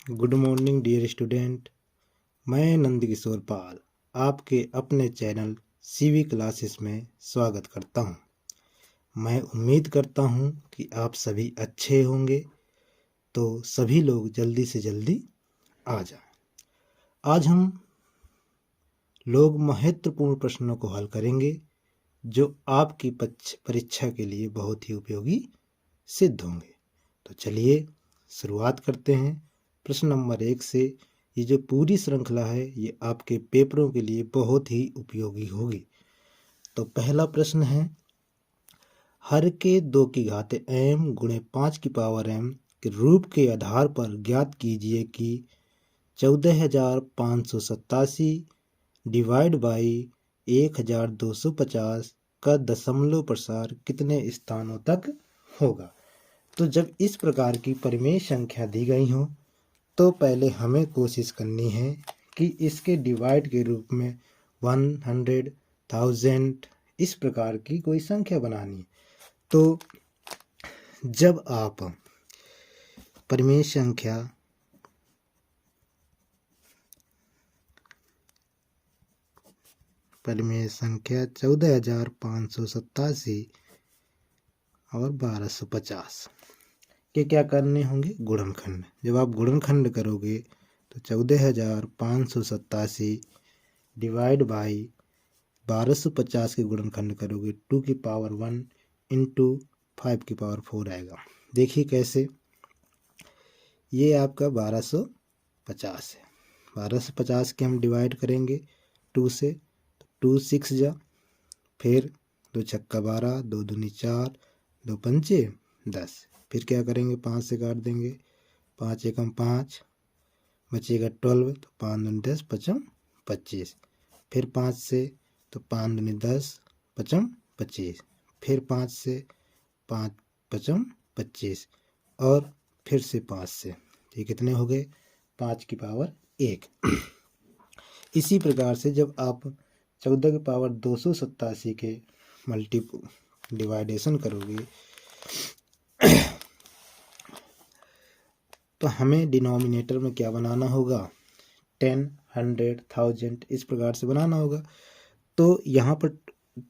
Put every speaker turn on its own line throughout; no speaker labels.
Good morning dear student. मैं नंदकिशोर पाल आपके अपने चैनल सीवी क्लासेस में स्वागत करता हूं। मैं उम्मीद करता हूं कि आप सभी अच्छे होंगे, तो सभी लोग जल्दी से जल्दी आ जाएं। आज हम लोग महत्वपूर्ण प्रश्नों को हल करेंगे जो आपकी परीक्षा के लिए बहुत ही उपयोगी सिद्ध होंगे। तो चलिए शुरुआत करते हैं प्रश्न नंबर 1 से। ये जो पूरी श्रृंखला है ये आपके पेपरों के लिए बहुत ही उपयोगी होगी। तो पहला प्रश्न है, हर के 2 की घात m गुणे 5 की पावर m के रूप के आधार पर ज्ञात कीजिए कि 14,587 डिवाइड बाई 1,250 का दशमलव प्रसार कितने स्थानों तक होगा। तो जब इस प्रकार की परिमेय संख्या दी गई हो तो पहले हमें कोशिश करनी है कि इसके डिवाइड के रूप में 100, 1000 इस प्रकार की कोई संख्या बनानी है। तो जब आप परिमेय संख्या परिमेय संख्या 14,587 और 1250 के क्या करने होंगे, गुणनखंड। जब आप गुणनखंड करोगे तो 14,587 डिवाइड बाई 1250 के गुणनखंड करोगे 2 की पावर 1 इंटू 5 की पावर 4 आएगा। देखिए कैसे, ये आपका 1250 है। 1250 के हम डिवाइड करेंगे 2 से, तो 2 6 जा, फिर 2 छक्का 12, 2 दूनी 4, 2 पंचे 10, फिर क्या करेंगे 5 से काट देंगे, 5 एकम 5 बचेगा 12, तो 5 दूनी 10, 5 25, फिर 5 से तो 5 दूनी 10, 5 25, फिर 5 से 5 5 25 और फिर से 5 से, ये कितने हो गए 5 की पावर 1। इसी प्रकार से जब आप 14 की पावर 287 के डिवाइडेशन करोगे तो हमें डिनोमिनेटर में क्या बनाना होगा, 10, 100, 1000 इस प्रकार से बनाना होगा। तो यहाँ पर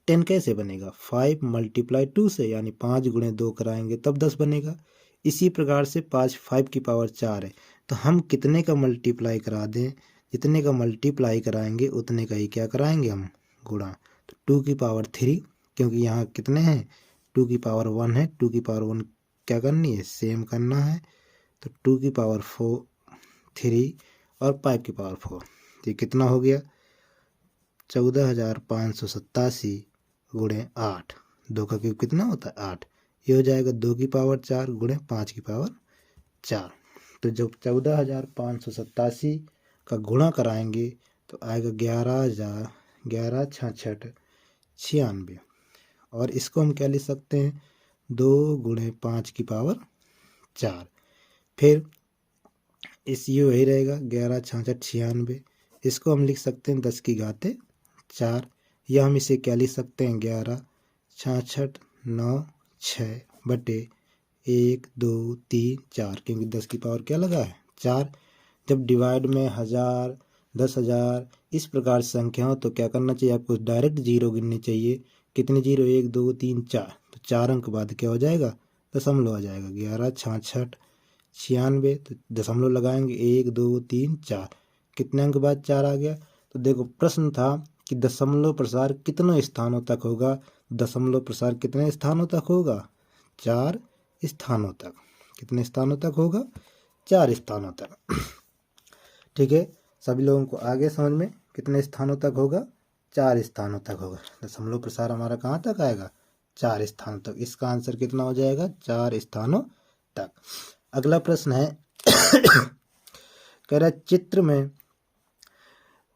10 कैसे बनेगा, 5 × 2 से, यानी 5 गुणे 2 कराएंगे तब 10 बनेगा। इसी प्रकार से 5 की पावर 4 है, तो हम कितने का मल्टीप्लाई करा दें, जितने का मल्टीप्लाई कराएंगे उतने का ही क्या कराएंगे हम, गुणा। तो 2 की पावर 3, क्योंकि यहाँ कितने हैं 2 की पावर 1 है, 2 की पावर 1 क्या करनी है, सेम करना है। तो 2 की पावर 4 3 और 5 की पावर 4, ये कितना हो गया 14,587 गुणे 8, 2 का क्यूब कितना होता है 8, ये हो जाएगा 2 की पावर 4 गुणे 5 की पावर 4। तो जब 14,587 का गुणा कराएंगे तो आएगा 11 66 96, और इसको हम क्या लिख सकते हैं 2 गुणे 5 की पावर 4, फिर इस ये वही रहेगा 11 66 96, इसको हम लिख सकते हैं 10 की घात 4, या हम इसे क्या लिख सकते हैं 11 66 9 6 बटे 1 2 3 4, क्योंकि 10 की पावर क्या लगा है 4। जब डिवाइड में 1000 10,000 इस प्रकार से संख्या हो तो क्या करना चाहिए आपको, डायरेक्ट जीरो गिननी चाहिए। कितने जीरो, 1 2 3 4, तो 4 अंक बाद क्या हो जाएगा, दशमलव आ जाएगा 11 66 96, तो दशमलव लगाएंगे 1 2 3 4, कितने अंक बाद 4 आ गया। तो देखो प्रश्न था कि दशमलव प्रसार कितने स्थानों तक होगा, दशमलव प्रसार कितने स्थानों तक होगा, 4 स्थानों तक। कितने स्थानों तक होगा, 4 स्थानों तक। ठीक है, सभी लोगों को आगे समझ में, कितने स्थानों तक होगा, 4 स्थानों तक होगा। दशमलव प्रसार हमारा कहाँ तक आएगा, 4 स्थानों तक। इसका आंसर कितना हो जाएगा, 4 स्थानों तक। अगला प्रश्न है कह रहा है चित्र में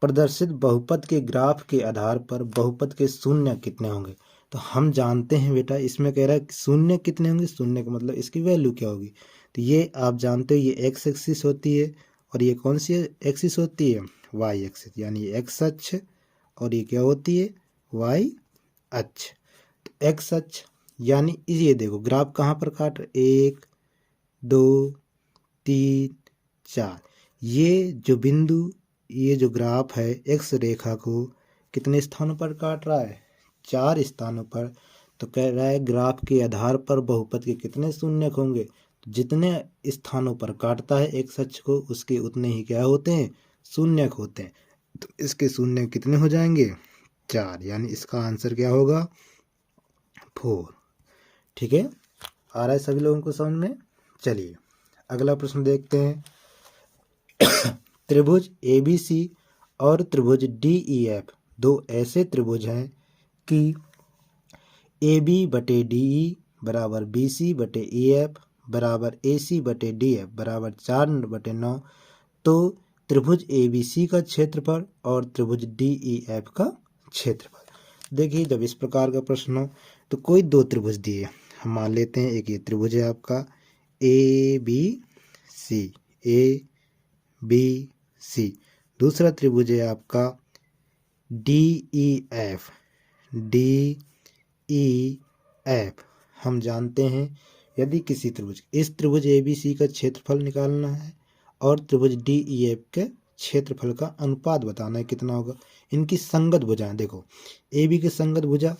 प्रदर्शित बहुपद के ग्राफ के आधार पर बहुपद के शून्य कितने होंगे। तो हम जानते हैं बेटा, इसमें कह रहा है शून्य कितने होंगे, शून्य का मतलब इसकी वैल्यू क्या होगी। तो ये आप जानते हो ये एक्स एक्सिस होती है, और ये कौन सी एक्सिस होती है, वाई एक्सिस, यानी एक्स अक्ष, और ये क्या होती है, वाई अक्ष। तो एक्स अक्ष यानी ये देखो ग्राफ कहाँ पर काट रहे, 1 2 3 4, ये जो बिंदु, ये जो ग्राफ है एक्स रेखा को कितने स्थानों पर काट रहा है? 4 स्थानों पर। तो कह रहा है ग्राफ के आधार पर बहुपद के कितने शून्यक होंगे? तो जितने स्थानों पर काटता है एक्स अक्ष को उसके उतने ही क्या होते हैं? शून्यक होते हैं। तो इसके शून्य कितने हो जाएंगे? 4, यानी इसका आंसर क्या होगा? 4। ठीक है, आ रहा है सभी लोगों को समझ में? चलिए अगला प्रश्न देखते हैं। त्रिभुज ABC और त्रिभुज DEF दो ऐसे त्रिभुज हैं कि AB बटे DE बराबर BC बटे EF बराबर AC बटे DF बराबर 4/9। तो त्रिभुज ABC का क्षेत्रफल और त्रिभुज DEF का क्षेत्रफल। देखिए जब इस प्रकार का प्रश्न हो तो कोई दो त्रिभुज दिए, हम मान लेते हैं एक ये त्रिभुज है आपका ABC, ABC। दूसरा त्रिभुज है आपका DEF, DEF। हम जानते हैं यदि किसी त्रिभुज, इस त्रिभुज ABC का क्षेत्रफल निकालना है और त्रिभुज DEF के क्षेत्रफल का अनुपात बताना है कितना होगा। इनकी संगत भुजाएं देखो, AB की संगत भुजा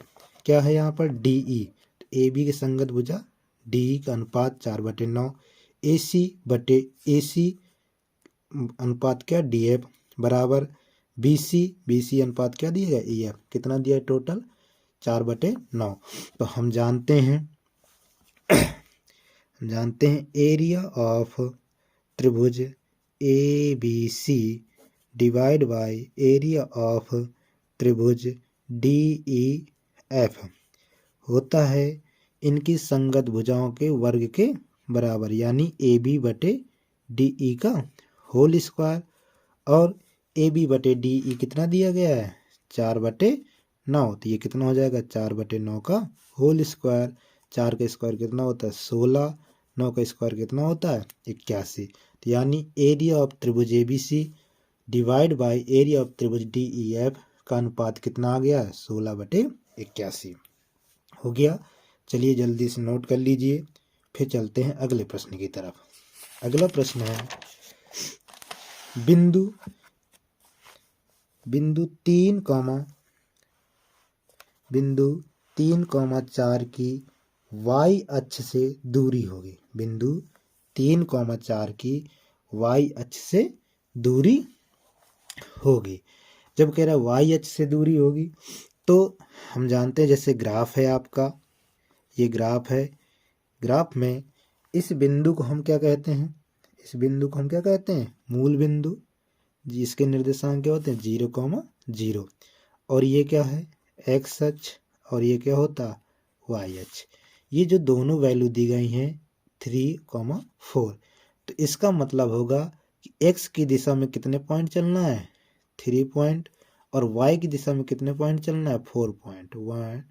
क्या है यहाँ पर? DE। तो AB की संगत भुजा DE का अनुपात 4/9, AC बटे AC अनुपात क्या? DF बराबर BC अनुपात क्या दिया है? EF। कितना दिया है टोटल? 4/9। तो हम जानते हैं एरिया ऑफ त्रिभुज ABC divide by area of त्रिभुज DEF होता है इनकी संगत भुजाओं के वर्ग के बराबर, यानी AB बटे DE का होल स्क्वायर। और AB बटे DE कितना दिया गया है? 4/9। तो ये कितना हो जाएगा? 4/9 का होल स्क्वायर। 4 का स्क्वायर कितना होता है? 16। 9 का स्क्वायर कितना होता है? 81। तो यानी एरिया ऑफ त्रिभुज ABC divide by area of त्रिभुज DEF का अनुपात कितना आ गया? 16/81 हो गया। चलिए जल्दी से नोट कर लीजिए, फिर चलते हैं अगले प्रश्न की तरफ। अगला प्रश्न है बिंदु 3,4 की y अक्ष से दूरी होगी। बिंदु 3,4 की y अक्ष से दूरी होगी। जब कह रहा है y अक्ष से दूरी होगी तो हम जानते हैं जैसे ग्राफ है आपका, ये ग्राफ है, ग्राफ में इस बिंदु को हम क्या कहते हैं? इस बिंदु को हम क्या कहते हैं? मूल बिंदु, जिसके निर्देशांक क्या होते हैं? 0,0। और ये क्या है? x अक्ष। और ये क्या होता है? y अक्ष। ये जो दोनों वैल्यू दी गई हैं 3,4, तो इसका मतलब होगा कि x की दिशा में कितने पॉइंट चलना है? 3 पॉइंट। और y की दिशा में कितने पॉइंट चलना है? 4 पॉइंट। 1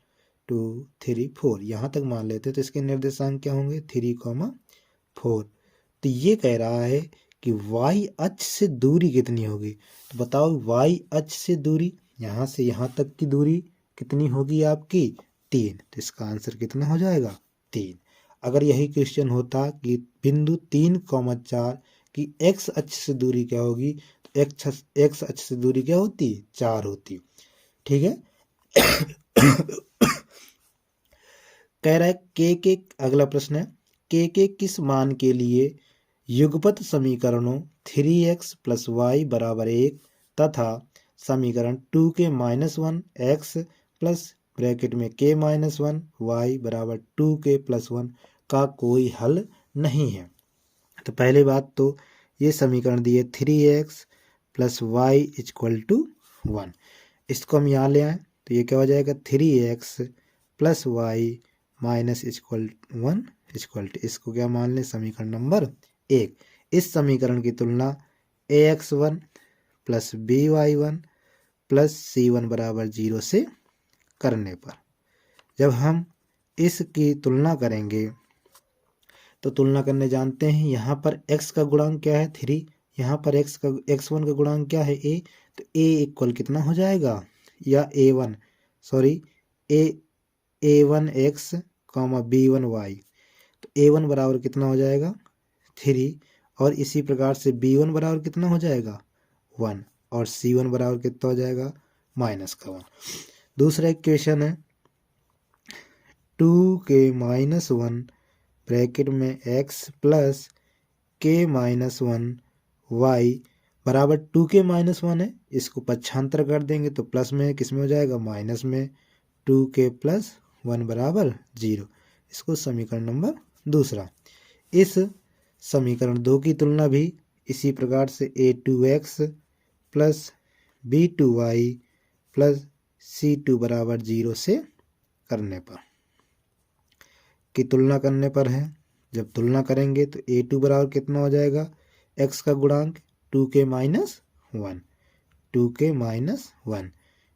2 3 4 यहाँ तक मान लेते हैं। तो इसके निर्देशांक क्या होंगे? 3,4। तो ये कह रहा है कि y अक्ष से दूरी कितनी होगी। तो बताओ y अक्ष से दूरी, यहाँ से यहाँ तक की दूरी कितनी होगी आपकी? 3। तो इसका आंसर कितना हो जाएगा? 3। अगर यही क्वेश्चन होता कि बिंदु 3,4 की x अक्ष से दूरी क्या होगी, तो x अक्ष से दूरी क्या होती? 4 होती। ठीक है। कह रहा है के अगला प्रश्न है के किस मान के लिए युगपत समीकरणों 3x + y = 1 तथा समीकरण 2k - 1 x प्लस ब्रैकेट में k - 1 y = 2k + 1 का कोई हल नहीं है। तो पहले बात तो ये समीकरण दिए 3x + y = 1। इसको हम यहाँ ले आए तो ये क्या हो जाएगा? 3x + y - =1 इसको क्या मान लें? समीकरण नंबर 1। इस समीकरण की तुलना ax1 + by1 + c1 = 0 से करने पर, जब हम इसकी तुलना करेंगे तो तुलना करने जानते हैं यहाँ पर x का गुणांक क्या है? 3। यहाँ पर x1 का गुणांक क्या है? a। तो a = कितना हो जाएगा? या a1 सॉरी a1x, b1y। तो a1 बराबर कितना हो जाएगा? 3 और इसी प्रकार से B1 बराबर कितना हो जाएगा 1 और C1 बराबर कितना हो जाएगा -1। दूसरा इक्वेशन है 2k-1 ब्रैकेट में x प्लस k-1 y बराबर 2k-1 है। इसको पक्षांतर कर देंगे तो प्लस में किस में हो जाएगा माइनस में 2k + 1 बराबर 0। इसको समीकरण नंबर दूसरा। इस समीकरण 2 की तुलना भी इसी प्रकार से a2x plus b2y plus c2 बराबर 0 से करने पर की तुलना करने पर है। जब तुलना करेंगे तो a2 बराबर कितना हो जाएगा x का गुणांक 2k-1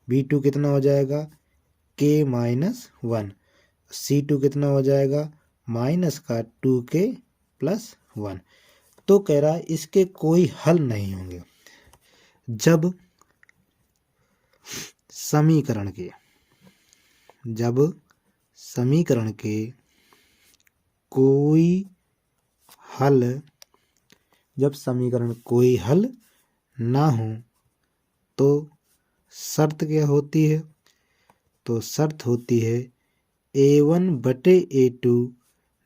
b2 कितना हो जाएगा k-1 c2 कितना हो जाएगा माइनस का 2k + 1। तो कह रहा है इसके कोई हल नहीं होंगे जब समीकरण के कोई हल ना हो तो शर्त क्या होती है? तो शर्त होती है a1/a2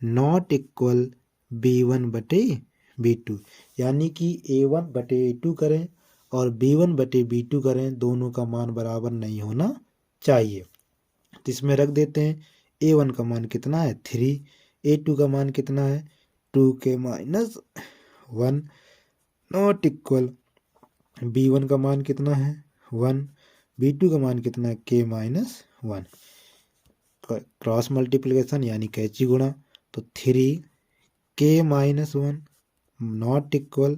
नॉट इक्वल b1/b2, यानी कि a1/a2 करें और b1/b2 करें, दोनों का मान बराबर नहीं होना चाहिए। तो इसमें रख देते हैं a1 का मान कितना है 3, a2 का मान कितना है 2k-1 नॉट इक्वल b1 का मान कितना है 1, b2 का मान कितना है k-1। क्रॉस मल्टीप्लिकेशन यानी कैची गुणा, तो 3k-1 नॉट इक्वल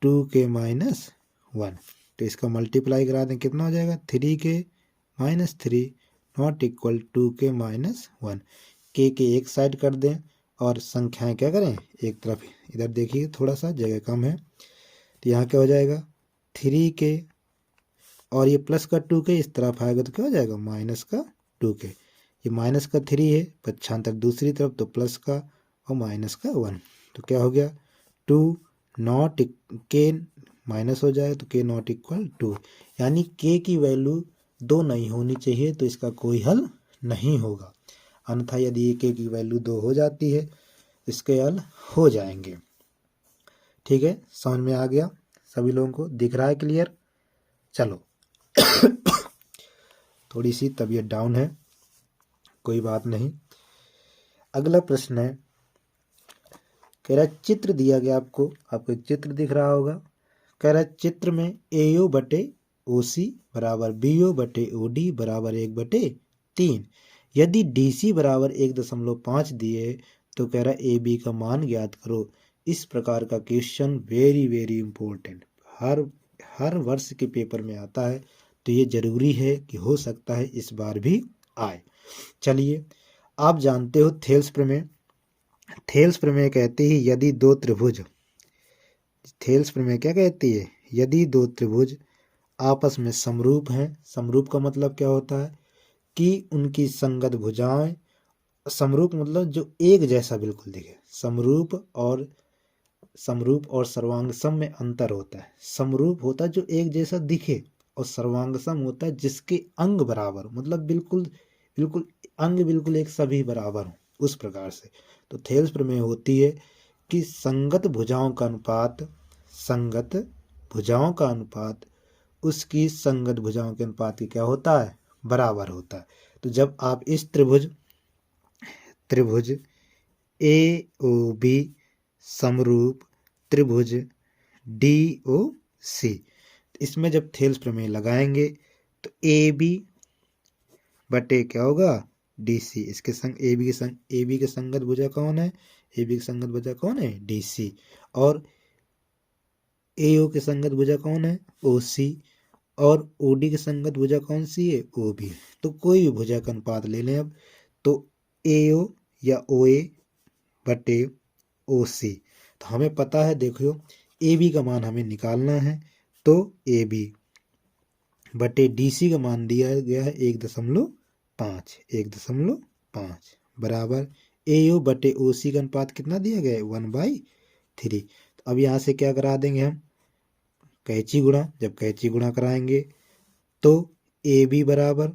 2k-1। तो इसका मल्टीप्लाई करा दें कितना हो जाएगा 3k-3 नॉट इक्वल 2k-1। के एक साइड कर दें और संख्याएं क्या करें एक तरफ। इधर देखिए थोड़ा सा जगह कम है तो यहाँ क्या हो जाएगा 3k और ये प्लस का 2k इस तरफ आएगा तो क्या हो जाएगा माइनस का 2k। ये माइनस का 3 है पक्षांतर दूसरी तरफ तो प्लस का और माइनस का 1, तो क्या हो गया 2 नॉट k माइनस हो जाए तो k नॉट इक्वल 2, यानी k की वैल्यू 2 नहीं होनी चाहिए तो इसका कोई हल नहीं होगा। अन्यथा यदि k की वैल्यू 2 हो जाती है इसके हल हो जाएंगे। ठीक है, समझ में आ गया सभी लोगों को, दिख रहा है क्लियर? चलो थोड़ी सी तबीयत डाउन है, कोई बात नहीं। अगला प्रश्न है, कह रहा चित्र दिया गया आपको एक चित्र दिख रहा होगा। कह रहा चित्र में AO/OC बराबर BO/OD बराबर 1/3। यदि DC बराबर 1.5 दिए तो कह रहा AB का मान ज्ञात करो। इस प्रकार का क्वेश्चन वेरी वेरी इंपॉर्टेंट हर वर्ष के पेपर में आता है, तो ये जरूरी है कि हो सकता है इस बार भी आए। चलिए, आप जानते हो थेल्स प्रमेय कहती है यदि दो त्रिभुज, थेल्स प्रमेय क्या कहती है, यदि दो त्रिभुज आपस में समरूप हैं। समरूप का मतलब क्या होता है कि उनकी संगत भुजाएं, समरूप मतलब जो एक जैसा बिल्कुल दिखे। समरूप और सर्वांगसम में अंतर होता है। समरूप होता है जो एक जैसा दिखे और सर्वांगसम होता है जिसके अंग बराबर, मतलब बिल्कुल अंग बिल्कुल एक सभी बराबर हो, उस प्रकार से। तो थेल्स प्रमेय होती है कि संगत भुजाओं का अनुपात उसकी संगत भुजाओं के अनुपात की क्या होता है बराबर होता है। तो जब आप इस त्रिभुज AOB समरूप त्रिभुज DOC, इसमें जब थेल्स प्रमेय लगाएंगे तो AB बटे क्या होगा DC, इसके संग AB के संगत भुजा कौन है, AB की संगत भुजा कौन है DC, और AO के संगत भुजा कौन है OC, और OD की संगत भुजा कौन सी है OB। तो कोई भी भुजा का अनुपात ले लें अब, तो AO या OA बटे OC। तो हमें पता है, देखो AB का मान हमें निकालना है, तो AB बटे DC का मान दिया गया है 1.5 बराबर AO बटे OC का अनुपात कितना दिया गया है 1/3। तो तो अब यहाँ से क्या करा देंगे हम, कैंची गुणा। जब कैंची गुणा कराएंगे तो ए बी बराबर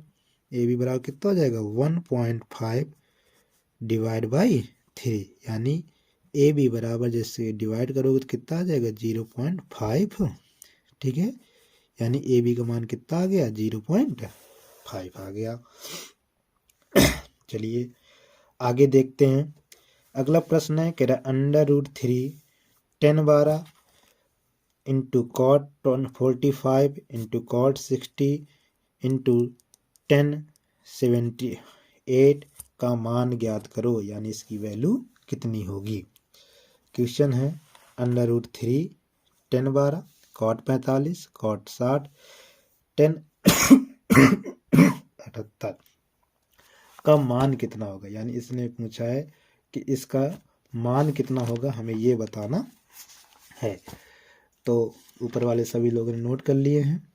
कितना हो जाएगा 1.5 डिवाइड बाई 3, यानी ए बी बराबर जैसे डिवाइड करोगे तो कितना आ जाएगा 0.5। ठीक है, यानी ए बी का मान कितना आ गया 0.5 आ गया। चलिए आगे देखते हैं। अगला प्रश्न है, कह रहा √3 10/12 into cot 45 into cot 60 into 1078 का मान ज्ञात करो, यानी इसकी वैल्यू कितनी होगी। क्वेश्चन है √3 10/12 कॉट 45 कॉट 60 10 78 का मान कितना होगा, यानी इसने पूछा है कि इसका मान कितना होगा, हमें ये बताना है। तो ऊपर वाले सभी लोगों ने नोट कर लिए हैं।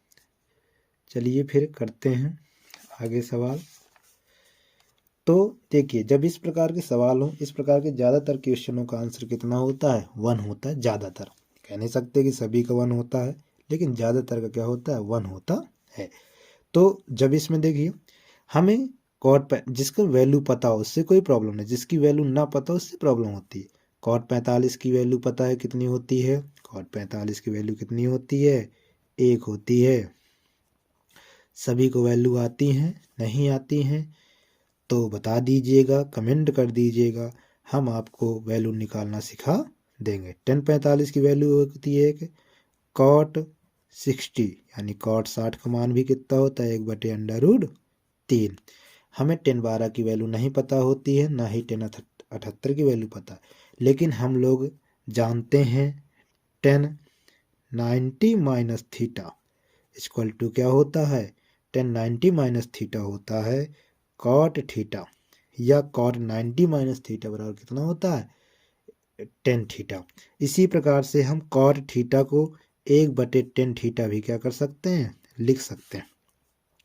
चलिए फिर करते हैं आगे सवाल। तो देखिए, जब इस प्रकार के सवाल हो, इस प्रकार के ज़्यादातर क्वेश्चनों का आंसर कितना होता है 1 होता है। ज़्यादातर कह नहीं सकते कि सभी का 1 होता है, लेकिन ज़्यादातर का क्या होता है 1 होता है। तो जब इसमें देखिए हमें कॉट जिसका वैल्यू पता हो उससे कोई प्रॉब्लम नहीं, जिसकी वैल्यू ना पता हो उससे प्रॉब्लम होती है। कॉट 45 की वैल्यू पता है कितनी होती है, कॉट 45 की वैल्यू कितनी होती है 1 होती है। सभी को वैल्यू आती हैं, नहीं आती हैं तो बता दीजिएगा, कमेंट कर दीजिएगा, हम आपको वैल्यू निकालना सिखा देंगे। 1045 की वैल्यू होती है कॉट 60, यानी कॉट 60 का मान भी कितना होता है 1/√3। हमें 10/12 की वैल्यू नहीं पता होती है, ना ही 1078 की वैल्यू पता, लेकिन हम लोग जानते हैं 1090 माइनस थीटा इक्वल टू क्या होता है 1090 माइनस थीटा होता है कॉट थीटा, या कॉट 90 माइनस थीटा बराबर कितना होता है 10 थीटा। इसी प्रकार से हम कॉट थीटा को 1/10 थीटा भी क्या कर सकते हैं, लिख सकते हैं।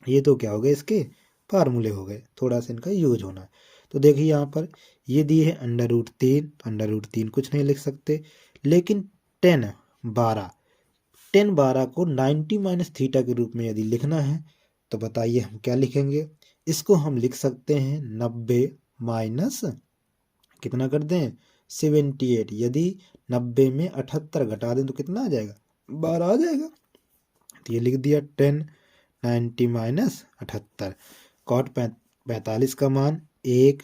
ये तो क्या हो गए इसके फार्मूले हो गए, थोड़ा सा इनका यूज होना है। तो देखिए यहाँ पर ये दिए है √3 कुछ नहीं लिख सकते, लेकिन 10/12 को 90 माइनस थीटा के रूप में यदि लिखना है तो बताइए हम क्या लिखेंगे। इसको हम लिख सकते हैं 90 माइनस कितना कर दें 78, यदि 90 में 78 घटा दें तो कितना आ जाएगा 12 आ जाएगा। तो ये लिख दिया 1090 माइनस 78। कॉट 45 का मान 1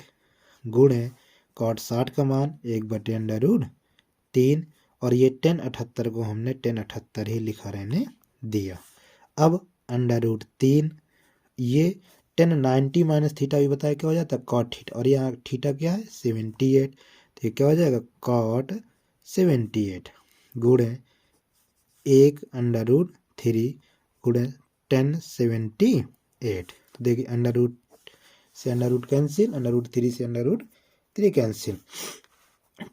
गुणे कॉट 60 का मान 1/√3, और ये 1078 को हमने 1078 ही लिखा रहने दिया। अब √3 ये 1090 माइनस थीटा भी बताया क्या हो जाता है कॉट थीटा, और यहाँ थीटा क्या है 78, तो ये क्या हो जाएगा कॉट 78 गुणे 1/√3 गुणे 1078। तो देखिए √ से √ कैंसिल, √3 से √3 कैंसिल।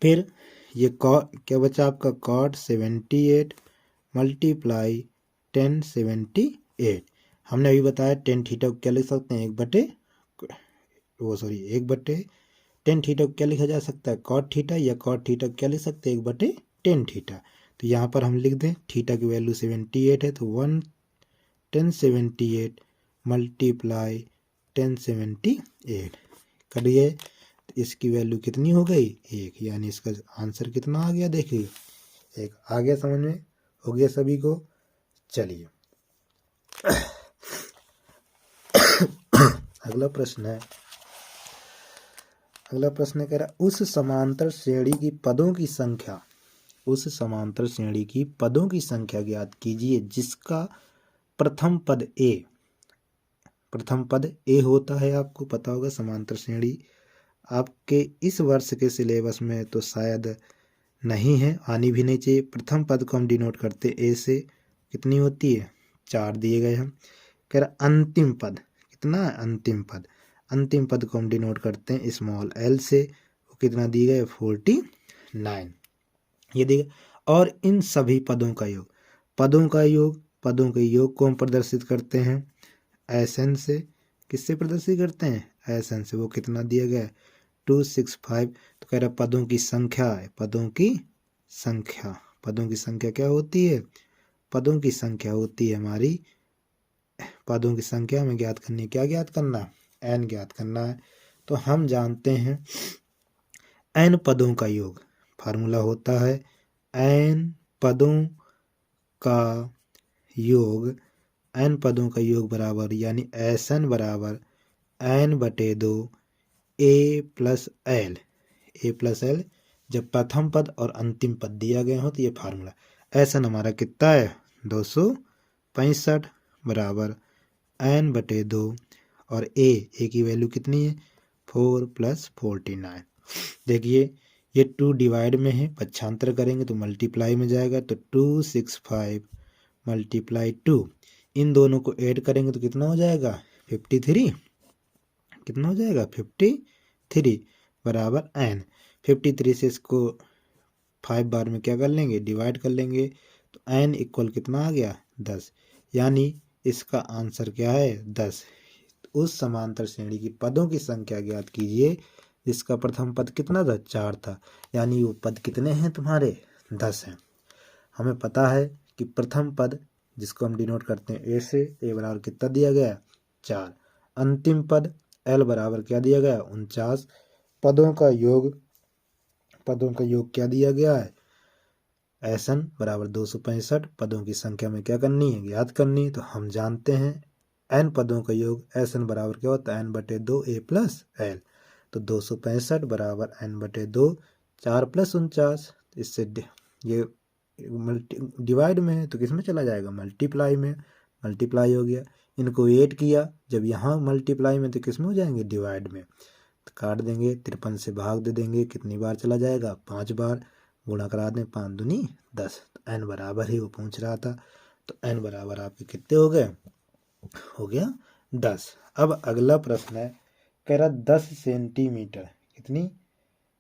फिर ये क्या बचा आपका कॉट 78 मल्टीप्लाई 1078। हमने अभी बताया 10 थीटा को क्या लिख सकते हैं 1/10 थीटा को क्या लिखा जा सकता है कॉट थीटा, या कॉट थीटा को क्या लिख सकते हैं 1/10 थीटा। तो यहाँ पर हम लिख दें थीटा की वैल्यू 78 है तो 1078 मल्टीप्लाई 1078 करिए तो इसकी वैल्यू कितनी हो गई 1, यानी इसका आंसर कितना आ गया देखिए 1 आ गया। समझ में हो गया सभी को। चलिए अगला प्रश्न कह रहा उस समांतर श्रेणी की पदों की संख्या ज्ञात कीजिए जिसका प्रथम पद ए होता है। आपको पता होगा समांतर श्रेणी आपके इस वर्ष के सिलेबस में तो शायद नहीं है, आनी भी नहीं चाहिए। प्रथम पद को हम डिनोट करते ए से, कितनी होती है 4 दिए गए हैं। कह रहा अंतिम पद कितना है अंतिम पद को हम डिनोट करते हैं स्मॉल एल से, वो कितना दिए गए 49 ये दिए। और इन सभी पदों के योग को हम प्रदर्शित करते हैं एसएन से। किससे प्रदर्शित करते हैं एसएन से, वो कितना दिया गया 265। तो कह रहा पदों की संख्या है, पदों की पदों की संख्या क्या होती है? पदों की संख्या होती है हमारी, पदों की संख्या हमें ज्ञात करनी है। क्या ज्ञात करना है? n ज्ञात करना है। तो हम जानते हैं n पदों का योग, फार्मूला होता है n पदों का योग, n पदों का योग बराबर यानी Sn बराबर n/2 a plus L. A plus L जब प्रथम पद और अंतिम पद दिया गया हो तो ये फार्मूला। Sn हमारा कितना है? 265 बराबर n/2 और ए की वैल्यू कितनी है? 4 + 49। देखिए ये 2 डिवाइड में है, पक्षांतर करेंगे तो मल्टीप्लाई में जाएगा, तो 265 × 2, इन दोनों को ऐड करेंगे तो कितना हो जाएगा? 53। कितना हो जाएगा? 53 बराबर n। 53 से इसको 5 बार में क्या कर लेंगे? डिवाइड कर लेंगे, तो n इक्वल कितना आ गया? 10। यानी इसका आंसर क्या है? 10। उस समांतर श्रेणी की पदों की संख्या ज्ञात कीजिए जिसका प्रथम पद कितना था? 4 था। यानी वो पद कितने हैं तुम्हारे? 10 हैं। हमें पता है कि प्रथम पद जिसको हम डिनोट करते हैं ए से, ए बराबर कितना दिया गया? 4। अंतिम पद एल बराबर क्या दिया गया? 49। पदों का योग क्या दिया गया है? Sn बराबर 265। पदों की संख्या में क्या करनी है? ज्ञात करनी है। तो हम जानते हैं n पदों का योग Sn बराबर क्या होता है? n/2 a plus L. तो 265 बराबर n/2, 4 + 49। इससे ये डिवाइड में है तो किस में चला जाएगा? मल्टीप्लाई में। मल्टीप्लाई हो गया, इनको ऐड किया जब यहाँ मल्टीप्लाई में तो किस में हो जाएंगे? डिवाइड में। तो काट देंगे, 53 से भाग दे देंगे, कितनी बार चला जाएगा? 5 बार। गुणा करा दें, 5 दूनी 10। तो n बराबर ही वो पूछ रहा था, तो n बराबर आपके कितने हो गए? हो गया 10। अब अगला प्रश्न है, कह रहा 10 सेंटीमीटर, कितनी?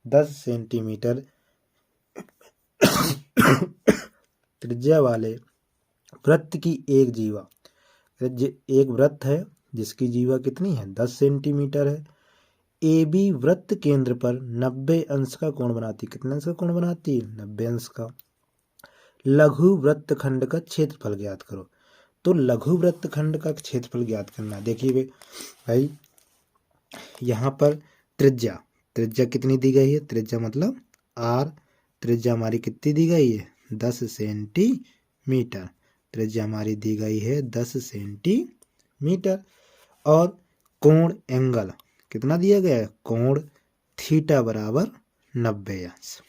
10 सेंटीमीटर त्रिज्या वाले वृत्त की एक जीवा, एक वृत्त है जिसकी जीवा कितनी है? 10 सेंटीमीटर है। ए बी वृत्त केंद्र पर 90 अंश का कोण बनाती, कितने अंश का कोण बनाती है? 90 अंश का। लघु वृत्तखंड का क्षेत्रफल ज्ञात करो। तो लघु वृत्तखंड का क्षेत्रफल ज्ञात करना। देखिए भाई यहाँ पर त्रिज्या कितनी दी गई है? त्रिज्या मतलब r, त्रिज्या हमारी कितनी दी गई है? 10 सेंटीमीटर। त्रिज्या हमारी दी गई है 10 सेंटीमीटर। और कोण एंगल कितना दिया गया है? कोण थीटा बराबर 90 अंश।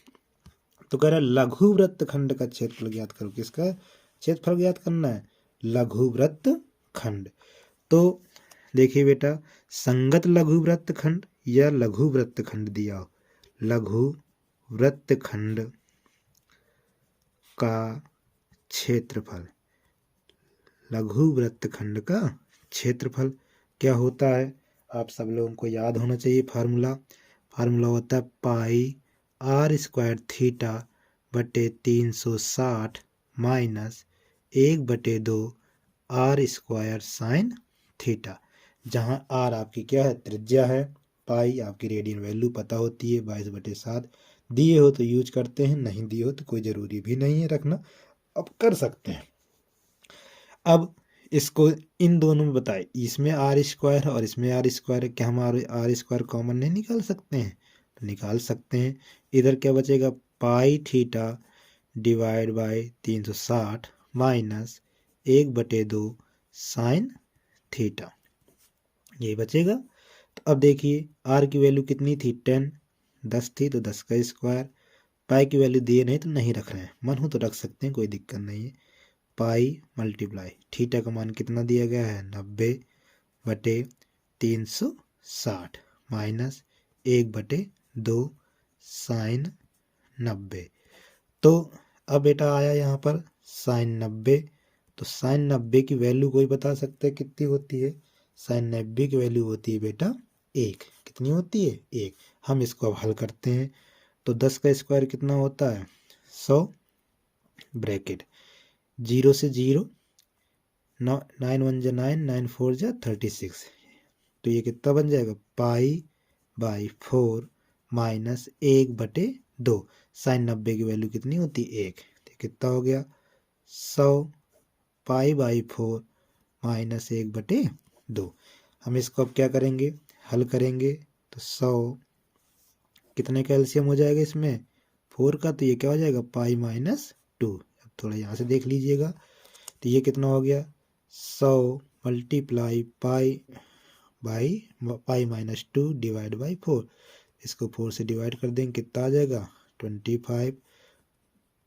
तो कह रहा है लघु वृत्तखंड का क्षेत्रफल ज्ञात करो। किसका क्षेत्रफल ज्ञात करना है? लघु वृत्तखंड। तो देखिए बेटा, संगत लघु वृत्तखंड या लघु वृत्तखंड दिया हो, लघु वृत्तखंड का क्षेत्रफल, लघु वृत्तखंड का क्षेत्रफल क्या होता है? आप सब लोगों को याद होना चाहिए फार्मूला होता है πr² थीटा बटे 360 माइनस 1/2 r² साइन थीटा। जहाँ r आपकी क्या है? त्रिज्या है, पाई आपकी रेडियन वैल्यू पता होती है 22/7। दिए हो तो यूज करते हैं, नहीं दिए हो तो कोई ज़रूरी भी नहीं है रखना, अब कर सकते हैं। अब इसको इन दोनों में बताए, इसमें r² और इसमें r², क्या हम r² कॉमन नहीं निकाल सकते हैं? तो निकाल सकते हैं। इधर क्या बचेगा? Pi theta divide by 360 minus 1/2 sine theta, यही बचेगा। तो अब देखिए r की वैल्यू कितनी थी? 10 थी, तो 10 का स्क्वायर। पाई की वैल्यू दिए नहीं तो नहीं रख रहे हैं, मन हो तो रख सकते हैं, कोई दिक्कत नहीं है। पाई मल्टीप्लाई थीटा का मान कितना दिया गया है? 90/360 माइनस 1/2 साइन 90। तो अब बेटा आया यहाँ पर साइन 90। तो साइन 90 की वैल्यू कोई बता सकता है कितनी होती है? साइन 90 की वैल्यू होती है बेटा 1। कितनी होती है? 1। हम इसको अब हल करते हैं। तो 10 का स्क्वायर कितना होता है? 100 ब्रैकेट 0 से 0, 9 1 जा 9, 9 4 जा 36। तो ये कितना बन जाएगा? π/4 माइनस 1/2। साइन 90 की वैल्यू कितनी होती है? 1। कितना हो गया 100 π/4 -1/2। हम इसको अब क्या करेंगे, हल करेंगे तो 100 कितने का एलसीएम हो जाएगा इसमें 4 का, तो ये क्या हो जाएगा π-2। अब थोड़ा यहाँ से देख लीजिएगा, तो ये कितना हो गया 100 मल्टीप्लाई π/2 डिवाइड बाई 4। इसको 4 से डिवाइड कर देंगे, कितना आ जाएगा 25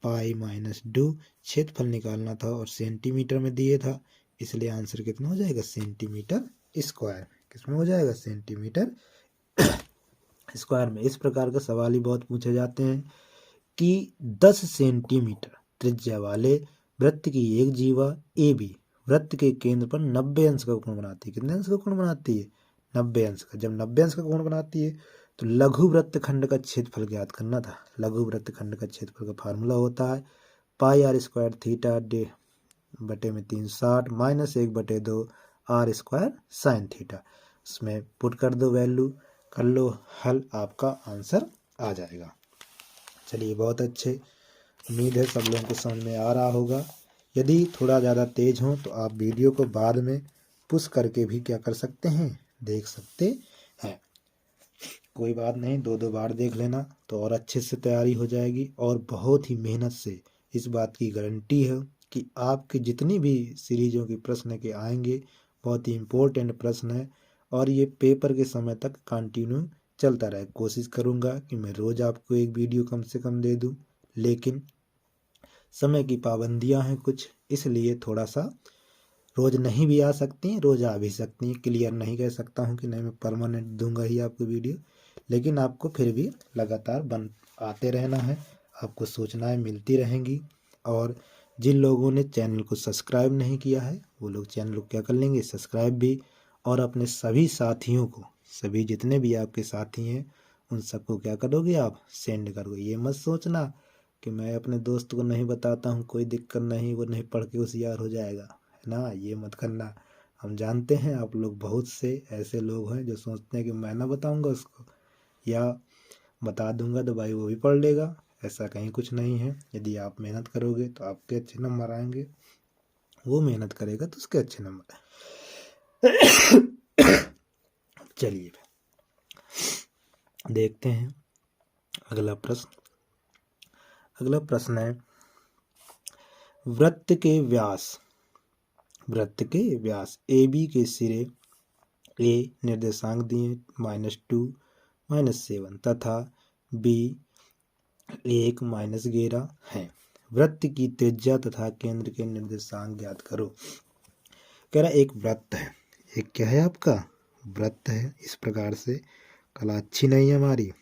π-2। क्षेत्रफल निकालना था और सेंटीमीटर में दिए था, इसलिए आंसर कितना हो जाएगा सेंटीमीटर स्क्वायर। किसमें हो जाएगा सेंटीमीटर स्क्वायर में। इस प्रकार का सवाल ही बहुत पूछे जाते हैं कि 10 सेंटीमीटर त्रिज्या वाले वृत्त की एक जीवा ए बी वृत्त के केंद्र पर 90 अंश का कोण बनाती है। कितने अंश का कोण बनाती है 90 अंश का। जब 90 अंश का कोण बनाती है तो लघु वृत्तखंड का क्षेत्रफल ज्ञात करना था। लघु वृत्तखंड का क्षेत्रफल का फार्मूला होता है πr² थीटा बटे में 360 -1/2 r² साइन थीटा। इसमें पुट कर दो वैल्यू, कर लो हल, आपका आंसर आ जाएगा। चलिए बहुत अच्छे, उम्मीद है सब लोगों को समझ में आ रहा होगा। यदि थोड़ा ज़्यादा तेज हो तो आप वीडियो को बाद में पुश करके भी क्या कर सकते हैं, देख सकते हैं। कोई बात नहीं, 2-2 बार देख लेना तो और अच्छे से तैयारी हो जाएगी। और बहुत ही मेहनत से इस बात की गारंटी है कि आपके जितनी भी सीरीजों के प्रश्न के आएंगे बहुत ही इम्पोर्टेंट प्रश्न है और ये पेपर के समय तक कंटिन्यू चलता रहे। कोशिश करूँगा कि मैं रोज़ आपको एक वीडियो कम से कम दे दूँ, लेकिन समय की पाबंदियां हैं कुछ, इसलिए थोड़ा सा रोज़ नहीं भी आ सकती हैं, रोज़ आ भी सकती हैं। क्लियर नहीं कह सकता हूँ कि नहीं मैं परमानेंट दूंगा ही आपको वीडियो, लेकिन आपको फिर भी लगातार आते रहना है। आपको सूचनाएं मिलती रहेंगी। और जिन लोगों ने चैनल को सब्सक्राइब नहीं किया है वो लोग चैनल को क्या कर लेंगे, सब्सक्राइब भी। और अपने सभी साथियों को, सभी जितने भी आपके साथी हैं उन सबको क्या करोगे आप, सेंड करोगे। ये मत सोचना कि मैं अपने दोस्त को नहीं बताता हूँ कोई दिक्कत नहीं, वो नहीं पढ़ के होशियार हो जाएगा, है ना, ये मत करना। हम जानते हैं आप लोग बहुत से ऐसे लोग हैं जो सोचते हैं कि मैं ना बताऊंगा उसको, या बता दूंगा तो भाई वो भी पढ़ लेगा। ऐसा कहीं कुछ नहीं है। यदि आप मेहनत करोगे तो आपके अच्छे नंबर आएंगे, वो मेहनत करेगा तो उसके अच्छे नंबर। चलिए देखते हैं अगला प्रश्न। अगला प्रश्न है वृत्त के व्यास ए बी के सिरे ए निर्देशांक दिए -2 -7 तथा बी 1 -11 है। वृत्त की त्रिज्या तथा केंद्र के निर्देशांक ज्ञात करो। कह रहा एक वृत्त है, एक क्या है आपका वृत्त है। इस प्रकार से कला अच्छी नहीं है हमारी,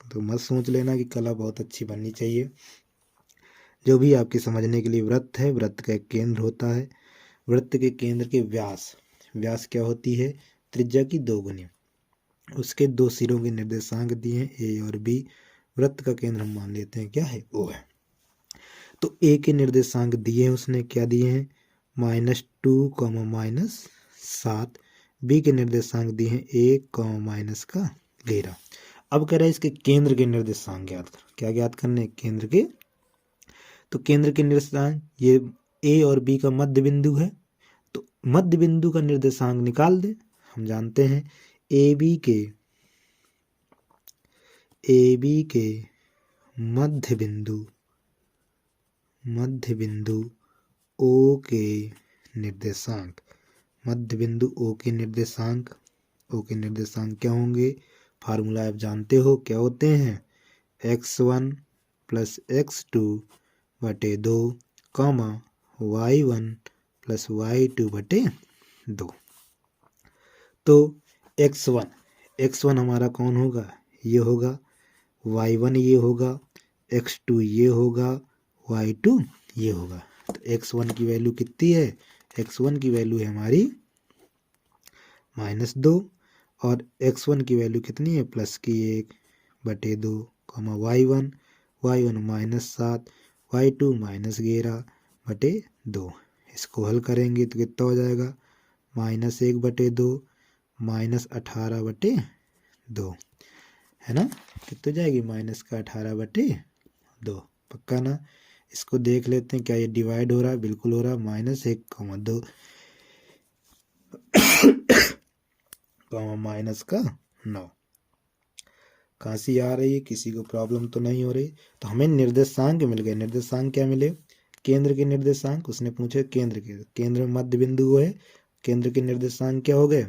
तो मत सोच लेना कि कला बहुत अच्छी बननी चाहिए। जो भी आपके समझने के लिए वृत्त है, वृत्त का एक केंद्र होता है। वृत्त के केंद्र के व्यास क्या होती है, त्रिज्या की 2 गुनी। उसके 2 सिरों के निर्देशांक दिए हैं ए और बी। वृत्त का केंद्र हम मान लेते हैं क्या है, ओ है। तो ए के निर्देशांक दिए हैं, उसने क्या दिए हैं -2, -7। बी के निर्देशांक दिए हैं 1, -11। अब कह रहा है इसके केंद्र के निर्देशांक ज्ञात कर। क्या ज्ञात करने, केंद्र के। तो केंद्र के निर्देशांक, ये ए और बी का मध्य बिंदु है, तो मध्य बिंदु का निर्देशांक निकाल दे। हम जानते हैं ए बी के मध्य बिंदु ओ के निर्देशांक, मध्य बिंदु ओ के निर्देशांक क्या होंगे, फार्मूला आप जानते हो क्या होते हैं, x1 + x2 बटे 2, y1 + y2 बटे 2। तो x1 हमारा कौन होगा, ये होगा, y1 ये होगा, x2 ये होगा, y2 ये होगा। तो x1 की वैल्यू कितनी है, x1 की वैल्यू है हमारी -2 और x1 की वैल्यू कितनी है +1 बटे 2, y1 -7, y2 -11 बटे 2। इसको हल करेंगे तो कितना हो जाएगा -1 बटे 2 -18 बटे 2, है ना। कितनी हो जाएगी -18 बटे 2, पक्का ना। इसको देख लेते हैं क्या ये डिवाइड हो रहा है, बिल्कुल हो रहा है। -1, 2 -9। खांसी आ रही है, किसी को प्रॉब्लम तो नहीं हो रही। तो हमें निर्देशांक मिल गए। निर्देशांक क्या मिले? केंद्र के निर्देशांक। उसने पूछे केंद्र के, केंद्र में मध्य बिंदु है, केंद्र के निर्देशांक क्या हो गए?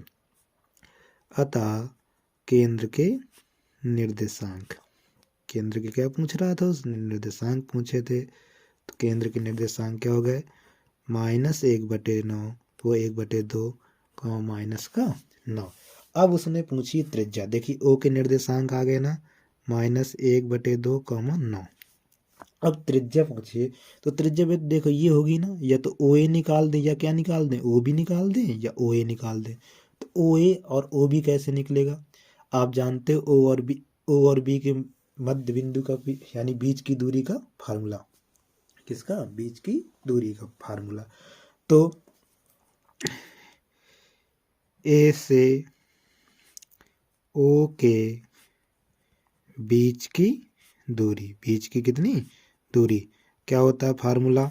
अतः केंद्र के निर्देशांक, केंद्र के क्या पूछ रहा था उसने? निर्देशांक पूछे थे। तो केंद्र के निर्देशांक क्या हो गए? -1/9, वो 1/2, -9। अब उसने पूछी त्रिज्या। देखिए ओ के निर्देशांक आ गए ना, -1/2, 9। अब त्रिज्या पूछिए, तो त्रिज्या में देखो ये होगी ना, या तो ओ ए निकाल दें या क्या निकाल दें, ओ बी निकाल दें या ओ ए निकाल दें। तो ओ ए और ओ बी कैसे निकलेगा? आप जानते हो ओ और बी के मध्य बिंदु का यानी बीच की दूरी का फार्मूला। किसका? बीच की दूरी का फार्मूला। तो ए से ओ के बीच की दूरी, बीच की कितनी दूरी क्या होता है? फार्मूला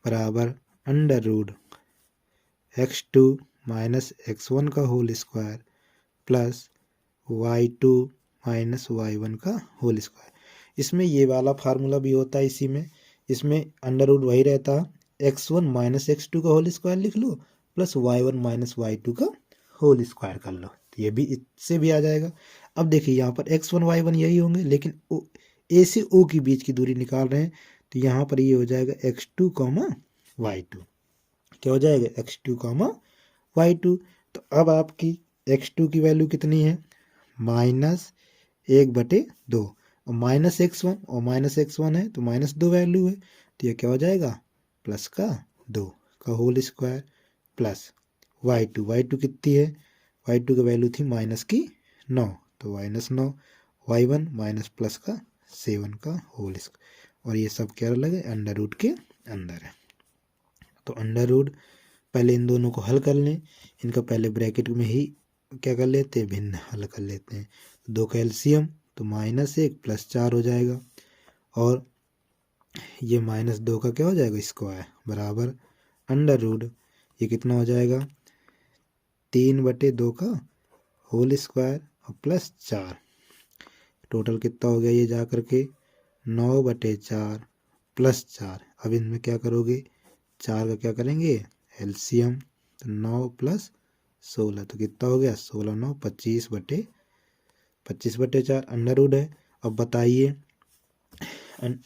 बराबर √x2 - x1 का whole square plus y2 - y1 का होल स्क्वायर। इसमें ये वाला फार्मूला भी होता है इसी में। इसमें अंडर रूट वही रहता है, x1 - x2 का होल स्क्वायर लिख लो प्लस y1 - y2 का होल स्क्वायर कर लो। तो ये भी इससे भी आ जाएगा। अब देखिए यहाँ पर x1 y1 यही होंगे, लेकिन ए से ओ की बीच की दूरी निकाल रहे हैं। तो यहाँ पर ये हो जाएगा x2, y2। क्या हो जाएगा? x2, y2। तो अब आपकी x2 की वैल्यू कितनी है? -1/2, और -x1 और -x1 है तो -2 वैल्यू है। तो ये क्या हो जाएगा? प्लस का 2 का होल स्क्वायर प्लस y2 कितनी है? y2 की वैल्यू थी -9, तो -9, y1 माइनस प्लस का 7 का होल स्क्वायर। और ये सब क्या लगे? अंडर रूट के अंदर है। तो अंडर रूट, पहले इन दोनों को हल कर लें। इनका पहले ब्रैकेट में ही क्या कर लेते हैं? भिन्न हल कर लेते हैं। 2 का एलसीएम तो -1 + 4 हो जाएगा, और ये -2 का क्या हो जाएगा? स्क्वायर बराबर अंडर रूट, ये कितना हो जाएगा? 3/2 का होल स्क्वायर और प्लस 4। टोटल कितना हो गया ये जा करके? 9/4 प्लस 4। अब इनमें क्या करोगे? 4 का क्या करेंगे? एलसीएम। तो 9 + 16 तो कितना हो गया? 16 9 25/4 अंडर रूट है। अब बताइए,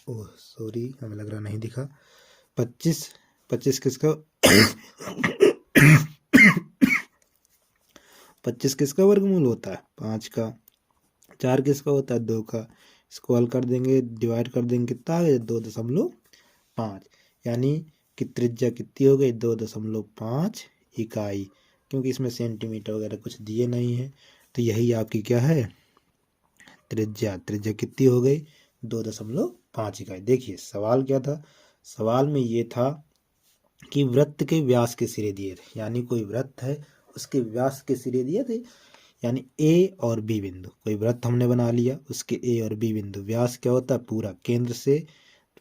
ओह सॉरी, हमें लग रहा नहीं दिखा। 25 किसका 25 किसका वर्गमूल होता है? 5 का। 4 किसका होता है? 2 का। इसको हल कर देंगे, डिवाइड कर देंगे, कितना आ गया? 2.5। यानी कि त्रिज्या कितनी हो गई? 2.5 इकाई, क्योंकि इसमें सेंटीमीटर वगैरह कुछ दिए नहीं है। तो यही आपकी क्या है? त्रिज्या। त्रिज्या कितनी हो गई? 2.5 इकाई। देखिए सवाल क्या था? सवाल में ये था कि वृत्त के व्यास के सिरे दिए थे, यानी कोई वृत्त है उसके व्यास के सिरे दिए थे, यानी ए और बी बिंदु। कोई वृत्त हमने बना लिया, उसके ए और बी बिंदु, व्यास क्या होता है? पूरा केंद्र से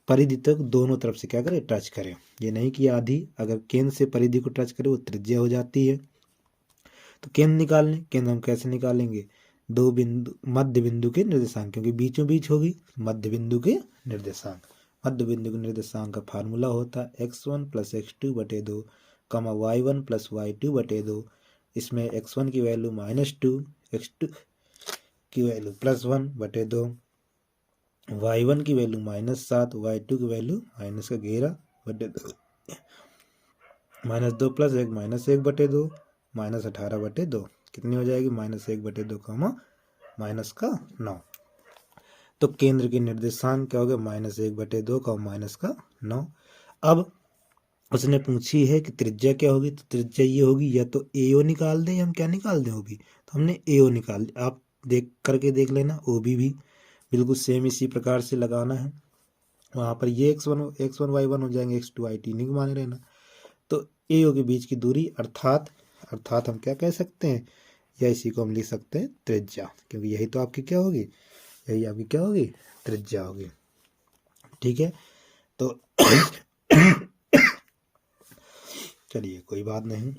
परिधि तक दोनों तरफ से क्या करें? टच करें। ये नहीं कि आधी, अगर केंद्र से परिधि को टच करे वो त्रिज्या हो जाती है। तो केंद्र निकालने, केंद्र हम कैसे निकालेंगे? 2 बिंदु, मध्य बिंदु के निर्देशांक, क्योंकि बीचों बीच होगी मध्य बिंदु के निर्देशांक। मध्य बिंदु के निर्देशांक का फार्मूला होता है x1 + x2/2, y1 + y2/2। इसमें x1 की वैल्यू -2, x2 की वैल्यू +1/2, y1 की वैल्यू -7, y2 की वैल्यू -11/2, -2 + 1 -1/2, -18/2। कितनी हो जाएगी? -1/2, -9। तो केंद्र के निर्देशांक क्या हो गया? -1/2, -9। अब उसने पूछी है कि त्रिज्या क्या होगी? तो त्रिज्या ये होगी, या तो एओ निकाल दें या हम क्या निकाल दें? ओबी। तो हमने एओ निकाल दिया। आप देख लेना, ओबी भी बिल्कुल सेम इसी प्रकार से लगाना है। वहाँ पर ये x1 y1 हो जाएंगे, x2 y2 नहीं माने रहना। तो एओ के बीच की दूरी, अर्थात हम क्या कह सकते हैं, या इसी को हम लिख सकते हैं त्रिज्या, क्योंकि यही तो आपकी क्या होगी? यही आपकी क्या होगी? त्रिज्या होगी। ठीक है। तो चलिए कोई बात नहीं।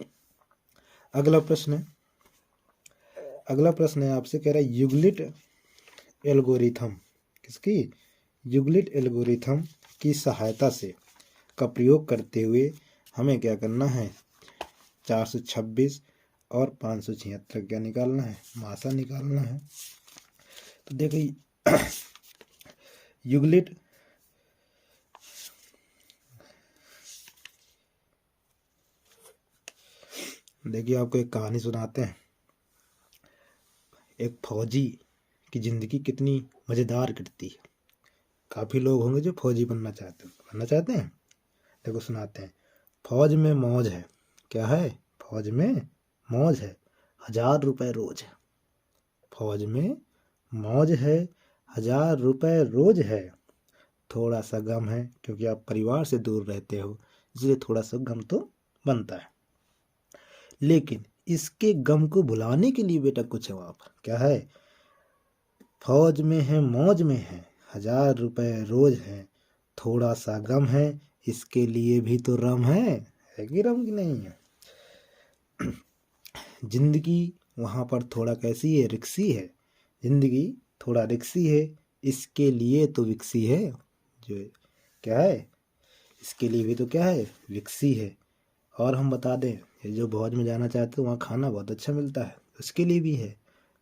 अगला प्रश्न है आपसे, कह रहा है यूक्लिड एल्गोरिथम, किसकी? यूक्लिड एल्गोरिथम की सहायता से का प्रयोग करते हुए हमें क्या करना है? 426 और 576 क्या निकालना है? मासा निकालना है। तो देखिए यूक्लिड देखिए आपको एक कहानी सुनाते हैं। एक फौजी की जिंदगी कितनी मजेदार कटती है। काफी लोग होंगे जो फौजी बनना चाहते हैं। देखो सुनाते हैं। फौज में मौज है। क्या है? फौज में मौज है, 1000 रुपए रोज है। फौज में मौज है, 1000 रुपए रोज है। थोड़ा सा गम है, क्योंकि आप परिवार से दूर रहते हो, इसलिए थोड़ा सा गम तो बनता है। लेकिन इसके गम को भुलाने के लिए बेटा कुछ है वहां पर। क्या है? फौज में है, मौज में है, 1000 रुपए रोज है, थोड़ा सा गम है, इसके लिए भी तो रम है कि रम की नहीं है? जिंदगी वहां पर थोड़ा कैसी है? रिक्सी है। जिंदगी थोड़ा रिक्सी है, इसके लिए तो विक्सी है। जो क्या है? इसके लिए भी तो क्या है? विक्सी है। और हम बता दें, ये जो भौज में जाना चाहते हो वहाँ खाना बहुत अच्छा मिलता है, उसके लिए भी है।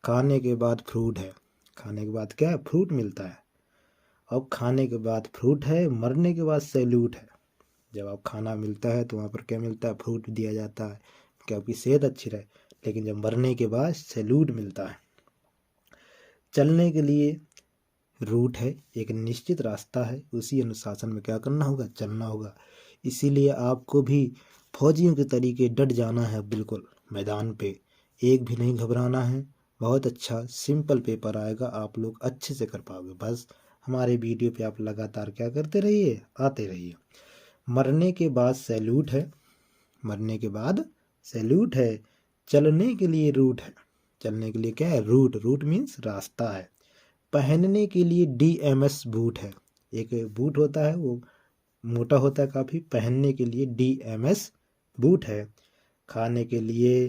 खाने के बाद फ्रूट है। खाने के बाद क्या है? फ्रूट मिलता है। अब खाने के बाद फ्रूट है, मरने के बाद सैल्यूट है। जब आप खाना मिलता है तो वहाँ पर क्या मिलता है? फ्रूट दिया जाता है कि आपकी सेहत अच्छी रहे। लेकिन जब मरने के बाद सैल्यूट मिलता है। चलने के लिए रूट है, एक निश्चित रास्ता है, उसी अनुशासन में क्या करना होगा? चलना होगा। इसीलिए आपको भी फौजियों के तरीके डट जाना है बिल्कुल मैदान पे, एक भी नहीं घबराना है। बहुत अच्छा सिंपल पेपर आएगा, आप लोग अच्छे से कर पाओगे। बस हमारे वीडियो पे आप लगातार क्या करते रहिए, आते रहिए। मरने के बाद सैल्यूट है। मरने के बाद सैल्यूट है। चलने के लिए रूट है। चलने के लिए क्या है? रूट। रूट मीन्स रास्ता है। पहनने के लिए DMS बूट है। एक बूट होता है, वो मोटा होता है काफ़ी। पहनने के लिए DMS बूट है। खाने के लिए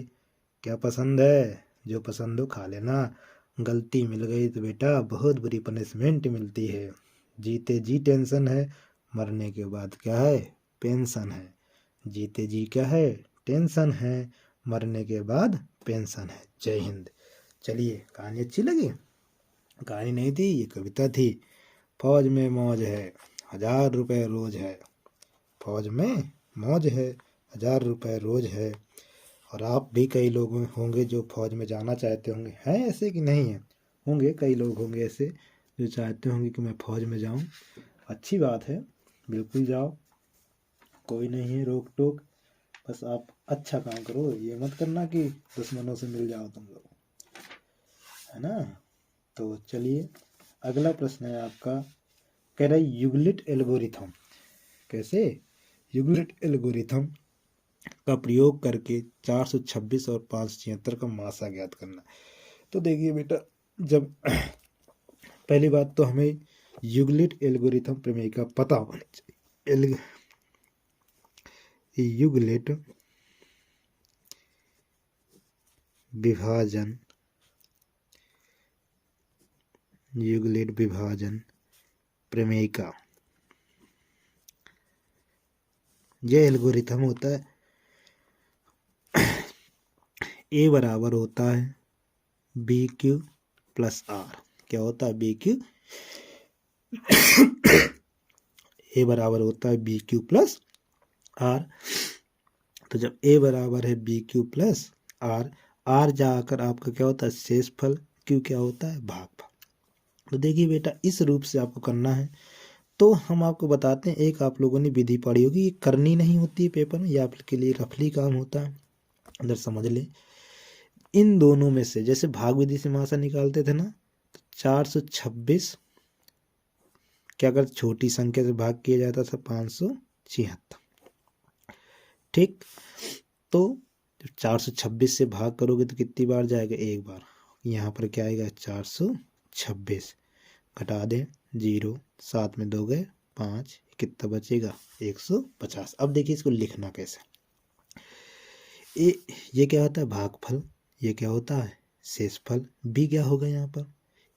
क्या पसंद है? जो पसंद हो खा लेना। गलती मिल गई तो बेटा बहुत बुरी पनिशमेंट मिलती है। जीते जी टेंशन है, मरने के बाद क्या है? पेंशन है। जीते जी क्या है? टेंशन है, मरने के बाद पेंशन है। जय हिंद। चलिए, कहानी अच्छी लगी? कहानी नहीं थी, ये कविता थी। फौज में मौज है, 1000 रुपए रोज है। फौज में मौज है, 1000 रुपए रोज है। और आप भी कई लोग होंगे जो फौज में जाना चाहते होंगे। हैं ऐसे कि नहीं है? होंगे, कई लोग होंगे ऐसे जो चाहते होंगे कि मैं फौज में जाऊं। अच्छी बात है, बिल्कुल जाओ, कोई नहीं है रोक टोक। बस आप अच्छा काम करो, ये मत करना कि दुश्मनों से मिल जाओ तुम लोग, है ना? तो चलिए, अगला प्रश्न है आपका, कह रहा है यूक्लिड एल्गोरिथम। कैसे? यूक्लिड एल्गोरिथम का प्रयोग करके 426 और 576 का मासा ज्ञात करना। तो देखिए बेटा, जब पहली बात तो हमें यूक्लिड एल्गोरिथम प्रमेय का पता होना चाहिए। यूक्लिड विभाजन, यूक्लिड विभाजन प्रमेय का यह एल्गोरिथम होता है, ए बराबर होता है BQ प्लस आर। क्या होता है? BQ ए बराबर होता है BQ प्लस आर। तो जब ए बराबर है BQ प्लस आर जाकर आपका क्या होता है? शेषफल। क्यू क्या होता है? भागफल। तो देखिए बेटा, इस रूप से आपको करना है। तो हम आपको बताते हैं, एक आप लोगों ने विधि पढ़ी होगी, ये करनी नहीं होती है पेपर में, ये आपके लिए रफली काम होता है, अंदर समझ ले। इन दोनों में से जैसे भाग विधि से मासा निकालते थे ना, तो 426 क्या अगर छोटी संख्या से भाग किया जाता था? 576। ठीक, तो 426 से भाग करोगे तो कितनी बार जाएगा? एक बार। यहाँ पर क्या आएगा? 426। घटा दें 0, 7 में 2 गए 5, कितना बचेगा 150। अब देखिए इसको लिखना कैसे। ये क्या होता है भागफल, ये क्या होता है शेषफल। बी क्या होगा यहाँ पर,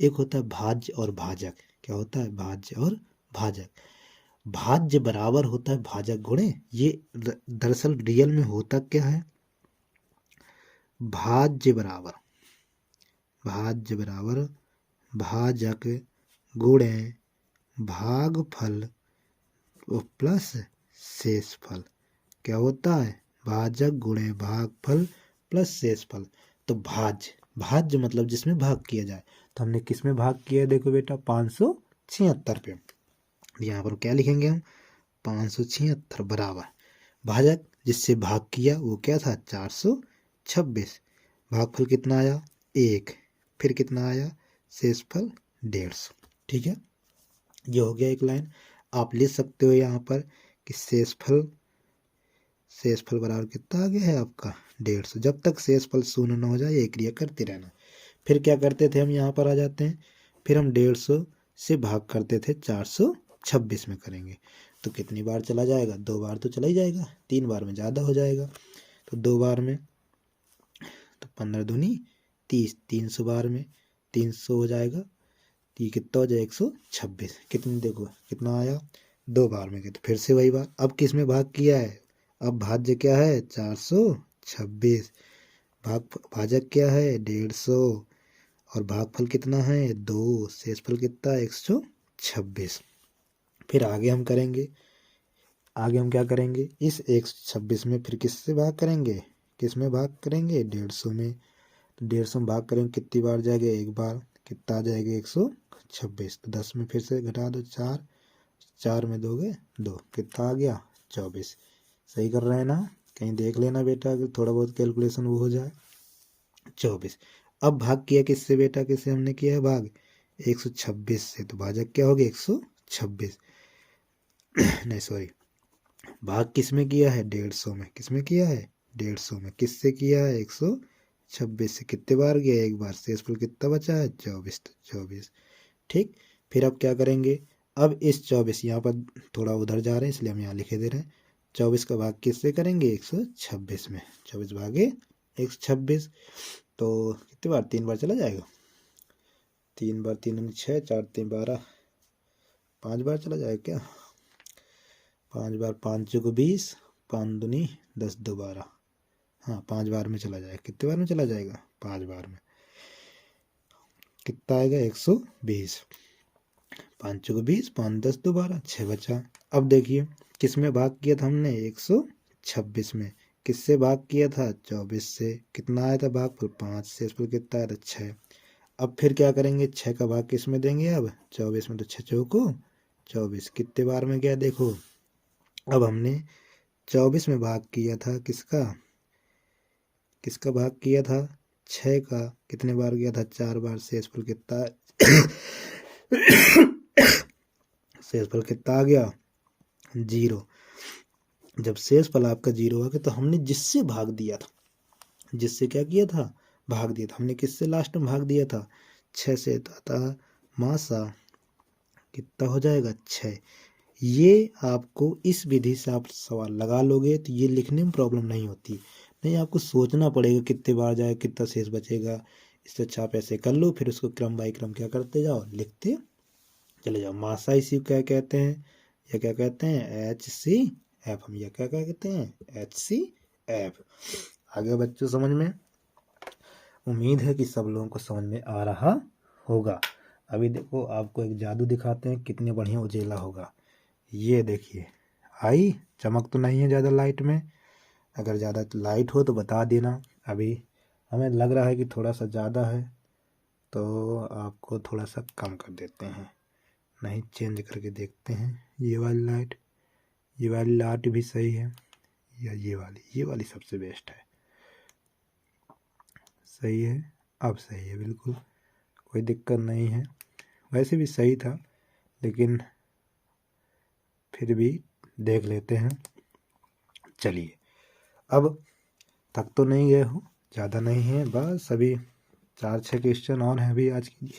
एक होता है भाज्य और भाजक। क्या होता है भाज्य और भाजक। भाज्य बराबर होता है भाजक गुणे, ये दरअसल रियल में होता क्या है, भाज्य बराबर भाजक गुणे भागफल प्लस शेषफल। क्या होता है भाजक गुणे भागफल प्लस शेषफल। तो भाज्य मतलब जिसमें भाग किया जाए, तो हमने किस में भाग किया है, देखो बेटा 576 पे। यहाँ पर क्या लिखेंगे हम 576 बराबर भाजक जिससे भाग किया वो क्या था 426। भागफल कितना आया 1, फिर कितना आया शेषफल 150। ठीक है, ये हो गया एक लाइन। आप लिख सकते हो यहाँ पर कि शेषफल बराबर कितना आ गया है आपका 150। जब तक शेषफल शून्य न हो जाए ये क्रिया करते रहना। फिर क्या करते थे हम, यहाँ पर आ जाते हैं, फिर हम 150 से भाग करते थे 426 में करेंगे तो कितनी बार चला जाएगा, 2 बार तो चला ही जाएगा, 3 बार में ज़्यादा हो जाएगा। तो 2 बार में तो 15 दूनी 30, 300 बार में 300 हो जाएगा, ये कितना हो जाएगा 126। कितनी देखो कितना आया 2 बार में, तो फिर से वही बात। अब किस में भाग किया है, अब भाज्य क्या है 426, भाजक क्या है 150 और भागफल कितना है 2, शेषफल कितना 126। फिर आगे हम करेंगे, आगे हम क्या करेंगे, इस 126 में फिर किससे भाग करेंगे, किस में भाग करेंगे 150 में। तो 150 में भाग करेंगे कितनी बार जाएगा, एक बार, कितना आ जाएगा 126। तो 10 में फिर से घटा दो 4, 4 में 2 गए 2, कितना आ गया 24। सही कर रहे हैं ना, कहीं देख लेना बेटा अगर थोड़ा बहुत कैलकुलेशन वो हो जाए। 24। अब भाग किया किससे बेटा, किससे हमने किया है भाग 126 से, तो भाजक क्या हो गया 126 नहीं सॉरी, भाग किस में किया है 150 में, किस में किया है 150 में, किससे किया है 126 से, कितने बार गया एक बार, शेषफल कितना बचा है 24, तो 24। ठीक, फिर अब क्या करेंगे, अब इस 24 यहाँ पर थोड़ा उधर जा रहे हैं इसलिए हम यहाँ लिखे दे रहे हैं, 24 का भाग किससे करेंगे 126 में, 24 भागे 126। तो कितनी बार 3 बार चला जाएगा, 3 बार 3 6, 4 3 12, 5 बार चला जाएगा क्या, 5 बार 5 चौको 20, 5 दूनी 10 2 12, हाँ 5 बार में चला जाएगा। कितने बार में चला जाएगा 5 बार में, कितना आएगा 120, 5 चौको 20, 5 10 2 12, 6 बचा। अब देखिए किस में भाग किया था हमने 126 में, किससे भाग किया था 24 से, कितना आया था भागफल 5, शेषफल कितना आया था 6। अब फिर क्या करेंगे, 6 का भाग किस में देंगे अब 24 में, तो 6 चौको 24, कितने बार में गया देखो। अब हमने 24 में भाग किया था किसका भाग किया था 6 का, कितने बार गया था 4 बार, शेषफल कितना शेषफल कितना आ गया 0। जब शेषफल आपका 0 आ गया तो हमने जिससे भाग दिया था, जिससे क्या किया था भाग दिया था, हमने किससे लास्ट में भाग दिया था 6 से, अतः मासा कितना हो जाएगा 6। ये आपको इस विधि से आप सवाल लगा लोगे तो ये लिखने में प्रॉब्लम नहीं होती, नहीं आपको सोचना पड़ेगा कितने बार जाए कितना शेष बचेगा। इससे अच्छा आप ऐसे कर लो, फिर उसको क्रम बाई क्रम क्या करते जाओ लिखते चले जाओ। मासा इसी क्या कहते हैं, या क्या कहते हैं HCF, हम यह क्या कहते हैं HCF। आगे बच्चों समझ में, उम्मीद है कि सब लोगों को समझ में आ रहा होगा। अभी देखो आपको एक जादू दिखाते हैं कितने बढ़िया उजेला होगा। ये देखिए आई, चमक तो नहीं है ज़्यादा लाइट में, अगर ज़्यादा लाइट हो तो बता देना। अभी हमें लग रहा है कि थोड़ा सा ज़्यादा है तो आपको थोड़ा सा कम कर देते हैं, नहीं चेंज करके देखते हैं। ये वाली लाइट, ये वाली लाइट भी सही है, या ये वाली सबसे बेस्ट है। सही है, अब सही है बिल्कुल, कोई दिक्कत नहीं है। वैसे भी सही था लेकिन फिर भी देख लेते हैं। चलिए, अब तक तो नहीं गए हो, ज़्यादा नहीं है, बस अभी 4-6 क्वेश्चन और हैं अभी आज की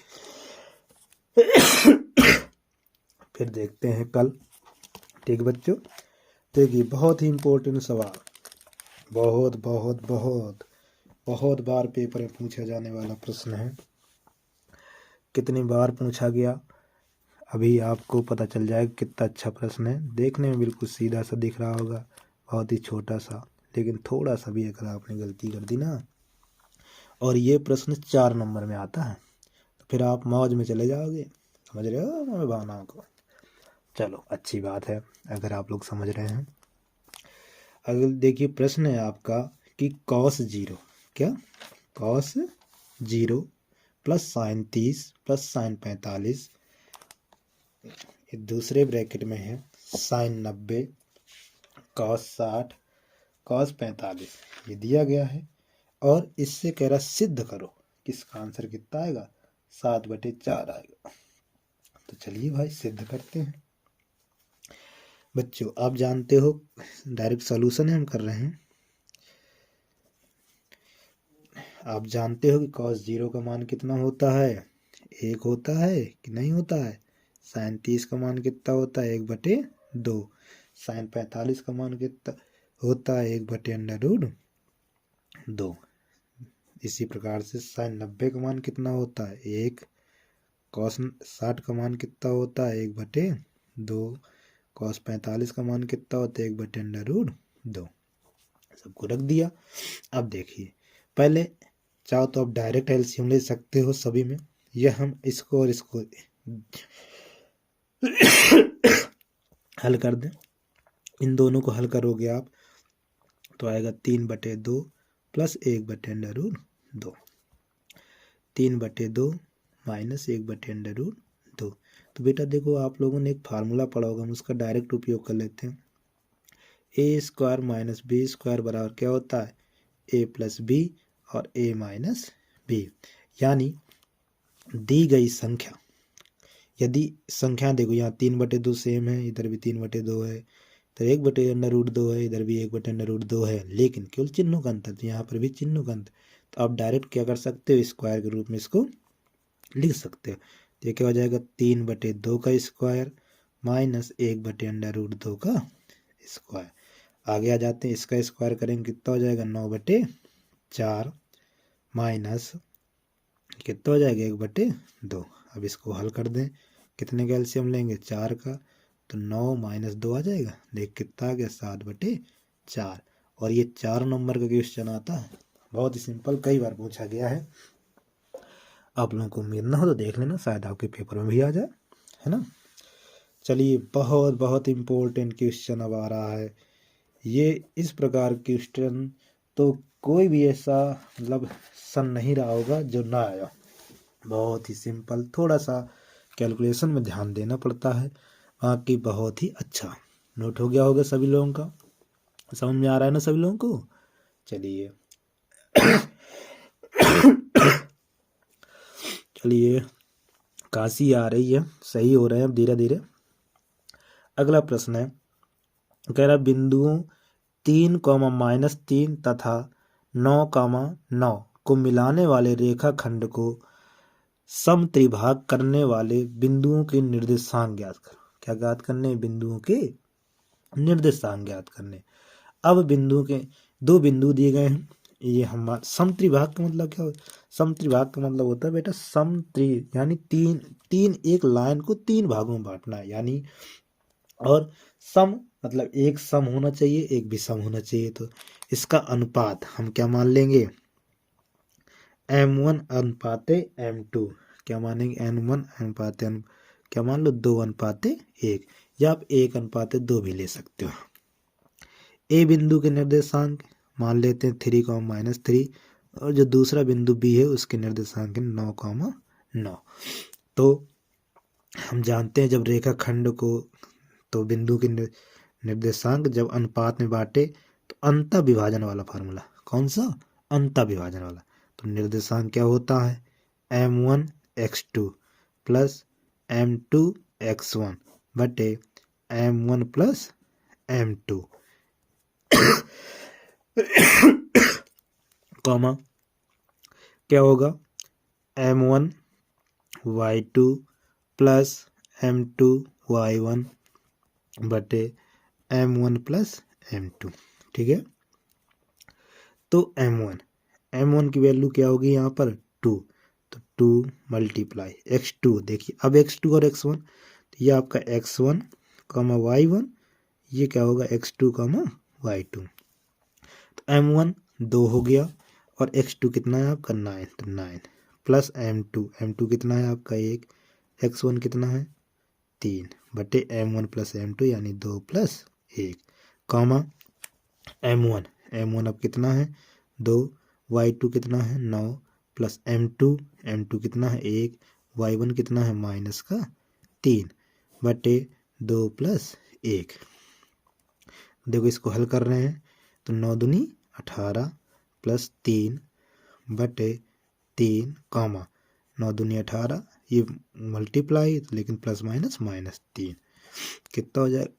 फिर देखते हैं कल ठीक बच्चों, देखिए बहुत ही इम्पोर्टेंट सवाल, बहुत बहुत बहुत बहुत बार पेपर में पूछा जाने वाला प्रश्न है। कितनी बार पूछा गया अभी आपको पता चल जाएगा कितना अच्छा प्रश्न है। देखने में बिल्कुल सीधा सा दिख रहा होगा, बहुत ही छोटा सा, लेकिन थोड़ा सा भी अगर आपने गलती कर दी ना, और ये प्रश्न 4 नंबर में आता है, तो फिर आप मौज में चले जाओगे। समझ रहे हो मेरे भावना को? चलो अच्छी बात है अगर आप लोग समझ रहे हैं। अगर देखिए प्रश्न है आपका कि cos 0, क्या cos 0 plus sign 30 plus sign 45, दूसरे ब्रैकेट में है साइन 90 cos 60 cos 45, ये दिया गया है। और इससे कह रहा सिद्ध करो कि इसका आंसर कितना आएगा, 7/4 आएगा। तो चलिए भाई सिद्ध करते हैं। बच्चों आप जानते हो डायरेक्ट सॉल्यूशन हम कर रहे हैं। आप जानते हो कि cos 0 का मान कितना होता है, 1 होता है कि नहीं होता है। साइन 30 का मान कितना होता है, 1/2। साइन 45 का मान कितना होता है, 1/√2। इसी प्रकार से साइन 90 का मान कितना होता है, 1। cos 60 का मान कितना होता है, 1/2। cos 45 का मान कितना होता है, 1/√2। सबको रख दिया। अब देखिए पहले चाहो तो आप डायरेक्ट एलसीएम ले सकते हो सभी में, या हम इसको और इसको हल कर दें। इन दोनों को हल करोगे आप तो आएगा 3/2 प्लस 1/√2, 3/2 माइनस 1/√2। तो बेटा देखो आप लोगों ने एक फार्मूला पढ़ा होगा, हम उसका डायरेक्ट उपयोग कर लेते हैं। a² माइनस b² बराबर क्या होता है, a प्लस बी और a माइनस बी। यानी दी गई संख्या, यदि संख्या देखो यहाँ 3/2 सेम है, इधर भी 3/2 है, इधर 1/√2 है, इधर भी 1/√2 है, लेकिन केवल चिन्हों का अंतर, तो यहाँ पर भी चिन्हों का अंतर। तो आप डायरेक्ट क्या कर सकते हो, स्क्वायर के रूप में इसको लिख सकते हो। तो ये क्या हो जाएगा, 3/2 का स्क्वायर माइनस 1/√2 का स्क्वायर। आगे आ जाते हैं, इसका स्क्वायर करेंगे कितना हो जाएगा, 9/4 माइनस कितना हो जाएगा, 1/2। अब इसको हल कर दें, कितने का एलसीएम लेंगे, 4 का, तो 9 माइनस 2 आ जाएगा, देख कितना आ गया, 7/4। और ये 4 नंबर का क्वेश्चन आता है, बहुत ही सिंपल, कई बार पूछा गया है। आप लोगों को उम्मीद ना हो तो देख लेना, शायद आपके पेपर में भी आ जाए, है ना। चलिए बहुत बहुत इम्पोर्टेंट क्वेश्चन अब आ रहा है। ये इस प्रकार क्वेश्चन तो कोई भी ऐसा मतलब सन नहीं रहा होगा जो ना आया। बहुत ही सिंपल, थोड़ा सा कैलकुलेशन में ध्यान देना पड़ता है, बाकी बहुत ही अच्छा। नोट हो गया होगा सभी लोगों का, समझ में आ रहा है ना सभी लोगों को। चलिए चलिए काशी आ रही है, सही हो रहे हैं अब धीरे धीरे। अगला प्रश्न है, कह रहा बिंदुओं 3, -3 तथा 9, 9 को मिलाने वाले रेखाखंड को समत्रिभाग करने वाले बिंदुओं के निर्देशांक ज्ञात करो। क्या ज्ञात करने, बिंदुओं के निर्देशांक ज्ञात करने। अब बिंदुओं के 2 बिंदु दिए गए हैं, ये हमारा समत्रिभाग का मतलब क्या होता है, समत्रिभाग का मतलब होता है बेटा समत्रि, यानी तीन एक लाइन को 3 भागों में बांटना है, यानी और सम मतलब एक सम होना चाहिए, एक विषम होना चाहिए। तो इसका अनुपात हम क्या मान लेंगे, M1 अनुपाते M2। क्या मानेंगे, M1 अनुपाते क्या मान लो, 2:1, या आप 1:2 भी ले सकते हो। ए बिंदु के निर्देशांक मान लेते हैं 3, और जो दूसरा बिंदु बी है उसके निर्देशांक 9, तो हम जानते हैं जब रेखाखंड को, तो बिंदु के निर्देशांक जब अनुपात में बांटे तो अंतः विभाजन वाला फार्मूला, कौन सा, अंतः विभाजन वाला। तो निर्देशांक क्या होता है, M1x2 प्लस M2x1 बटे M1 प्लस M2 कॉमा क्या होगा, M1y2 प्लस M2y1 बटे M1 प्लस M2। ठीक है, तो M1 की वैल्यू क्या होगी यहाँ पर 2, तो 2 मल्टीप्लाई x2। देखिए अब x2 और x1, तो ये आपका x1 कमा y1, ये क्या होगा x2 कमा y2। तो M1 2 हो गया और x2 कितना है आपका 9, तो 9 प्लस M2 कितना है आपका 1, x1 कितना है 3 बटे M1 प्लस M2 यानी 2 प्लस 1 कॉमा M1 अब कितना है 2, y2 कितना है 9 प्लस M2 कितना है 1, y1 कितना है माइनस का 3 बटे 2 प्लस 1। देखो इसको हल कर रहे हैं तो 9 दूनी 18 प्लस 3 बटे 3 कॉमा 9 दूनी 18, ये मल्टीप्लाई लेकिन प्लस माइनस माइनस 3 कितना हो जाएगा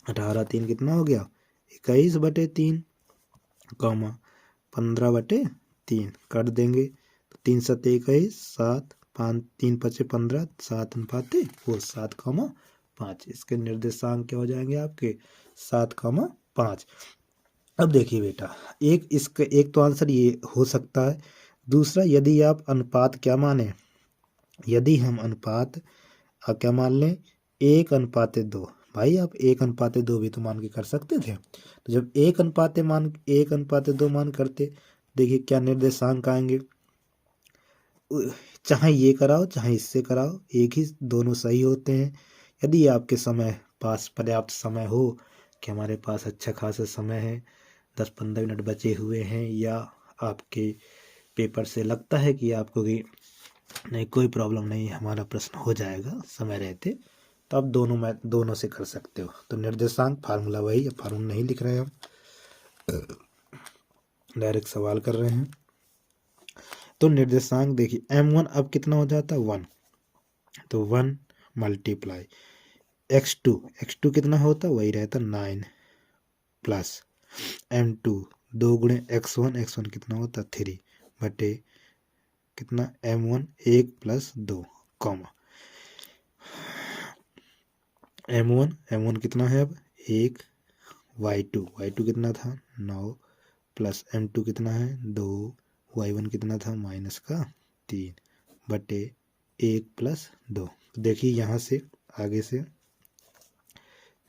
18 3 कितना हो गया 21 बटे 3 कॉमा 15 बटे 3 काट देंगे तो 3 7 21, 7 5 3 5 15, 7 पाते वो 7 कॉमा 5। इसके निर्देशांक क्या हो जाएंगे आपके 7 कॉमा 5। अब देखिए बेटा एक तो आंसर ये हो सकता है। दूसरा, यदि आप अनुपात क्या माने, यदि हम अनुपात क्या मान लें 1:2, भाई आप 1:2 भी तो मान के कर सकते थे। तो जब 1:2 मान करते, देखिए क्या निर्देशांक आएंगे, चाहे ये कराओ चाहे इससे कराओ एक ही, दोनों सही होते हैं। यदि आपके समय पास पर्याप्त समय हो कि हमारे पास अच्छा खासा समय है, 10-15 मिनट बचे हुए हैं, या आपके पेपर से लगता है कि आपको कि नहीं कोई प्रॉब्लम नहीं, हमारा प्रश्न हो जाएगा समय रहते, तो आप दोनों से कर सकते हो। तो निर्देशांक फार्मूला वही है, फार्मूला नहीं लिख रहे हम, डायरेक्ट सवाल कर रहे हैं। तो निर्देशांक देखिए M1 अब कितना हो जाता है 1, तो 1 मल्टीप्लाई x2 कितना होता वही रहता 9 प्लस M2 2 गुणे x1 कितना होता 3 बटे कितना M1 1 प्लस 2 कॉमा M1 कितना है अब 1, y2 कितना था 9 प्लस M2 कितना है 2, y1 कितना था माइनस का 3 बटे 1 प्लस 2। देखिए यहाँ से आगे से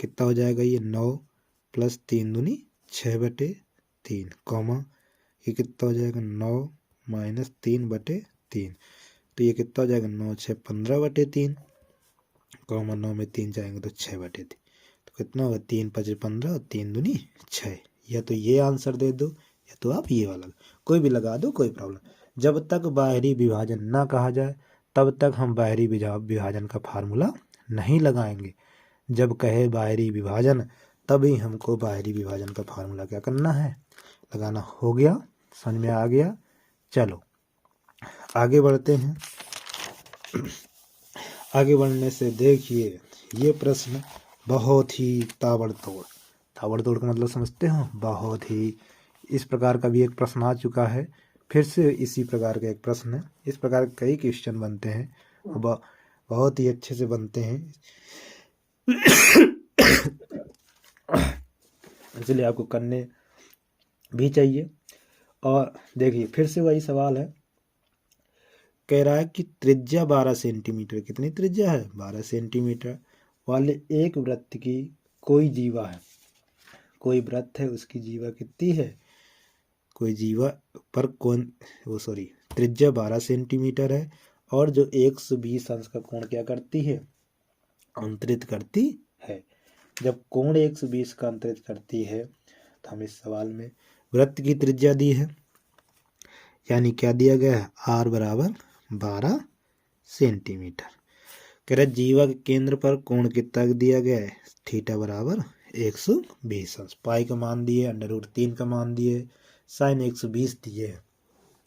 कितना हो जाएगा, ये 9 प्लस 3 दूनी 6 बटे 3 कॉमा ये कितना हो जाएगा 9 माइनस 3 बटे 3, तो ये कितना हो जाएगा 9 6 15 बटे 3 कॉमा 9 में 3 जाएंगे तो 6 बटे 3, तो कितना होगा 3 5 15 और 3 दूनी 6। या तो ये आंसर दे दो या तो आप ये वाला कोई भी लगा दो, कोई प्रॉब्लम। जब तक बाहरी विभाजन ना कहा जाए तब तक हम बाहरी विभाजन का फार्मूला नहीं लगाएंगे। जब कहे बाहरी विभाजन तभी हमको बाहरी विभाजन का फार्मूला क्या करना है, लगाना। हो गया, समझ में आ गया। चलो आगे बढ़ते हैं। आगे बढ़ने से देखिए ये प्रश्न बहुत ही ताबड़तोड़ का मतलब समझते हो, बहुत ही। इस प्रकार का भी एक प्रश्न आ चुका है, फिर से इसी प्रकार का एक प्रश्न है। इस प्रकार कई क्वेश्चन बनते हैं, बहुत ही अच्छे से बनते हैं, इसलिए आपको करने भी चाहिए। और देखिए फिर से वही सवाल है, कह रहा है कि त्रिज्या 12 सेंटीमीटर, कितनी त्रिज्या है 12 सेंटीमीटर वाले एक वृत्त की कोई जीवा है, कोई वृत्त है उसकी जीवा कितनी है, कोई जीवा पर त्रिज्या 12 सेंटीमीटर है और जो 120 अंश का कोण क्या करती है, अंतरित करती है। जब कोण 120 का अंतरित करती है तो हम इस सवाल में वृत्त की त्रिज्या दी है, यानी क्या दिया गया है r बराबर 12 सेंटीमीटर। कह रहा जीवा के केंद्र पर कोण कितना दिया गया है, थीटा बराबर 120 अंश। पाई का मान दिए, √3 का मान दिए, साइन 120 दिए,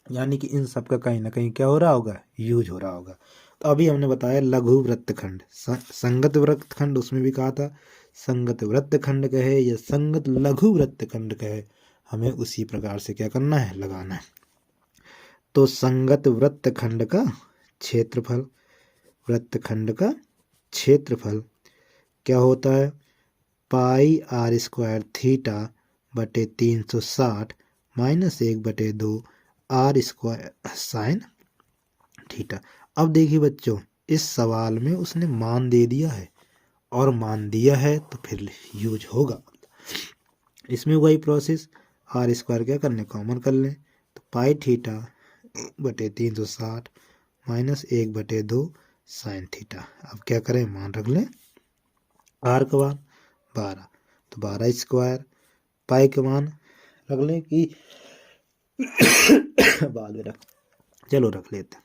यानी कि इन सब का कहीं ना कहीं क्या हो रहा होगा, यूज हो रहा होगा। तो अभी हमने बताया लघु वृत्तखंड, संगत वृत्तखंड उसमें भी कहा था, संगत वृत्तखंड कहे या संगत लघु वृत्तखंड कहे, हमें उसी प्रकार से क्या करना है, लगाना है। तो संगत वृत्तखंड का क्षेत्रफल, वृत्तखंड का क्षेत्रफल क्या होता है, पाई आर स्क्वायर थीटा बटे 360 minus 1/2 r square sine theta. अब देखिए बच्चों, इस सवाल में उसने मान दे दिया है, और मान दिया है तो फिर यूज होगा। इसमें वही प्रोसेस, आर स्क्वायर क्या करने कॉमन कर लें, तो पाई थीटा बटे 360 माइनस 1/2 साइन थीटा। अब क्या करें, मान रख लें, आर का मान 12, तो 12 स्क्वायर, पाई का मान रख लें कि बाद में चलो रख लेते हैं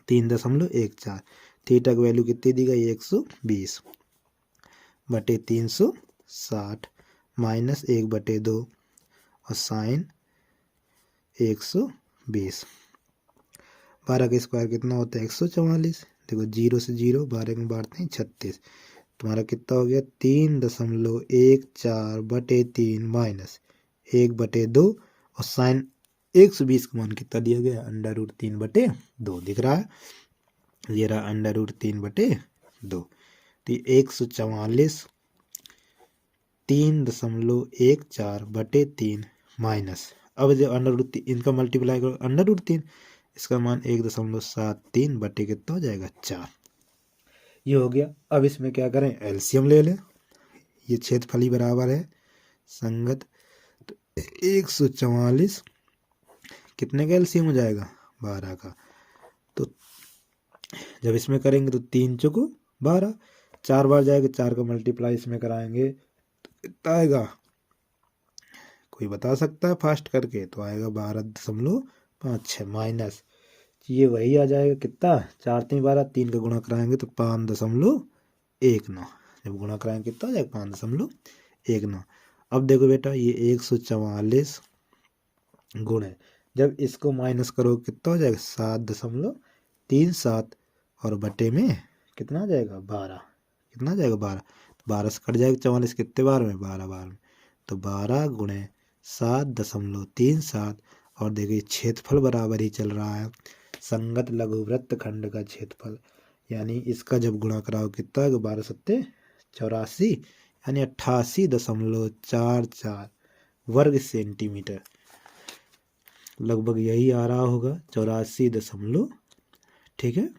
3.14, थीटा की वैल्यू कितनी दी गई 120 बटे 360 माइनस 1/2 और साइन 120। 12 का स्क्वायर कितना होता है 144, देखो 0 से 0 12 में बांटते हैं 36, तुम्हारा कितना हो गया 3.14 बटे 3 माइनस 1/2 और साइन 120 का मान कितना दिया गया √3/2 दिख रहा है, ये रहा √3/2, तो 144 3.14 बटे 3 माइनस, अब जो √3 इनका मल्टीप्लाई करो √3, इसका मान 1.73 बटे कितना हो जाएगा 4, ये हो गया। अब इसमें क्या करें, एलसीएम ले लें, ये क्षेत्रफल ही बराबर है संगत, तो 144 कितने का एलसीएम हो जाएगा 12 का, तो जब इसमें करेंगे तो 3 चौको 12, 4 बार जाएगा, 4 का मल्टीप्लाई इसमें कराएंगे तो कितना आएगा, कोई बता सकता है फास्ट करके, तो आएगा 12.56 माइनस, ये वही आ जाएगा कितना 4 3 12, 3 का गुणा कराएंगे तो 5.19, जब गुणा कराएंगे कितना हो जाएगा 5.19। अब देखो बेटा, ये 144 गुणे, जब इसको माइनस करो कितना हो जाएगा 7.37, और बटे में कितना आ जाएगा 12, कितना आ जाएगा 12, 12 से कट जाएगा 44 कितने बार में 12 बार में, तो 12 गुणे 7.37, और देखिए क्षेत्रफल बराबर ही चल रहा है संगत लघुवृत्त खंड का क्षेत्रफल, यानी इसका जब गुणा कराओ कितना है 12 सत्ते 84, यानी 88.44 वर्ग सेंटीमीटर, लगभग यही आ रहा होगा 84 ठीक है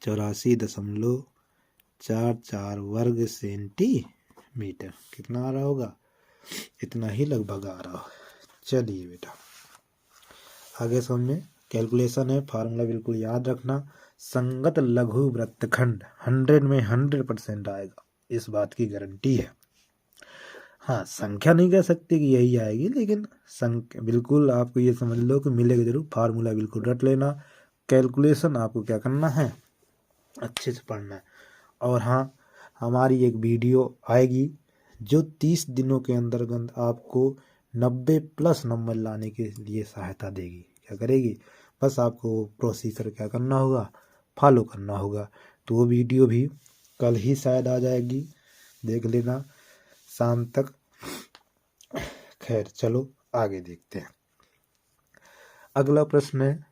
84.44 वर्ग सेंटीमीटर, कितना आ रहा होगा, इतना ही लगभग आ रहा होगा। चलिए बेटा आगे समझे, कैलकुलेशन है, फार्मूला बिल्कुल याद रखना, संगत लघु वृत्तखंड 100 में 100% आएगा, इस बात की गारंटी है। हाँ, संख्या नहीं कह सकते कि यही आएगी, लेकिन संख्या बिल्कुल आपको ये समझ लो कि मिलेगा जरूर, फार्मूला बिल्कुल रट लेना, कैलकुलेशन आपको क्या करना है अच्छे से पढ़ना है। और हाँ, हमारी एक वीडियो आएगी जो 30 दिनों के अंतर्गत आपको 90+ नंबर लाने के लिए सहायता देगी। क्या करेगी, बस आपको प्रोसीजर क्या करना होगा, फॉलो करना होगा। तो वो वीडियो भी कल ही शायद आ जाएगी, देख लेना शाम तक। खैर चलो आगे देखते हैं। अगला प्रश्न है,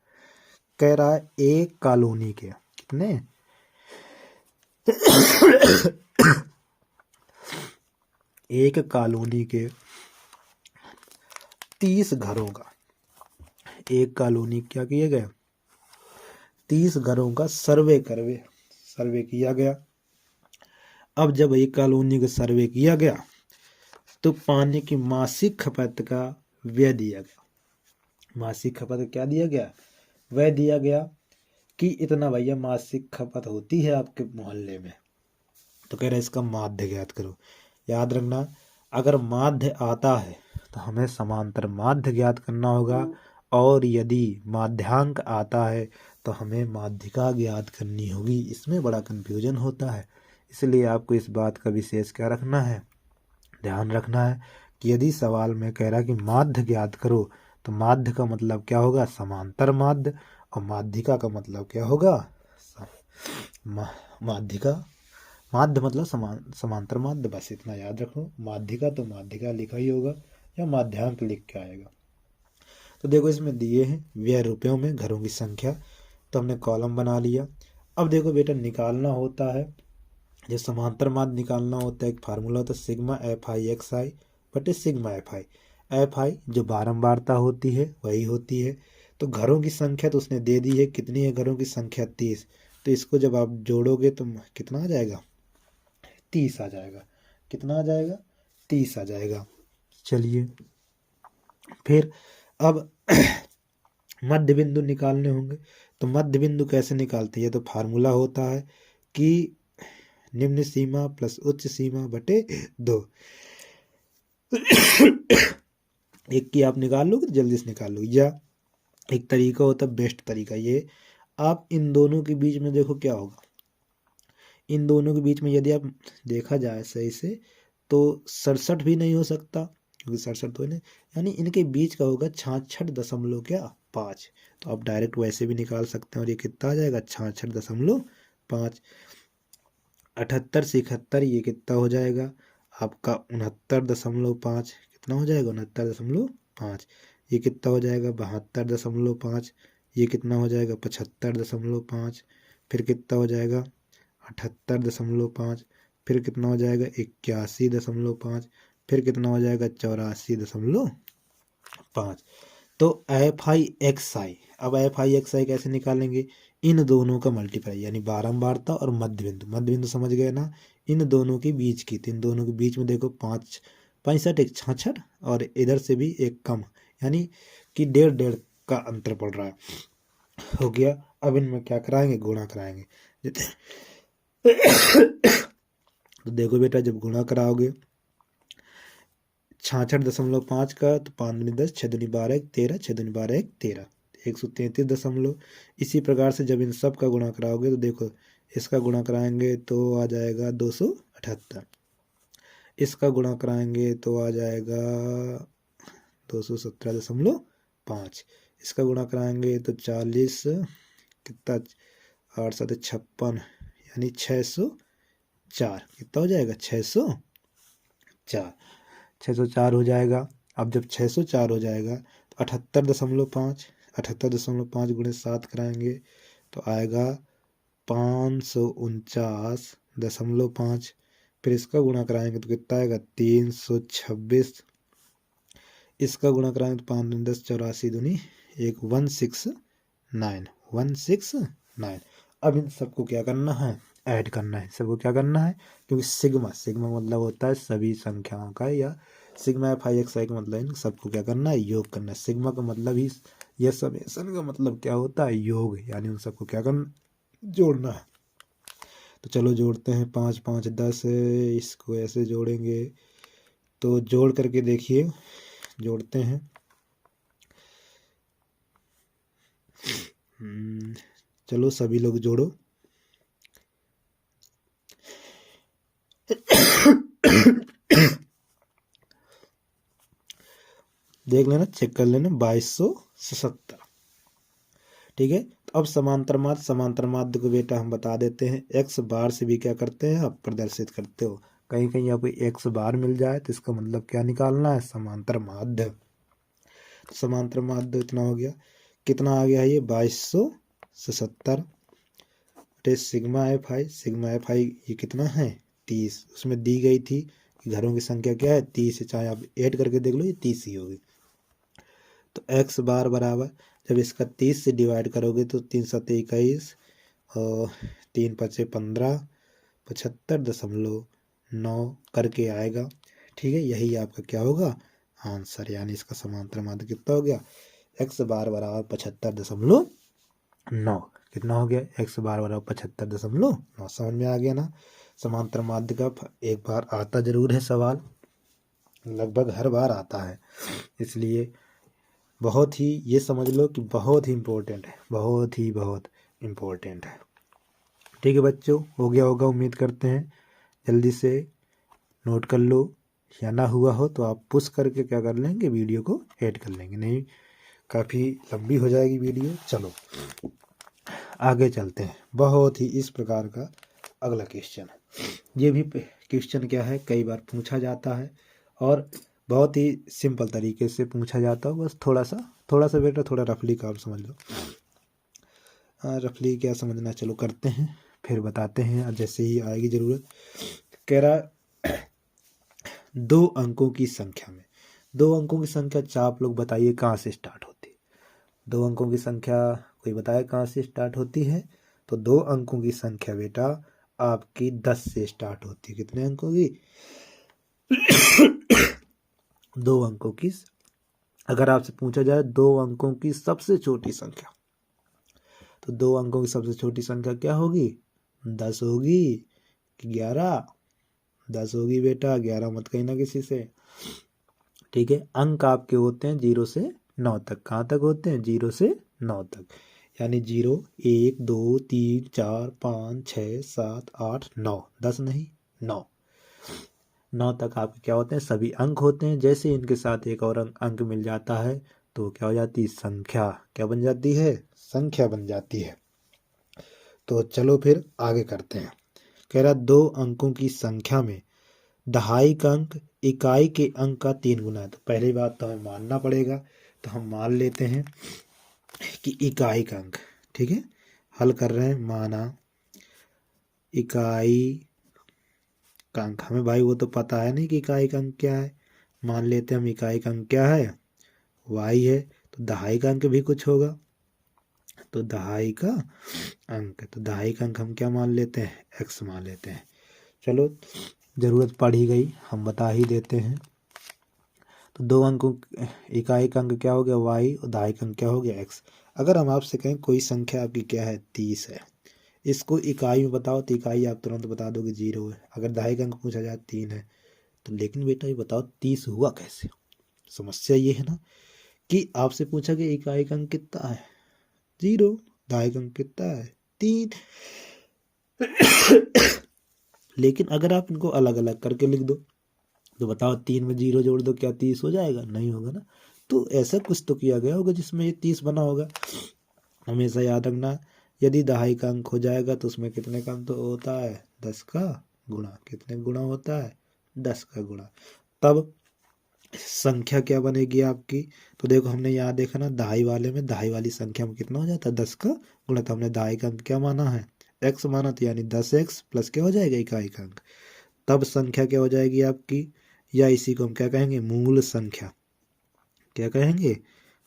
कह रहा है एक कॉलोनी के कितने एक कॉलोनी के 30 घरों का, एक कॉलोनी क्या किया गया 30 घरों का सर्वे किया गया। अब जब एक कॉलोनी का सर्वे किया गया तो पानी की मासिक खपत का व्यय दिया गया, मासिक खपत क्या दिया गया, व्यय दिया गया कि इतना भैया मासिक खपत होती है आपके मोहल्ले में। तो कह रहे इसका माध्य ज्ञात करो। याद रखना, अगर माध्य आता है तो हमें समांतर माध्य ज्ञात करना होगा, और यदि माध्यांक आता है तो हमें माध्यिका ज्ञात करनी होगी। इसमें बड़ा कन्फ्यूजन होता है, इसलिए आपको इस बात का विशेष क्या रखना है, ध्यान रखना है कि यदि सवाल में कह रहा कि माध्य ज्ञात करो तो माध्य का मतलब क्या होगा समांतर माध्य, और माध्यिका का मतलब क्या होगा माध्यिका, माध्य मतलब समांतर माध्य, बस इतना याद रखो। माध्यिका तो माध्यिका लिखा ही होगा या माध्यांक लिख के आएगा। तो देखो इसमें दिए हैं व्यय रुपयों में घरों की संख्या, तो हमने कॉलम बना लिया। अब देखो बेटा निकालना होता है जब समांतर माध्य निकालना होता है एक फार्मूला होता है सिग्मा एफ आई एक्स आई बटे sigma F I. F I जो बारंबारता होती है वही होती है। तो घरों की संख्या तो उसने दे दी है, कितनी है घरों की संख्या 30। तो इसको जब आप जोड़ोगे तो कितना आ जाएगा 30 आ जाएगा। कितना आ जाएगा 30 आ जाएगा। चलिए फिर अब मध्य बिंदु निकालने होंगे। तो मध्य बिंदु कैसे निकालते हैं? ये तो फार्मूला होता है कि निम्न सीमा प्लस उच्च सीमा बटे 2। एक की आप निकाल लो जल्दी से निकाल लो, या एक तरीका होता है बेस्ट तरीका ये, आप इन दोनों के बीच में देखो क्या होगा। इन दोनों के बीच में यदि आप देखा जाए सही से तो 67 भी नहीं हो सकता, क्योंकि 67 तो नहीं, यानी इनके बीच का होगा 66.5। तो आप डायरेक्ट वैसे भी निकाल सकते हैं और ये कितना आ जाएगा 66.5। 78 से 71 ये कितना हो जाएगा आपका 69.5। कितना हो जाएगा 69.5। ये कितना हो जाएगा 72.5। ये कितना हो जाएगा 75.5। फिर कितना हो जाएगा 78.5। फिर कितना हो जाएगा 81.5। फिर कितना हो जाएगा 84.5। तो एफ आई एक्स आई, अब एफ आई एक्स आई कैसे निकालेंगे? इन दोनों का मल्टीप्लाई यानी बारंबारता और मध्य बिंदु। मध्य बिंदु समझ गए ना, इन दोनों के बीच की। तो इन दोनों के बीच में देखो 5 65 एक 66 और इधर से भी एक कम, यानी कि 1.5 का अंतर पड़ रहा है। हो गया। अब इनमें क्या कराएंगे? गुणा कराएंगे। तो देखो बेटा जब गुणा कराओगे 66.5 का तो 5 दूनी 10, 6 दूनी 12 1 13, 6 दूनी 12 1 13, 133 इसी प्रकार से जब इन सब का गुणा कराओगे तो देखो इसका गुणा कराएंगे तो आ जाएगा 278। इसका गुणा कराएंगे तो आ जाएगा 217.5। इसका गुणा कराएंगे तो 40 कितना 8 7 56 यानी 604। कितना हो जाएगा 604। 604 हो जाएगा। अब जब 604 हो जाएगा तो 78.5 78.5 गुणे 7 कराएंगे तो आएगा 549.5। फिर इसका गुणा कराएंगे तो कितना आएगा 326। इसका गुणा कराएंगे तो 5 10 84 दूनी 169। अब इन सबको क्या करना है? ऐड करना है। सबको क्या करना है? क्योंकि सिग्मा मतलब होता है सभी संख्याओं का, या सिग्मा एफ आई एक्स आई का मतलब इन सबको क्या करना है? योग करना है। सिग्मा का मतलब ही यह समेशन का मतलब क्या होता है? योग, यानी उन सबको क्या करना? जोड़ना है। तो चलो जोड़ते हैं 5 5 10। इसको ऐसे जोड़ेंगे तो जोड़ करके देखिए, जोड़ते हैं। चलो सभी लोग जोड़ो। देख लेना, चेक कर लेना 2277। ठीक है। तो अब समांतर माध्य को बेटा हम बता देते हैं, एक्स बार से भी क्या करते हैं आप प्रदर्शित करते हो। कहीं कहीं आपको एक्स बार मिल जाए तो इसका मतलब क्या निकालना है? समांतर माध्य। तो समांतर माध्य इतना हो गया। कितना आ गया ये 2277 sigma F I. Sigma F I ये कितना है 30। उसमें दी गई थी कि घरों की संख्या क्या है 30 है, चाहे आप ऐड करके देख लो ये 30 ही होगी। तो एक्स बार बराबर जब इसका 30 से डिवाइड करोगे तो 3 7 21 और 3 5 15 75.9 करके आएगा। ठीक है, यही आपका क्या होगा आंसर, यानी इसका समांतर माध्य कितना हो गया? एक्स बार बराबर 75.9। कितना हो गया? एक्स बार बराबर 75.9। समझ में आ गया ना? समांतर माध्य का एक बार आता जरूर है सवाल, लगभग हर बार आता है, इसलिए बहुत ही ये समझ लो कि बहुत ही इम्पोर्टेंट है, बहुत इम्पोर्टेंट है। ठीक है बच्चों, हो गया होगा उम्मीद करते हैं। जल्दी से नोट कर लो, या ना हुआ हो तो आप पुश करके क्या कर लेंगे वीडियो को ऐड कर लेंगे, नहीं काफ़ी लंबी हो जाएगी वीडियो। चलो आगे चलते हैं। बहुत ही इस प्रकार का अगला क्वेश्चन है। ये भी क्वेश्चन क्या है कई बार पूछा जाता है और बहुत ही सिंपल तरीके से पूछा जाता है। बस थोड़ा सा बेटा थोड़ा रफली काम समझ लो। रफली क्या समझना, चलो करते हैं। फिर बताते हैं जैसे ही आएगी ज़रूरत। कह रहा 2 अंकों की संख्या में, 2 अंकों की संख्या आप लोग बताइए कहाँ से स्टार्ट होती है। 2 अंकों की संख्या कोई बताया कहाँ से स्टार्ट होती है? तो 2 अंकों की संख्या बेटा आपकी 10 से स्टार्ट होती है। कितने अंकों की? 2 अंकों की। अगर आपसे पूछा जाए 2 अंकों की सबसे छोटी संख्या, तो 2 अंकों की सबसे छोटी संख्या क्या होगी? 10 होगी कि 11? 10 होगी बेटा, 11 मत कहना किसी से। ठीक है, अंक आपके होते हैं 0 से 9 तक। कहाँ तक होते हैं? 0 से 9 तक। यानी 0, 1, 2, 3, 4, 5, 6, 7, 8, 9। 10 नहीं, 9 तक आपके क्या होते हैं? सभी अंक होते हैं। जैसे इनके साथ एक और अंक मिल जाता है तो क्या हो जाती है? संख्या। क्या बन जाती है? संख्या बन जाती है। तो चलो फिर आगे करते हैं। कह रहा 2 अंकों की संख्या में दहाई का अंक इकाई के अंक का 3 गुना है। तो पहली बात तो हमें मानना पड़ेगा, तो हम मान लेते हैं कि इकाई का अंक, ठीक है, हल कर रहे हैं, माना इकाई का अंक। हमें भाई वो तो पता है नहीं कि इकाई का अंक क्या है। मान लेते हैं हम इकाई का अंक क्या है? वाई है। तो दहाई का अंक भी कुछ होगा, तो दहाई का अंक, तो दहाई का अंक हम क्या मान लेते हैं? एक्स मान लेते हैं। चलो जरूरत पड़ ही गई, हम बता ही देते हैं। तो 2 अंकों इकाई का अंक क्या हो गया? वाई, और दहाई का अंक क्या हो गया? एक्स। अगर हम आपसे कहें कोई संख्या आपकी क्या है? 30 है, इसको इकाई में बताओ, तो इकाई आप तुरंत बता दोगे 0 है। अगर दहाई का अंक पूछा जाए 3 है, तो लेकिन बेटा ये बताओ 30 हुआ कैसे? समस्या ये है ना कि आपसे पूछा कि इकाई का अंक कितना है? 0। दहाई का अंक कितना है? 3। लेकिन अगर आप इनको अलग अलग करके लिख दो, तो बताओ 3 में 0 जोड़ दो, क्या 30 हो जाएगा? नहीं होगा ना। तो ऐसा कुछ तो किया गया होगा जिसमें ये 30 बना होगा। हमेशा याद रखना, यदि दहाई का अंक हो जाएगा तो उसमें कितने का अंक तो होता है? 10 का गुणा। कितने गुणा होता है? 10 का गुणा। तब संख्या क्या बनेगी आपकी? तो देखो हमने यहाँ देखा ना, दहाई वाले में, दहाई वाली संख्या में कितना हो जाता है? 10 का गुणा। तो हमने दहाई का अंक क्या माना है? एक्स माना, तो यानी 10x प्लस क्या हो जाएगा? इकाई का अंक। तब संख्या क्या हो जाएगी आपकी? या इसी को हम क्या कहेंगे? मूल संख्या। क्या कहेंगे?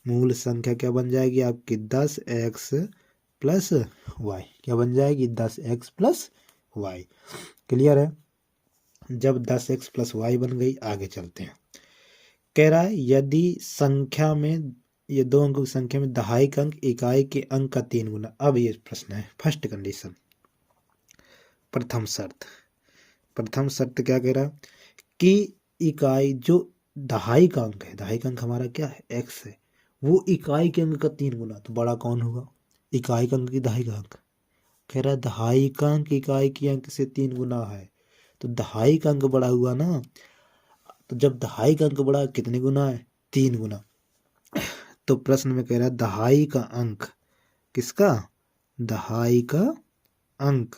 मूल संख्या क्या बन जाएगी आपकी? 10x plus Y. क्या बन जाएगी? 10x plus Y. क्लियर है? जब 10x प्लस वाई बन गई, आगे चलते हैं। कह रहा है यदि संख्या में, ये 2 अंकों की संख्या में दहाई का अंक इकाई के अंक का 3 गुना। अब ये प्रश्न है, फर्स्ट कंडीशन, प्रथम शर्त क्या कह रहा कि इकाई जो दहाई का अंक है, दहाई का अंक हमारा क्या है? एक्स है, वो इकाई के अंक का 3 गुना। तो बड़ा कौन होगा? इकाई का अंक की दहाई का अंक। कह रहा है दहाई का अंक इकाई के अंक से 3 गुना है, तो दहाई का अंक बड़ा हुआ ना। तो जब दहाई का अंक बड़ा, कितने गुना है? 3 गुना। तो प्रश्न में कह रहा है दहाई का अंक, किसका? दहाई का अंक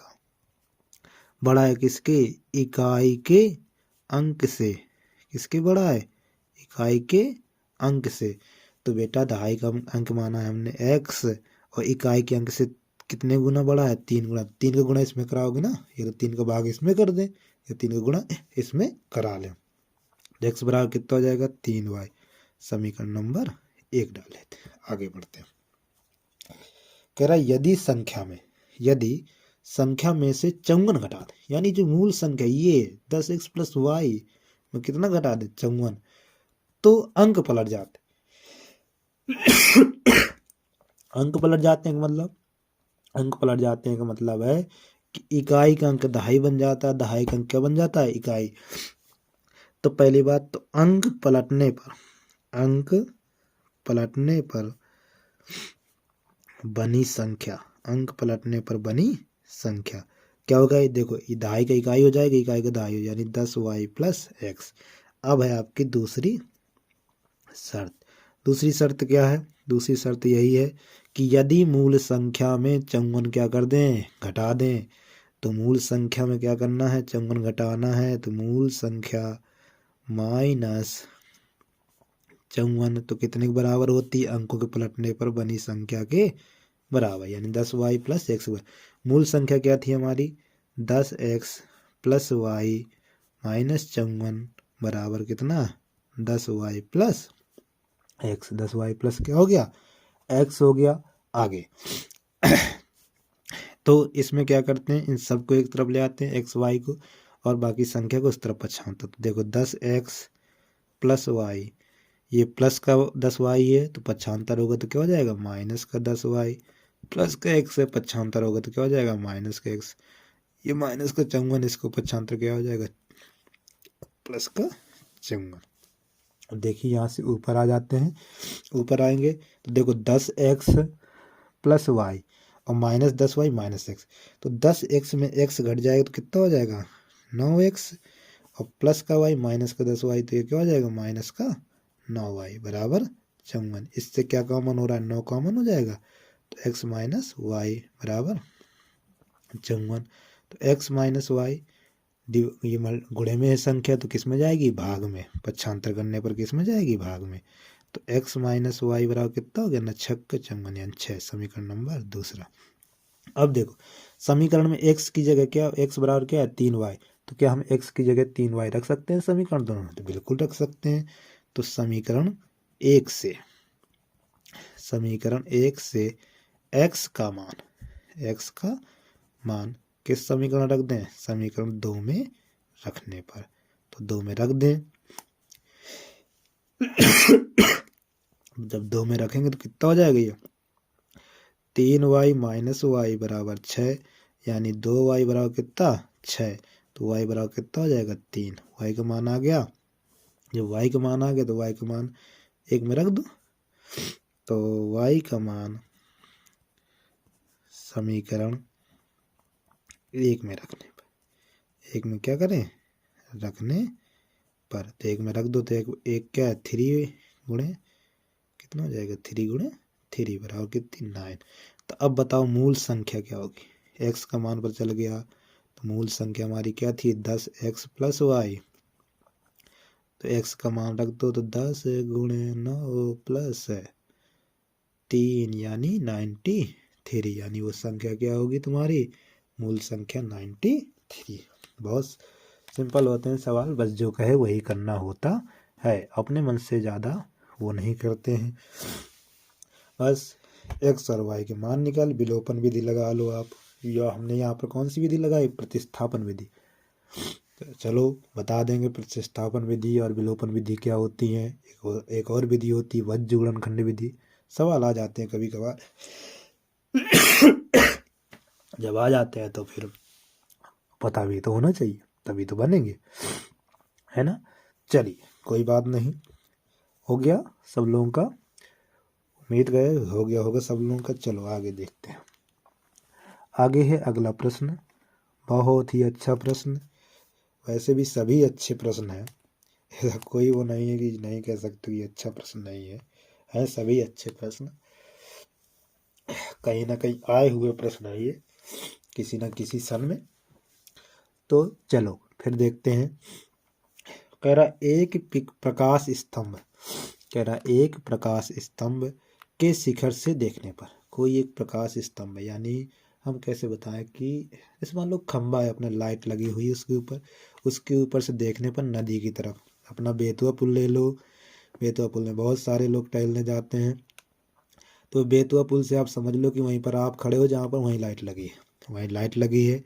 बड़ा है किसके? इकाई के अंक से। किसके बड़ा है? इकाई के अंक से। तो बेटा दहाई का अंक माना है हमने x, और इकाई के अंक से कितने गुना बड़ा है? 3 गुना। 3 का गुणा इसमें कराओगे ना, ये तो 3 का भाग इसमें कर दें, ये 3 का गुणा इसमें करा लें। x बराबर कितना हो जाएगा? 3y। समीकरण नंबर 1 डाल लेते हैं, आगे बढ़ते हैं। कह रहा यदि संख्या में से 54 घटा दे, यानी जो मूल संख्या ये 10x प्लस वाई में कितना घटा दे? 54, तो अंक पलट जाते। अंक पलट जाते हैं का मतलब है कि इकाई का अंक दहाई बन जाता है, दहाई का अंक क्या बन जाता है? इकाई। तो पहली बात तो अंक पलटने पर बनी संख्या क्या होगा? देखो ये दहाई का इकाई हो जाएगा, इकाई का दहाई हो, यानी 10y प्लस एक्स। अब है आपकी दूसरी शर्त क्या है? दूसरी शर्त यही है कि यदि मूल संख्या में 54 क्या कर दें? घटा दें। तो मूल संख्या में क्या करना है? 54 घटाना है। तो मूल संख्या माइनस 54 तो कितने के बराबर होती है? अंकों के पलटने पर बनी संख्या के बराबर, यानी 10y प्लस एक्स। मूल संख्या क्या थी हमारी 10x प्लस वाई माइनस 54 बराबर कितना 10y plus x। 10y plus क्या हो गया x हो गया। आगे तो इसमें क्या करते हैं, इन सबको एक तरफ ले आते हैं एक्स वाई को और बाकी संख्या को उस तरफ पछाड़ते। तो देखो 10x प्लस वाई, ये प्लस का 10y है तो पक्षांतर होगा तो क्या हो जाएगा माइनस का 10y, प्लस का x है पक्षांतर होगा तो क्या हो जाएगा माइनस का x, ये माइनस का 54 इसको पक्षांतर क्या हो जाएगा प्लस का 54। देखिए यहाँ से ऊपर आ जाते हैं, ऊपर आएंगे तो देखो 10x प्लस वाई और माइनस 10y माइनस x, तो 10x में x घट जाएगा तो कितना हो जाएगा 9x और प्लस का y माइनस का 10y तो ये क्या हो जाएगा माइनस का 9y बराबर 54। इससे क्या कॉमन हो रहा है 9 कॉमन हो जाएगा तो x माइनस वाई बराबर 54। तो x माइनस वाई ये गुणे में है संख्या तो किस में जाएगी भाग में, पक्षांतर करने पर किस में जाएगी भाग में। तो x माइनस वाई बराबर कितना हो गया ना 6 का 54 यानी 6, समीकरण नंबर दूसरा। अब देखो समीकरण में x की जगह क्या, x बराबर क्या है 3y, तो क्या हम x की जगह 3y रख सकते हैं समीकरण दोनों में, तो बिल्कुल रख सकते हैं। तो समीकरण 1 से x का मान किस समीकरण रख दें, समीकरण 2 में रखने पर, तो 2 में रख दें। जब 2 में रखेंगे तो कितना हो जाएगा ये 3y माइनस वाई बराबर 6 यानी 2y बराबर कितना 6, तो y बराबर कितना हो जाएगा 3, y का मान आ गया। जब y का मान आ गया तो y का मान 1 में रख दो, तो y का मान समीकरण 1 में रखने पर, 1 में क्या करें रखने पर, तो 1 में रख दो तो एक क्या है 3 गुणे कितना हो जाएगा 3 गुणे 3 बराबर कितनी 9। तो अब बताओ मूल संख्या क्या होगी, x का मान पर चल गया तो मूल संख्या हमारी क्या थी 10x प्लस वाई, तो x का मान रख दो तो 10 गुणे 9 प्लस 3 यानी 93, यानी वो संख्या क्या होगी तुम्हारी मूल संख्या 93। बहुत सिंपल होते हैं सवाल, बस जो कहे वही करना होता है, अपने मन से ज़्यादा वो नहीं करते हैं। बस x और y के मान निकाल, विलोपन विधि लगा लो आप, या हमने यहाँ पर कौन सी विधि लगाई प्रतिस्थापन विधि। तो चलो बता देंगे प्रतिस्थापन विधि और विलोपन विधि क्या होती है। एक और विधि होती है वज्र गुणनखंड विधि, सवाल आ जाते हैं कभी कभार। जब आ जाते हैं तो फिर पता भी तो होना चाहिए तभी तो बनेंगे, है ना। चलिए कोई बात नहीं, हो गया सब लोगों का, उम्मीद गए हो गया होगा सब लोगों का। चलो आगे देखते हैं। आगे है अगला प्रश्न, बहुत ही अच्छा प्रश्न, वैसे भी सभी अच्छे प्रश्न हैं, ऐसा कोई वो नहीं है कि नहीं कह सकते ये अच्छा प्रश्न नहीं है सभी अच्छे प्रश्न, कहीं ना कहीं आए हुए प्रश्न है ये किसी न किसी सन में। तो चलो फिर देखते हैं। कह रहा एक प्रकाश स्तंभ, कह रहा एक प्रकाश स्तंभ के शिखर से देखने पर, कोई एक प्रकाश स्तंभ है, यानी हम कैसे बताएं कि इस मान लो खंबा है अपने लाइट लगी हुई उसके ऊपर से देखने पर नदी की तरफ, अपना बेतवा पुल ले लो, बेतवा पुल में बहुत सारे लोग टहलने जाते हैं, तो बेतवा पुल से आप समझ लो कि वहीं पर आप खड़े हो जहाँ पर वहीं लाइट लगी है,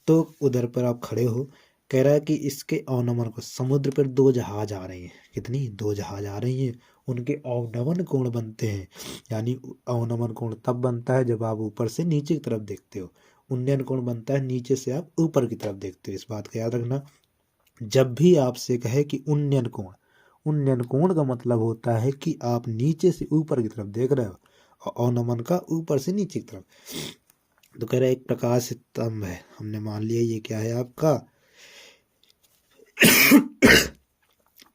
तो उधर पर आप खड़े हो। कह रहा है कि इसके अवनमन को, समुद्र पर 2 जहाज आ रही हैं, कितनी 2 जहाज आ रही हैं, उनके अवनमन कोण बनते हैं, यानी अवनमन कोण तब बनता है जब आप ऊपर से नीचे की तरफ देखते हो, उन्नयन कोण बनता है नीचे से आप ऊपर की तरफ देखते हो। इस बात का याद रखना, जब भी आपसे कहे कि उन्नयन कोण का मतलब होता है कि आप नीचे से ऊपर की तरफ देख रहे हो, और अवनमन का ऊपर से नीचे की तरफ। तो कह रहा है एक प्रकाश स्तंभ है, हमने मान लिया ये क्या है आपका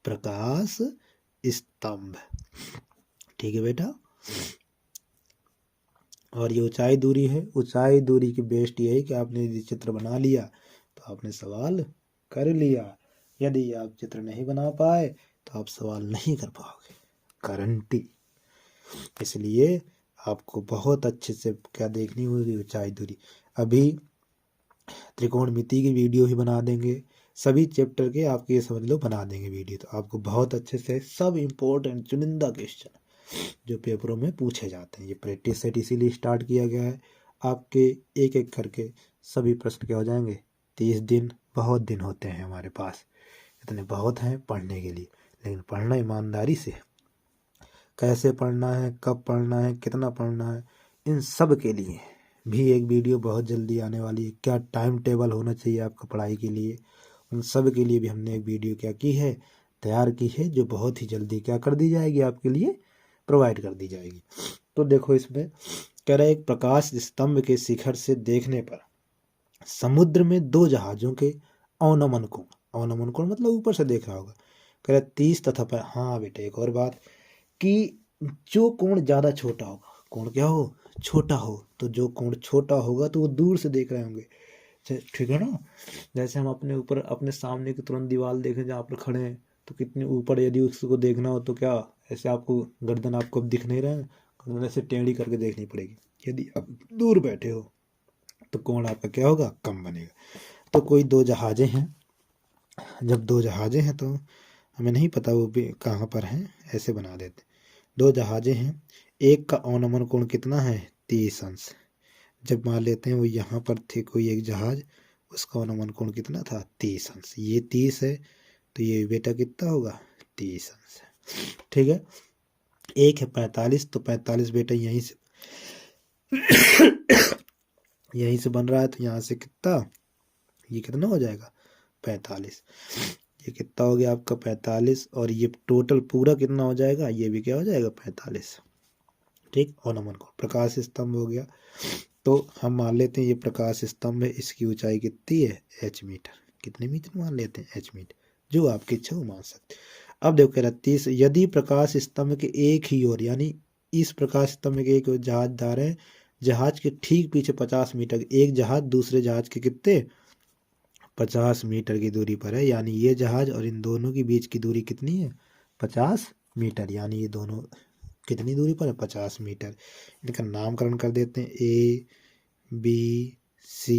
प्रकाश स्तंभ, ठीक है बेटा। और ये ऊंचाई दूरी है, ऊंचाई दूरी की बेस्ट ये है कि आपने यदि चित्र बना लिया तो आपने सवाल कर लिया, यदि आप चित्र नहीं बना पाए तो आप सवाल नहीं कर पाओगे, गारंटी। इसलिए आपको बहुत अच्छे से क्या देखनी होगी ऊंचाई दूरी। अभी त्रिकोणमिति की वीडियो ही बना देंगे, सभी चैप्टर के आपके ये समझ लो बना देंगे वीडियो। तो आपको बहुत अच्छे से सब इम्पोर्टेंट चुनिंदा क्वेश्चन जो पेपरों में पूछे जाते हैं, ये प्रैक्टिस सेट इसीलिए स्टार्ट किया गया है। आपके एक एक करके सभी प्रश्न क्या हो जाएंगे। 30 दिन बहुत दिन होते हैं हमारे पास, इतने बहुत हैं पढ़ने के लिए, लेकिन पढ़ना ईमानदारी से। कैसे पढ़ना है, कब पढ़ना है, कितना पढ़ना है, इन सब के लिए भी एक वीडियो बहुत जल्दी आने वाली है। क्या टाइम टेबल होना चाहिए आपका पढ़ाई के लिए, उन सब के लिए भी हमने एक वीडियो क्या की है, तैयार की है, जो बहुत ही जल्दी क्या कर दी जाएगी, आपके लिए प्रोवाइड कर दी जाएगी। तो देखो इसमें कह रहा है, एक प्रकाश स्तंभ के शिखर से देखने पर समुद्र में 2 जहाजों के अवनमन कोण, अवनमन कोण मतलब ऊपर से देख रहा होगा, कह रहा है 30 तथा हाँ बेटा एक और बात कि जो कोण ज़्यादा छोटा होगा, कोण क्या हो, छोटा हो, तो जो कोण छोटा होगा तो वो दूर से देख रहे होंगे, ठीक है ना। जैसे हम अपने ऊपर अपने सामने की तुरंत दीवार देखें जहाँ पर खड़े हैं, तो कितने ऊपर यदि उसको देखना हो तो क्या ऐसे आपको गर्दन आपको अब दिख नहीं रहा है, गर्दन ऐसे टेढ़ी करके देखनी पड़ेगी। यदि आप दूर बैठे हो तो कोण आपका क्या होगा, कम बनेगा। तो कोई 2 जहाजें हैं, जब 2 जहाजें हैं तो हमें नहीं पता वो भी कहाँ पर हैं, ऐसे बना देते। 2 जहाजें हैं, एक का अवनमन कोण कितना है, 30 अंश। जब मान लेते हैं वो यहाँ पर थे कोई एक जहाज, उसका अवनमन कोण कितना था, 30 अंश। ये 30 है तो ये बेटा कितना होगा, 30 अंश है, ठीक है। एक है 45, तो 45 बेटा यहीं से यहीं से बन रहा है, तो यहाँ से कितना, ये कितना हो जाएगा, 45। ये कितना हो गया आपका 45, और ये टोटल पूरा कितना हो जाएगा, ये भी क्या हो जाएगा 45, ठीक। अवनमन कोण प्रकाश स्तंभ हो गया। तो हम मान लेते हैं ये प्रकाश स्तंभ है, इसकी ऊंचाई कितनी है, h मीटर। कितने मीटर मान लेते हैं, h मीटर, जो आपकी इच्छा वो मान सकते। अब देखो कह रहा 30, यदि प्रकाश स्तंभ के एक ही ओर, यानी इस प्रकाश स्तंभ के एक ओर जहाजदार है, जहाज के ठीक पीछे 50 मीटर, एक जहाज दूसरे जहाज के कितने, 50 मीटर की दूरी पर है, यानी ये जहाज और इन दोनों के बीच की दूरी कितनी है, 50 मीटर, यानी ये दोनों कितनी दूरी पर है, 50 मीटर। इनका नामकरण कर देते हैं A B C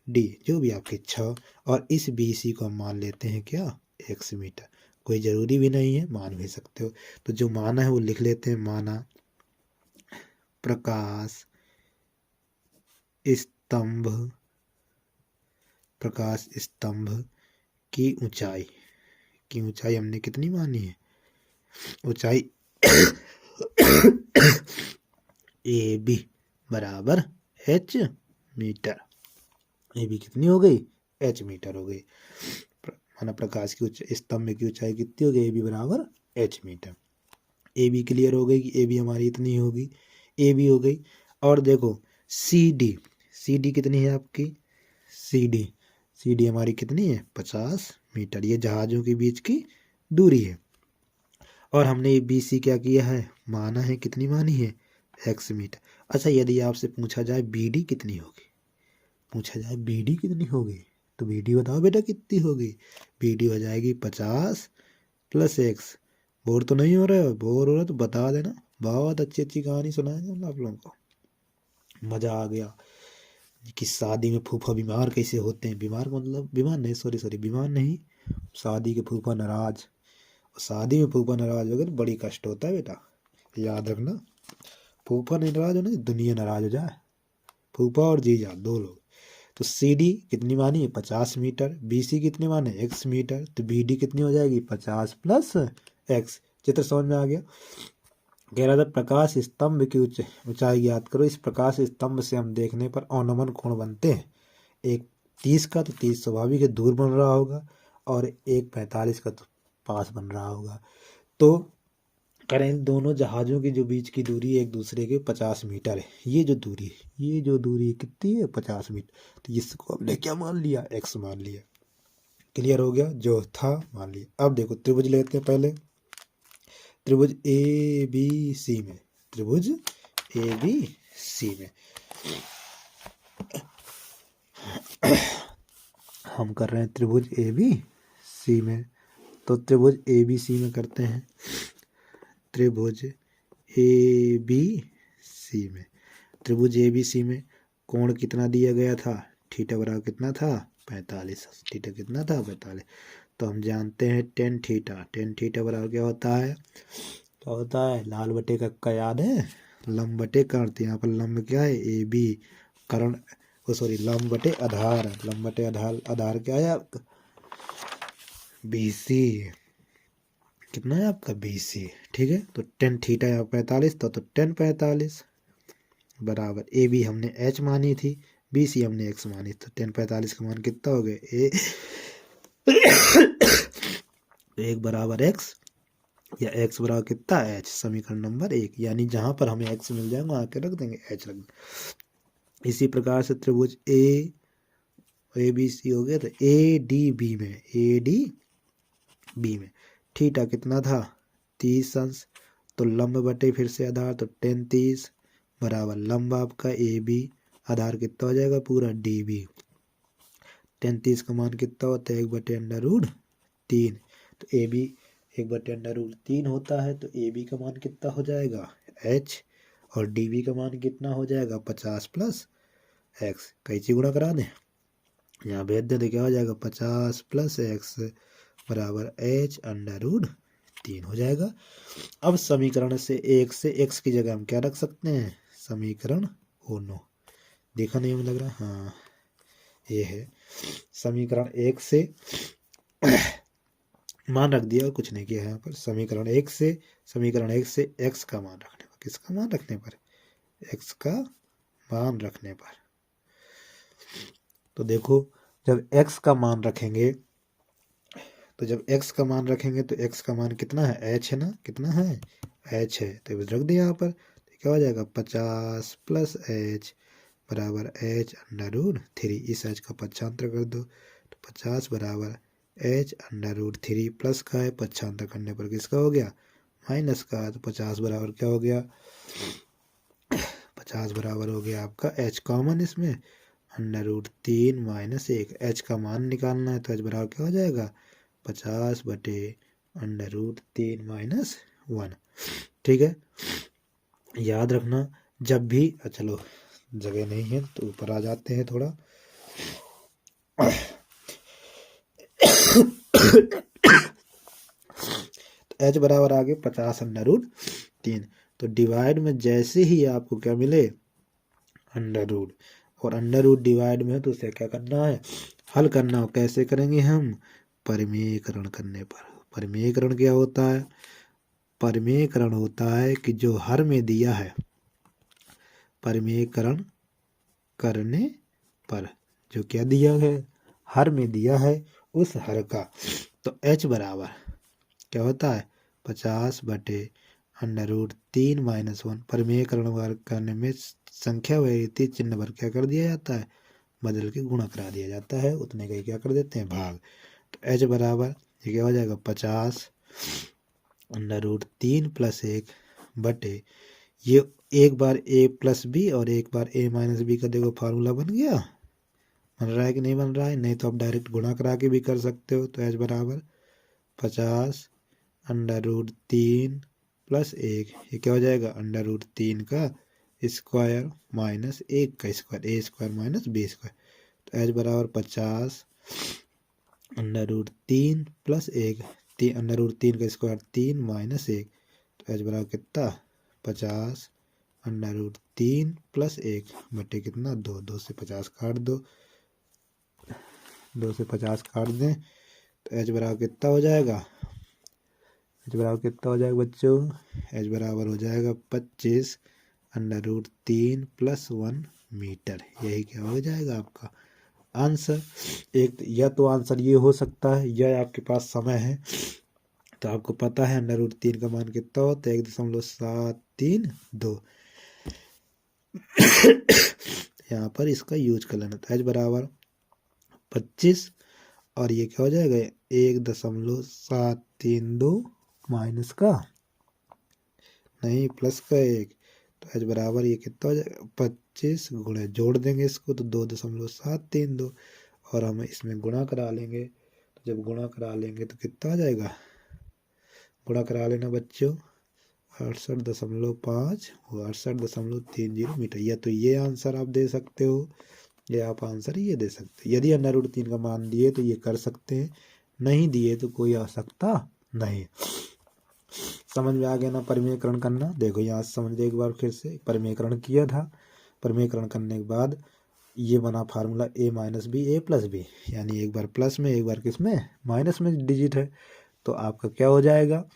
D, जो भी आपकी इच्छा हो, और इस BC को हम मान लेते हैं क्या, x मीटर। कोई ज़रूरी भी नहीं है, मान भी सकते हो, तो जो माना है वो लिख लेते हैं। माना प्रकाश स्तंभ, प्रकाश स्तंभ की ऊंचाई हमने कितनी मानी है, ऊंचाई AB बराबर h मीटर। AB कितनी हो गई, h मीटर हो गई। माना प्रकाश की स्तंभ की ऊंचाई कितनी हो गई, AB बराबर h मीटर। AB क्लियर हो गई कि AB हमारी इतनी होगी, AB हो गई। और देखो CD कितनी है आपकी, CD हमारी कितनी है, 50 मीटर। ये जहाजों के बीच की दूरी है। और हमने ये BC क्या किया है, माना है, कितनी मानी है, x मीटर। अच्छा यदि आपसे पूछा जाए BD कितनी होगी, तो BD बताओ बेटा कितनी होगी। BD हो जाएगी 50 + x। बोर तो नहीं हो रहा है, बोर हो रहा है तो बता देना, बहुत अच्छी अच्छी कहानी सुनाएंगे हम आप लोगों को, मज़ा आ गया। कि शादी में फूफा बीमार कैसे होते हैं, बीमार नहीं, शादी के फूफा नाराज, शादी में फूफा नाराज हो गए तो बड़ी कष्ट होता है बेटा, याद रखना। फूफा नहीं नाराज हो ना, दुनिया नाराज हो जाए, फूफा और जीजा 2 लोग। तो CD कितनी मानी है, 50 मीटर। BC कितनी माने, x मीटर। तो BD कितनी हो जाएगी, 50 + x। चित्र समझ में आ गया। कह रहा था प्रकाश स्तंभ की ऊंचाई ज्ञात करो। इस प्रकाश स्तंभ से हम देखने पर अवनमन कोण बनते हैं, एक 30 का, तो 30 स्वाभाविक है दूर बन रहा होगा, और एक 45 का तो पास बन रहा होगा। तो करें इन दोनों जहाज़ों के जो बीच की दूरी एक दूसरे के 50 मीटर है। ये जो दूरी कितनी है, 50 मीटर। तो इसको हमने क्या मान लिया, x मान लिया। क्लियर हो गया, जो था मान लिया। अब देखो त्रिभुज लेते हैं पहले, त्रिभुज ABC में, हम कर रहे हैं त्रिभुज ABC में। तो त्रिभुज ABC में करते हैं, त्रिभुज ABC में कोण कितना दिया गया था, थीटा बराबर कितना था 45, थीटा कितना था 45। तो हम जानते हैं टेन थीटा बराबर क्या होता है, क्या होता है, लाल बटे का याद है, लंब बटे कर्ण। तो यहाँ पर लंब क्या है ए बी, कर्ण सॉरी लंब बटे आधार, लंब बटे आधार क्या है आपका बी सी, कितना है आपका बी सी। ठीक है, तो टेन थीटा यहाँ 45 तो टेन 45 बराबर ए बी हमने एच मानी थी, बी सी हमने एक्स मानी, तो टेन 45 का मान कितना हो गया ए एक बराबर एक्स या एक्स बराबर कितना एच, समीकरण नंबर 1। यानी जहां पर हमें एक्स मिल जाएगा वहां के रख देंगे एच रख देंगे। इसी प्रकार से त्रिभुज ए बी सी हो गया, तो ए डी बी में थीटा कितना था 30 अंश, तो लंब बटे फिर से आधार, तो टेन 30 बराबर लंब आपका ए बी, आधार कितना हो जाएगा पूरा डी बी, टेन 30 का मान कितना होता है 1/√3। तो ए बी 1/√3 होता है, तो ए बी का मान कितना हो जाएगा एच, और डी बी का मान कितना हो जाएगा 50 प्लस एक्स, कैसे गुणा करा दें, यहाँ भेज दे तो क्या हो जाएगा 50 प्लस एक्स बराबर h√3 हो जाएगा। अब समीकरण से एक से x की जगह हम क्या रख सकते हैं, समीकरण ओनो, देखा नहीं हमें लग रहा, हाँ ये है समीकरण एक से मान रख दिया, कुछ नहीं किया है यहाँ पर। समीकरण एक से x का मान रखने पर, किसका मान रखने पर, x का मान रखने पर। तो देखो जब x का मान रखेंगे, तो जब x का मान रखेंगे तो x का मान कितना है h है ना, कितना है h है, तो रख दिया यहाँ पर, तो क्या हो जाएगा 50 प्लस h बराबर h√3, इस h का पक्षांतर कर दो, तो 50 बराबर h√3 प्लस का है, पक्षांतर करने पर किसका हो गया माइनस का, तो 50 बराबर क्या हो गया 50 बराबर हो गया आपका h कॉमन इसमें √3 माइनस 1, h का मान निकालना है, तो h बराबर क्या हो जाएगा 50/√3 माइनस 1। ठीक है, याद रखना जब भी, चलो जगह नहीं है तो ऊपर आ जाते हैं थोड़ा तो h बराबर आ गए 50/√3, तो डिवाइड में जैसे ही आपको क्या मिले अंडर और अंडर डिवाइड में है तो उसे क्या करना है हल करना हो, कैसे करेंगे हम परिमेयकरण करने पर। परिमेयकरण क्या होता है, परिमेयकरण होता है कि जो हर में दिया है, परिमेयकरण करने पर जो क्या दिया है हर में दिया है उस हर का, तो h बराबर क्या होता है 50/√3 माइनस 1। परिमेयकरण करने में संख्या वैरिती चिन्ह भर क्या कर दिया जाता है बदल के गुणा करा दिया जाता है, उतने का ही क्या कर देते हैं भाग। तो h बराबर ये क्या हो जाएगा 50/√3 प्लस 1 बटे, ये एक बार a प्लस बी और एक बार a माइनस बी का देखो फार्मूला बन गया, बन रहा है कि नहीं बन रहा है, नहीं तो आप डायरेक्ट गुणा करा के भी कर सकते हो। तो h बराबर 50/√3 प्लस 1, ये क्या हो जाएगा √3 का स्क्वायर माइनस 1 का square, a square minus b square, तो h बराबर 50/√3 प्लस 1, √3 का स्क्वायर 3 माइनस 1, तो h बराबर कितना 50/√3 प्लस 1 बटे कितना 2, 2 से 50 काट दो, 2 से 50 काट दें तो h बराबर कितना हो जाएगा, h बराबर कितना हो जाएगा बच्चों, h बराबर हो जाएगा 25/√3 प्लस 1 मीटर। यही क्या हो जाएगा आपका आंसर। एक या तो आंसर ये हो सकता है, या आपके पास समय है तो आपको पता है √3 का मान कितना होता है 1.732, यहाँ पर इसका यूज कर लेना। तो h बराबर 25 और ये क्या हो जाएगा 1.732 माइनस का नहीं प्लस का 1, तो h बराबर ये कितना हो जाएगा 25 गुणे जोड़ देंगे इसको तो 2.732 और हम इसमें गुणा करा लेंगे, तो जब गुणा करा लेंगे तो कितना आ जाएगा, गुणा करा लेना बच्चों 68.5 वो 68.30 मीटर। या तो ये आंसर आप दे सकते हो या आप आंसर ये दे सकते हो। यदि √3 का मान दिए तो ये कर सकते हैं, नहीं दिए तो कोई आवश्यकता नहीं। समझ में आ गया ना परिमेयकरण करना। देखो यहाँ समझ एक बार फिर से परिमेयकरण किया था। परिमेयकरण करने के बाद ये बना formula a minus b a plus b, यानी एक बार प्लस में एक बार किस में माइनस में डिजिट है, तो आपका क्या हो जाएगा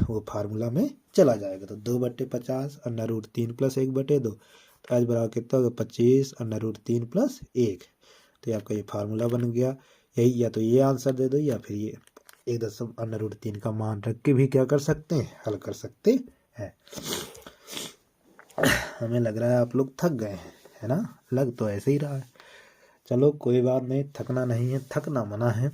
वो फार्मूला में चला जाएगा। तो 2/50 √3 प्लस 1/2 तो आज बराबर कितना होगा 25 √3 प्लस 1। तो ये आपका ये फार्मूला बन गया। यही या तो ये आंसर दे दो या फिर ये 1.3 का मान रख के भी क्या कर सकते हैं हल कर सकते हैं। हमें लग रहा है आप लोग थक गए हैं, है ना, लग तो ऐसे ही रहा है। चलो कोई बात नहीं, थकना नहीं है, थकना मना है।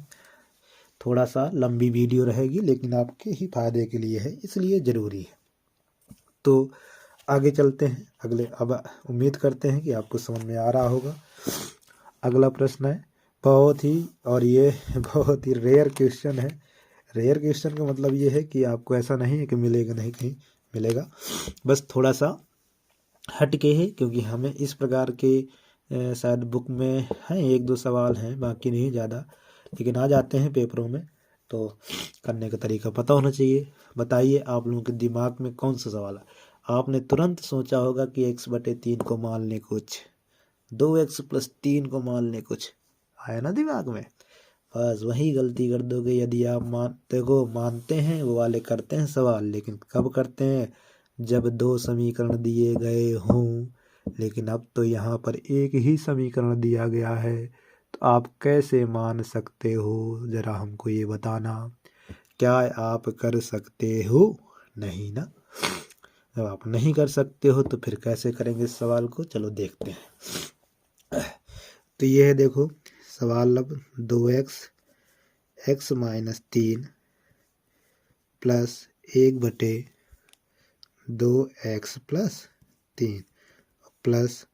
थोड़ा सा लंबी वीडियो रहेगी लेकिन आपके ही फायदे के लिए है, इसलिए ज़रूरी है। तो आगे चलते हैं अगले। अब उम्मीद करते हैं कि आपको समझ में आ रहा होगा। अगला प्रश्न है बहुत ही, और ये बहुत ही रेयर क्वेश्चन है। रेयर क्वेश्चन का मतलब ये है कि आपको ऐसा नहीं है कि मिलेगा नहीं, कहीं मिलेगा, बस थोड़ा सा हटके है, क्योंकि हमें इस प्रकार के शायद बुक में हैं 1-2 सवाल हैं, बाकी नहीं ज़्यादा, लेकिन आ जाते हैं पेपरों में, तो करने का तरीका पता होना चाहिए। बताइए आप लोगों के दिमाग में कौन सा सवाल है। आपने तुरंत सोचा होगा कि x/3 को मान लें कुछ, 2x + 3 को मान लें कुछ, आया ना दिमाग में, बस वही गलती कर दोगे। यदि आप मानते हैं वो वाले करते हैं सवाल, लेकिन कब करते हैं जब 2 समीकरण दिए गए हों, लेकिन अब तो यहाँ पर एक ही समीकरण दिया गया है, तो आप कैसे मान सकते हो जरा हमको ये बताना। क्या आप कर सकते हो? नहीं ना। जब आप नहीं कर सकते हो तो फिर कैसे करेंगे इस सवाल को, चलो देखते हैं। तो ये है देखो सवाल। अब 2x x - 3 plus 1/2x + 3 plus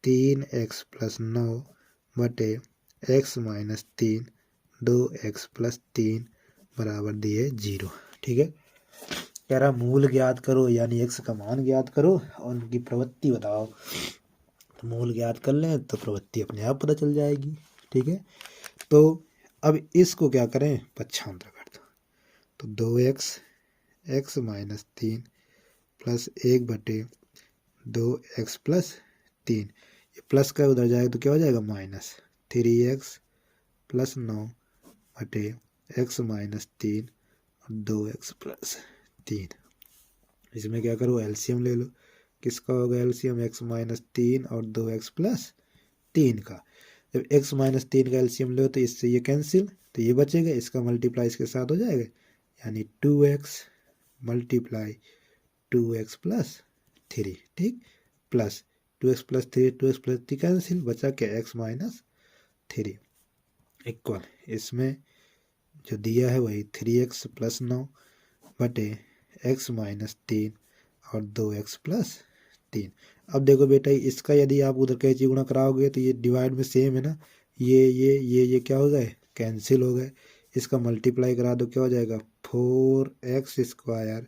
3x + 9 बटे x - 3 2x + 3 बराबर दिए 0। ठीक है, कह रहा मूल ज्ञात करो, यानी x का मान ज्ञात करो और उनकी प्रवृत्ति बताओ। तो मूल ज्ञात कर लें तो प्रवृत्ति अपने आप पता चल जाएगी। ठीक है, तो अब इसको क्या करें, पक्षांतर कर दो। तो 2x x - 3 प्लस 1/2x + 3, ये प्लस का उधर जाएगा तो क्या हो जाएगा माइनस 3x + 9 बटे x - 3 और 2x + 3। इसमें क्या करो एलसीएम ले लो। किसका होगा एलसीएम, x - 3 और 2x + 3 का। जब x - 3 का एलसीएम लो तो इससे ये कैंसिल, तो ये बचेगा, इसका मल्टीप्लाई इसके साथ हो जाएगा, यानी 2x × 2x + 3। ठीक, प्लस 2x + 3 2x + 3 कैंसिल, बचा क्या x - 3 इक्वल, इसमें जो दिया है वही 3x + 9 बटे x - 3 और 2x + 3। अब देखो बेटा इसका यदि आप उधर कैंची गुणा कराओगे तो ये डिवाइड में सेम है ना, ये क्या हो गए कैंसिल हो गए। इसका मल्टीप्लाई करा दो, क्या हो जाएगा 4x²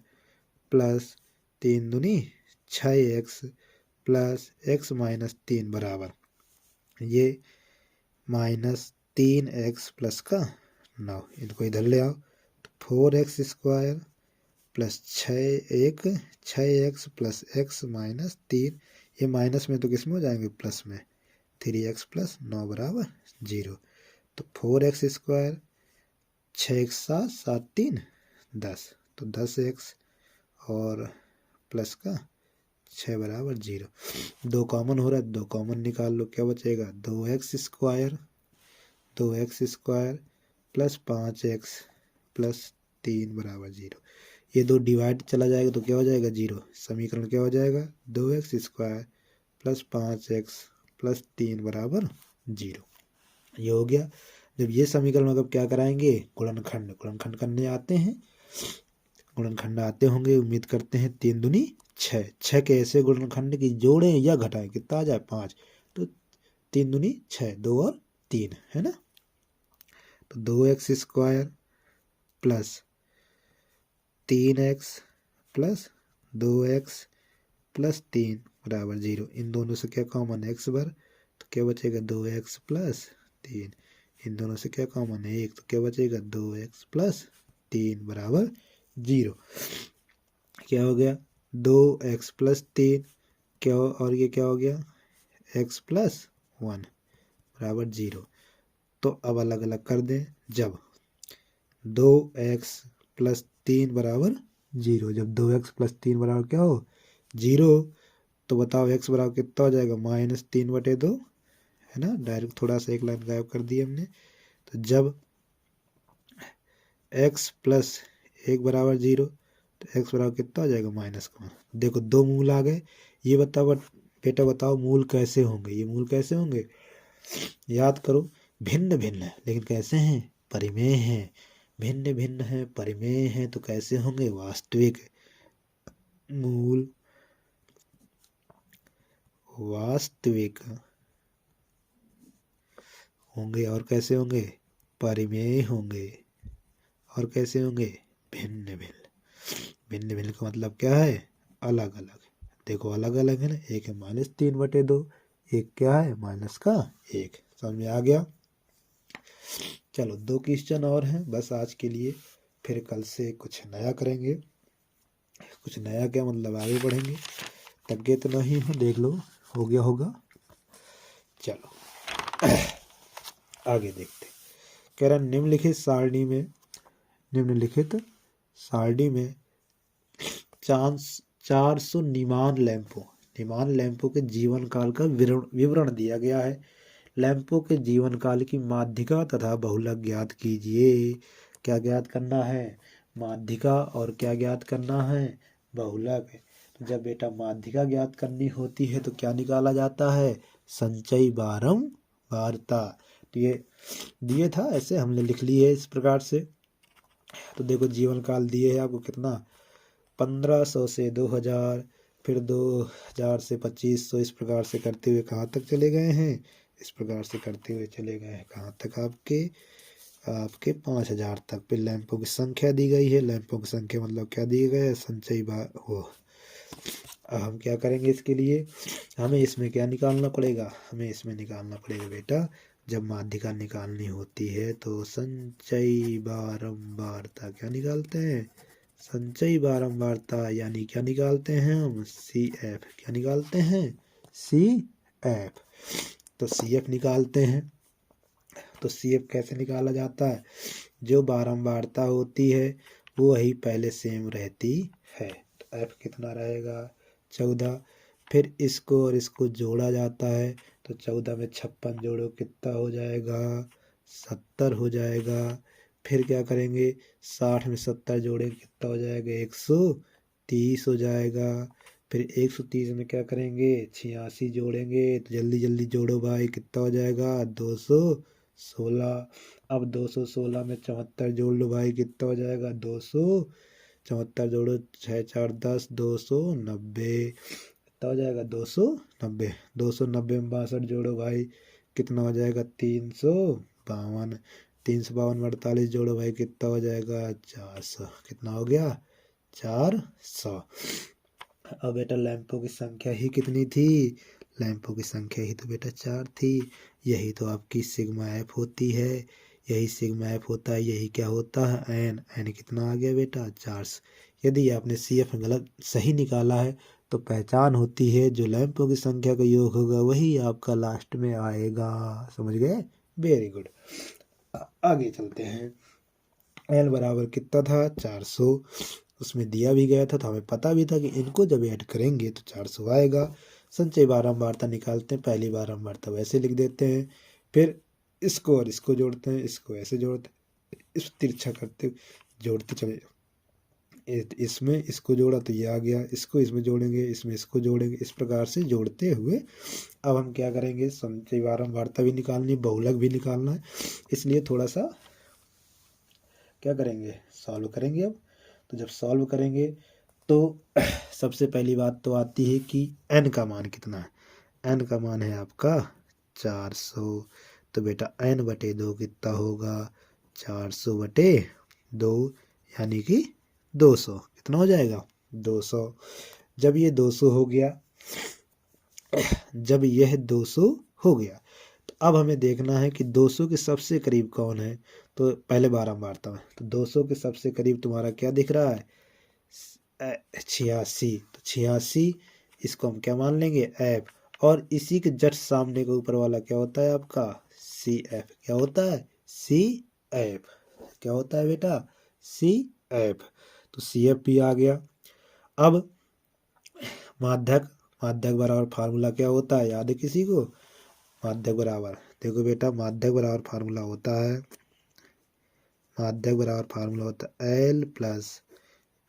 प्लस 3 दूनी 6x प्लस x - 3 बराबर ये -3x प्लस का 9। इनको इधर ले आओ तो 4x² plus 6x plus x - 3, ये माइनस में तो किस में हो जाएंगे प्लस में, 3x + 9 बराबर 0। तो 4x², 6x 7 7 3 10, तो 10x और प्लस का 6 बराबर 0। 2 कॉमन हो रहा है, 2 कॉमन निकाल लो, क्या बचेगा 2x² प्लस 5x प्लस 3 बराबर 0। ये 2 डिवाइड चला जाएगा तो क्या हो जाएगा 0। समीकरण क्या हो जाएगा 2x² प्लस 5x प्लस 3 बराबर 0। ये हो गया। जब ये समीकरण अब क्या कराएंगे गुणनखंड करने आते हैं, गुणनखंड आते होंगे उम्मीद करते हैं। 3 दूनी 6, 6 के ऐसे गुणनखंड की जोड़ें या घटाएं कितना आ जाए 5, तो 3 दूनी 6, 2 और 3 है ना। तो 2x² plus 3x plus 2x plus 3 बराबर 0। इन दोनों से क्या कॉमन है, x बार, तो क्या बचेगा 2x प्लस 3। इन दोनों से क्या कॉमन है, 1, तो क्या बचेगा 2x प्लस 3 बराबर 0। क्या हो गया 2x प्लस 3 क्या हो, और ये क्या हो गया x प्लस 1 बराबर 0। तो अब अलग अलग कर दें, जब 2x प्लस 3 बराबर 0, जब 2x प्लस 3 बराबर क्या हो 0, तो बताओ x बराबर कितना हो जाएगा -3/2, है ना। डायरेक्ट थोड़ा सा एक लाइन गायब कर दी हमने। तो जब x प्लस 1 बराबर 0, तो x बराबर कितना हो जाएगा -1। देखो दो मूल आ गए। ये बताओ बेटा, बताओ मूल कैसे होंगे, ये मूल कैसे होंगे, याद करो। भिन्न भिन्न है, लेकिन कैसे हैं, परिमेय हैं। भिन्न भिन्न है, परिमेय है, तो कैसे होंगे, वास्तविक मूल, वास्तविक होंगे। और कैसे होंगे, परिमेय होंगे। और कैसे होंगे, भिन्न भिन्न। भिन्न भिन्न का मतलब क्या है, अलग अलग। देखो अलग अलग है ना, एक है -3/2, एक क्या है -1। समझ में आ गया। चलो 2 क्वेश्चन और हैं बस आज के लिए, फिर कल से कुछ नया करेंगे। कुछ नया क्या मतलब, आगे बढ़ेंगे। तक तो नहीं हो, देख लो हो गया होगा। चलो आगे देखते। कह रहा निम्नलिखित सारणी में 400 निमान लैंपों के जीवन काल का विवरण दिया गया है। लैंपों के जीवन काल की माध्यिका तथा बहुलक ज्ञात कीजिए। क्या ज्ञात करना है, माध्यिका, और क्या ज्ञात करना है, बहुलक। तो जब बेटा माध्यिका ज्ञात करनी होती है तो क्या निकाला जाता है, संचयी बारंबारता। तो ये दिए था, ऐसे हमने लिख लिए इस प्रकार से। तो देखो जीवन काल दिए है आपको कितना, 1500 से 2000, फिर 2000 से 2500, इस प्रकार से करते हुए कहाँ तक चले गए हैं, इस प्रकार से करते हुए चले गए हैं कहाँ तक, आपके 5000 तक। फिर लैंपों की संख्या दी गई है, लैंपों की संख्या मतलब क्या दी गई है, संचयी बार हो। अब हम क्या करेंगे, इसके लिए हमें इसमें क्या निकालना पड़ेगा, हमें इसमें निकालना पड़ेगा बेटा, जब माध्यिका निकालनी होती है तो संचयी बारंबारता। क्या निकालते हैं, संचयी बारंबारता, यानी क्या निकालते हैं हम, CF। क्या निकालते हैं, CF। तो CF निकालते हैं। तो CF कैसे निकाला जाता है, जो बारंबारता होती है वो वही पहले सेम रहती है। तो F कितना रहेगा, 14। फिर इसको और इसको जोड़ा जाता है, तो 14 में 56 जोड़ो कितना हो जाएगा, 70 हो जाएगा। फिर क्या करेंगे, 60 में 70 जोड़े कितना हो जाएगा, 130 हो जाएगा। फिर 130 में क्या करेंगे, 86 जोड़ेंगे, तो जल्दी जल्दी जोड़ो भाई, कितना हो जाएगा, 216। अब 216 में 74 जोड़ लो भाई, कितना हो जाएगा, 274 जोड़ो, 6 4 10, 290 कितना हो जाएगा, 290। 290 में 62 जोड़ो भाई, कितना हो जाएगा, 352। 352 में 48 जोड़ो भाई, कितना हो जाएगा, 400। कितना हो गया, 400। अब बेटा लैंपों की संख्या ही कितनी थी, लैंपों की संख्या ही तो बेटा 4 थी। यही तो आपकी सिग्मा एफ होती है, यही सिग्मा एफ होता है, यही क्या होता है, एन कितना आ गया बेटा, 400। यदि आपने CF गलत सही निकाला है तो पहचान होती है, जो लैंपों की संख्या का योग होगा वही आपका लास्ट में आएगा। समझ गए, वेरी गुड। आगे चलते हैं। एल बराबर कितना था, 400। उसमें दिया भी गया था, तो हमें पता भी था कि इनको जब ऐड करेंगे तो 400 आएगा। संचय बारंबारता निकालते हैं, पहली बारंबारता वैसे लिख देते हैं, फिर इसको और इसको जोड़ते हैं, इसको ऐसे जोड़ते हैं, इस तिरछा करते जोड़ते चले। इसमें इसको जोड़ा तो ये आ गया, इसको इसमें जोड़ेंगे, इसमें इसको जोड़ेंगे, इस प्रकार से जोड़ते हुए अब हम क्या करेंगे, संचय बारंबारता भी निकालनी, बहुलक भी निकालना है, इसलिए थोड़ा सा क्या करेंगे, सॉल्व करेंगे। अब तो जब सॉल्व करेंगे तो सबसे पहली बात तो आती है कि n का मान कितना है। n का मान है आपका 400। तो बेटा n/2 कितना होगा, 400/2, यानी कि 200। कितना हो जाएगा, 200। जब ये 200 हो गया, जब यह 200 हो गया तो अब हमें देखना है कि 200 के सबसे करीब कौन है। तो पहले बारंबारता में, तो 200 के सबसे करीब तुम्हारा क्या दिख रहा है, 86। तो 86, इसको हम क्या मान लेंगे, एफ। और इसी के जस्ट सामने के ऊपर वाला क्या होता है आपका, सी एफ। क्या होता है, सी एफ। क्या होता है बेटा, सी एफ। तो सी एफ भी आ गया। अब माध्यक, माध्यक बराबर फार्मूला क्या होता है, याद है किसी को, माध्यक बराबर, देखो बेटा माध्यक बराबर फार्मूला होता है, माध्यक बराबर फार्मूला होता है एल प्लस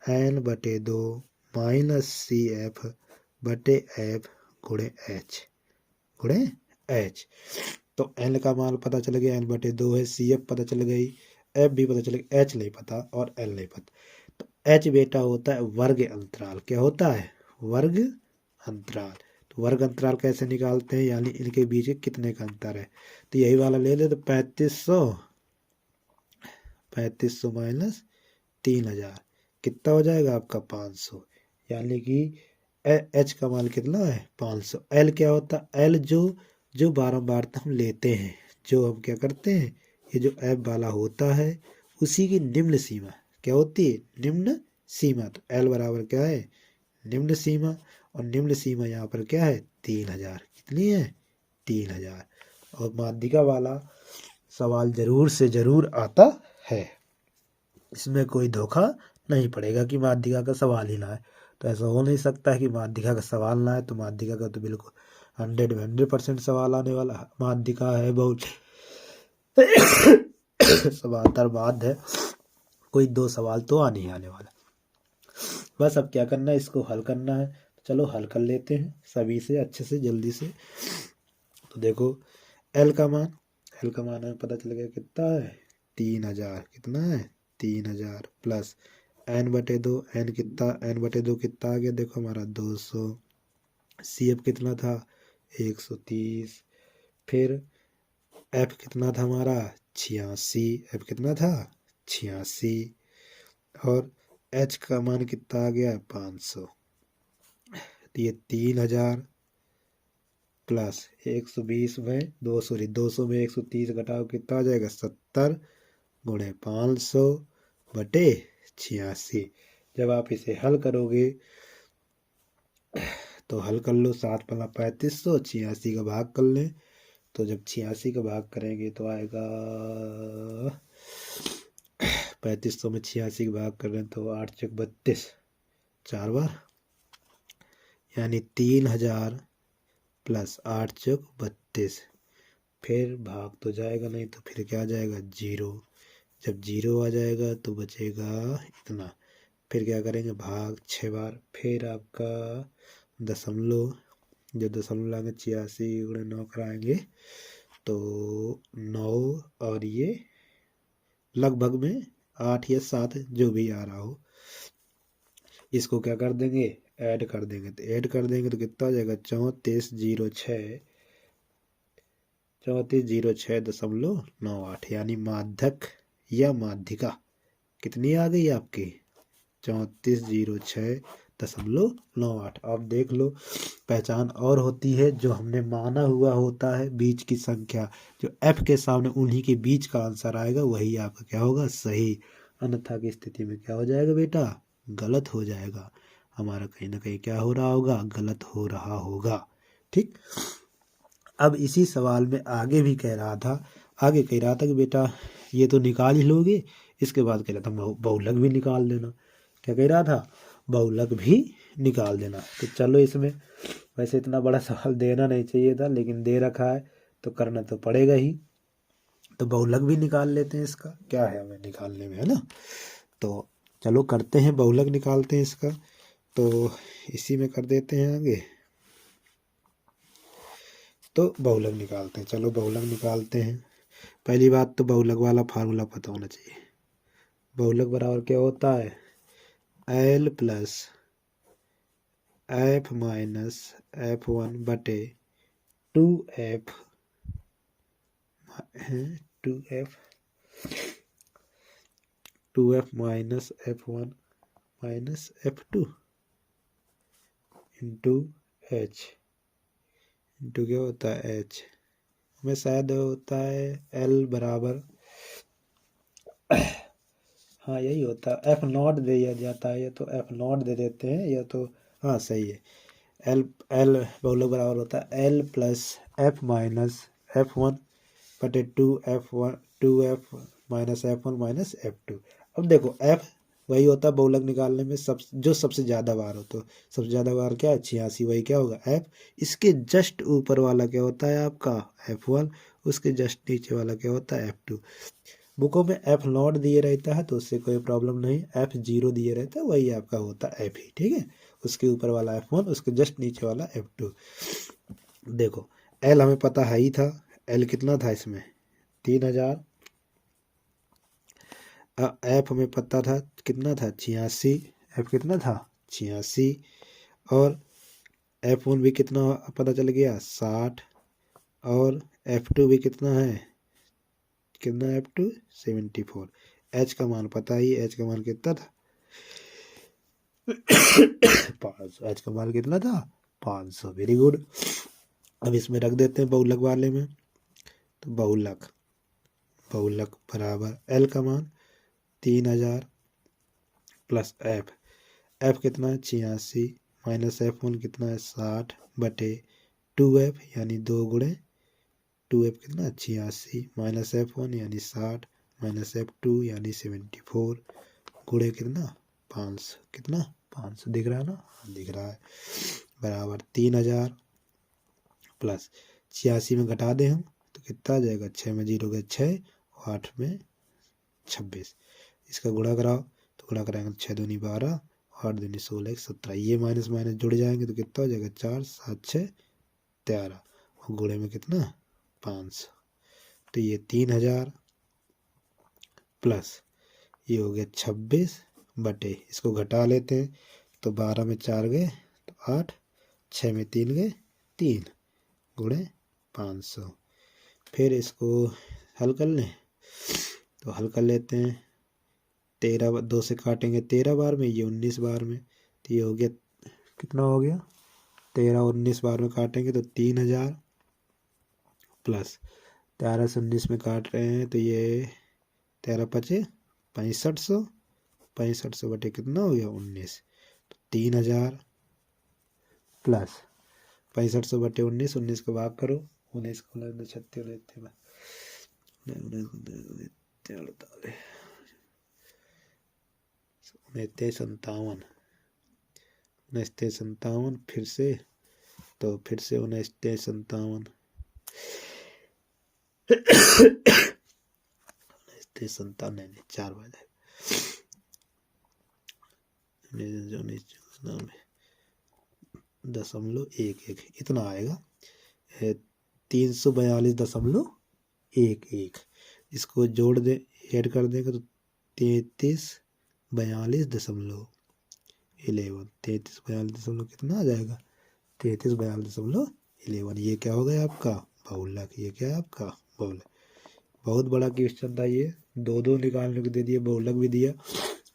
एन बटे 2 माइनस सी एफ बटे एफ गुणे एच, गुणे एच। तो एल का मान पता चल गया, एन बटे 2 है, सी एफ पता चल गई, एफ भी पता चल गया, एच नहीं पता और एल नहीं पता। तो एच बेटा होता है वर्ग अंतराल। क्या होता है, वर्ग अंतराल। तो वर्ग अंतराल कैसे निकालते हैं, यानी इनके बीच कितने का अंतर है। तो यही वाला ले ले, तो 3500, 3500 माइनस 3000 कितना हो जाएगा आपका 500। यानी कि एच का मान कितना है 500। एल क्या होता है, एल जो जो बारंबारता हम लेते हैं, जो हम क्या करते हैं, ये जो एफ वाला होता है उसी की निम्न सीमा क्या होती है, निम्न सीमा। तो एल बराबर क्या है, निम्न सीमा। और निम्न सीमा यहाँ पर क्या है 3000। कितनी है 3000। और माध्यिका वाला सवाल जरूर से जरूर आता है, इसमें कोई धोखा नहीं पड़ेगा कि माध्यिका का सवाल ही ना है। तो ऐसा हो नहीं सकता है कि माध्यिका का सवाल ना है। तो माध्यिका का तो बिल्कुल 100% सवाल आने वाला है। माध्यिका है बहुत समांतर माध्य है, कोई 2 सवाल तो आने ही आने वाला। बस अब क्या करना है, इसको हल करना है। चलो हल कर लेते हैं सभी से अच्छे से जल्दी से। तो देखो एल का मान, एल का मान हमें पता चल गया कितना है 3000। कितना है 3000 प्लस एन बटे 2, एन कितना, एन बटे 2 कितना आ गया, देखो हमारा 200। सी एफ कितना था 130। फिर एफ कितना था हमारा 86। एफ कितना था 86। और एच का मान कितना आ गया 500। तो ये 3000 प्लस 120 में 200, 200 में 130 घटाओ कितना आ जाएगा 70 गुणे 500 बटे 86। जब आप इसे हल करोगे तो हल कर लो, 7 पला 3500, 86 का भाग कर लें। तो जब 86 का भाग करेंगे तो आएगा 3500 में 86 का भाग कर रहे हैं तो 8 चौक 32, 4 बार, यानी 3000 प्लस 8 चौक 32। फिर भाग तो जाएगा नहीं, तो फिर क्या आ जाएगा 0। जब 0 आ जाएगा तो बचेगा इतना। फिर क्या करेंगे भाग 6 बार, फिर आपका दशमलव, जब दशमलव लाएंगे 86 गुणे 9 कराएंगे तो 9, और ये लगभग में 8 या 7 जो भी आ रहा हो, इसको क्या कर देंगे ऐड कर देंगे। तो ऐड कर देंगे तो कितना हो जाएगा 3406, 3406.98, यानी माध्यक या माध्यिका कितनी आ गई आपकी 3406.98। आप देख लो, पहचान और होती है जो हमने माना हुआ होता है बीच की संख्या, जो एफ के सामने उन्हीं के बीच का आंसर आएगा वही आपका क्या होगा सही। अन्यथा की स्थिति में क्या हो जाएगा बेटा, गलत हो जाएगा। हमारा कहीं ना कहीं क्या हो रहा होगा, गलत हो रहा होगा। ठीक, अब इसी सवाल में आगे भी कह रहा था, आगे कह रहा था कि बेटा ये तो निकाल ही लोगे, इसके बाद कह रहा था बहुलक भी निकाल देना। क्या कह रहा था, बहुलक भी निकाल देना। तो चलो, इसमें वैसे इतना बड़ा सवाल देना नहीं चाहिए था, लेकिन दे रखा है तो करना तो पड़ेगा ही। तो बहुलक भी निकाल लेते हैं, इसका क्या है हमें निकालने में, है ना। तो चलो करते हैं, बहुलक निकालते हैं इसका। तो इसी में कर देते हैं आगे। तो बहुलक निकालते हैं, चलो बहुलक निकालते हैं। पहली बात तो बहुलक वाला फार्मूला पता होना चाहिए। बहुलक बराबर क्या होता है, L plus F minus F1 बटे 2F, 2F minus F1 minus F2। Into H into क्या होता है एच में शायद होता है एल बराबर हाँ यही होता है, एफ नॉट दे दिया जाता है, या तो एफ नॉट दे देते हैं या तो हाँ सही है। एल एल बहुलक बराबर होता है L plus F minus F one बटे two F minus F one minus F two. अब देखो एफ वही होता है बहुलक निकालने में जो सबसे ज़्यादा बार हो, तो सबसे ज़्यादा बार क्या है 86, वही क्या होगा एफ। इसके जस्ट ऊपर वाला क्या होता है आपका एफ वन, उसके जस्ट नीचे वाला क्या होता है एफ टू। बुकों में एफ नॉट दिए रहता है तो उससे कोई प्रॉब्लम नहीं, एफ जीरो दिए रहता है वही आपका होता है एफ ही, ठीक है। उसके ऊपर वाला एफ वन, उसके जस्ट नीचे वाला एफ टू। देखो एल हमें पता है ही था, एल कितना था इसमें 3000, एफ हमें पता था कितना था 86, एफ कितना था 86, और एफ वन भी कितना पता चल गया 60, और एफ टू भी कितना है कितना एफ टू 74। एच का मान पता ही, एच का मान कितना था 500, एच का मान कितना था 500, वेरी गुड। अब इसमें रख देते हैं बहुलक वाले में, तो बहुलक बराबर एल का मान 3000 प्लस एफ कितना है 86 माइनस एफ वन कितना है 60 बटे 2f यानी 2 गुणे 2f कितना 86 माइनस एफ वन यानी 60 माइनस एफ टू यानी 74 गुणे कितना 500, कितना 500 दिख रहा है ना, दिख रहा है, बराबर 3000 प्लस 86 में घटा दें हम तो कितना आ जाएगा 6 में 0 गए 6, 8 में 26, इसका गुणा कराओ तो गुणा कराएंगे 6 दूनी 12, 8 दूनी 16, 17, ये माइनस माइनस जुड़ जाएंगे तो कितना हो जाएगा 4 7 6 13, और गुणे में कितना 500, तो ये 3000 प्लस ये हो गया 26 बटे, इसको घटा लेते हैं तो 12 में 4 गए तो 8, 6 में 3 गए 3 गुणे 500। फिर इसको हल कर लें तो हल कर लेते हैं, 13 2 से काटेंगे 13 बार में, ये 19 बार में, तो ये हो गया कितना हो गया 13 19 बार में काटेंगे तो 3000 प्लस 13 से 19 में काट रहे हैं तो ये 13 पचे 6500, 6500 बटे कितना हो गया 19, तो 3000 प्लस 6500 बटे 19, 19 को भाग करो 19 को 36 लेते हैं 57, फिर से तो फिर से 57 नहीं 4 बजे 0.11 इतना आएगा 342.11, इसको जोड़ दे ऐड कर देंगे तो 33.42.11 कितना आ जाएगा 33.42.11, ये क्या हो गया आपका बहुलक, ये क्या है आपका बहुलक। बहुत बड़ा क्वेश्चन था ये, दो निकालने को दे दिए, बहुलक भी दिया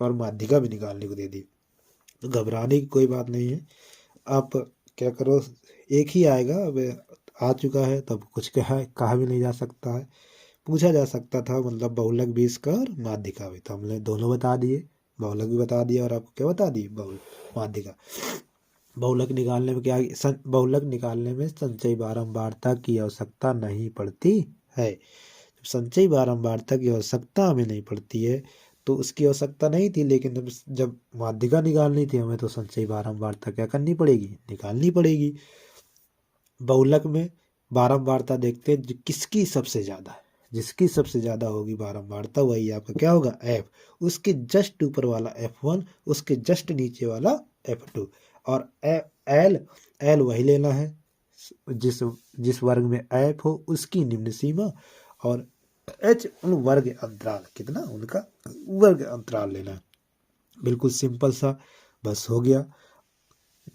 और माध्यिका भी निकालने को दे दी, तो घबराने की कोई बात नहीं है। आप क्या करो, एक ही आएगा, अब आ चुका है तब कुछ कहा भी नहीं जा सकता है, पूछा जा सकता था, मतलब बहुलक भी इसका और माध्यिका भी, तो हमने दोनों बता दिए, बहुलक भी बता दिया और आपको क्या बता दिए माध्यिका। बहुलक निकालने में बहुलक निकालने में संचयी बारंबारता की आवश्यकता नहीं पड़ती है। जब संचयी बारंबारता की आवश्यकता हमें नहीं पड़ती है तो उसकी आवश्यकता नहीं थी, लेकिन जब माध्यिका निकालनी थी हमें तो संचयी बारंबारता क्या करनी पड़ेगी, निकालनी पड़ेगी। बहुलक में बारंबारता देखते हैं किसकी सबसे ज़्यादा है, जिसकी सबसे ज़्यादा होगी बारंबारता वही आपका क्या होगा एफ, उसके जस्ट ऊपर वाला एफ वन, उसके जस्ट नीचे वाला एफ टू, और एल वही लेना है जिस वर्ग में एफ हो उसकी निम्न सीमा, और एच उन वर्ग अंतराल कितना उनका वर्ग अंतराल लेना है। बिल्कुल सिंपल सा, बस हो गया।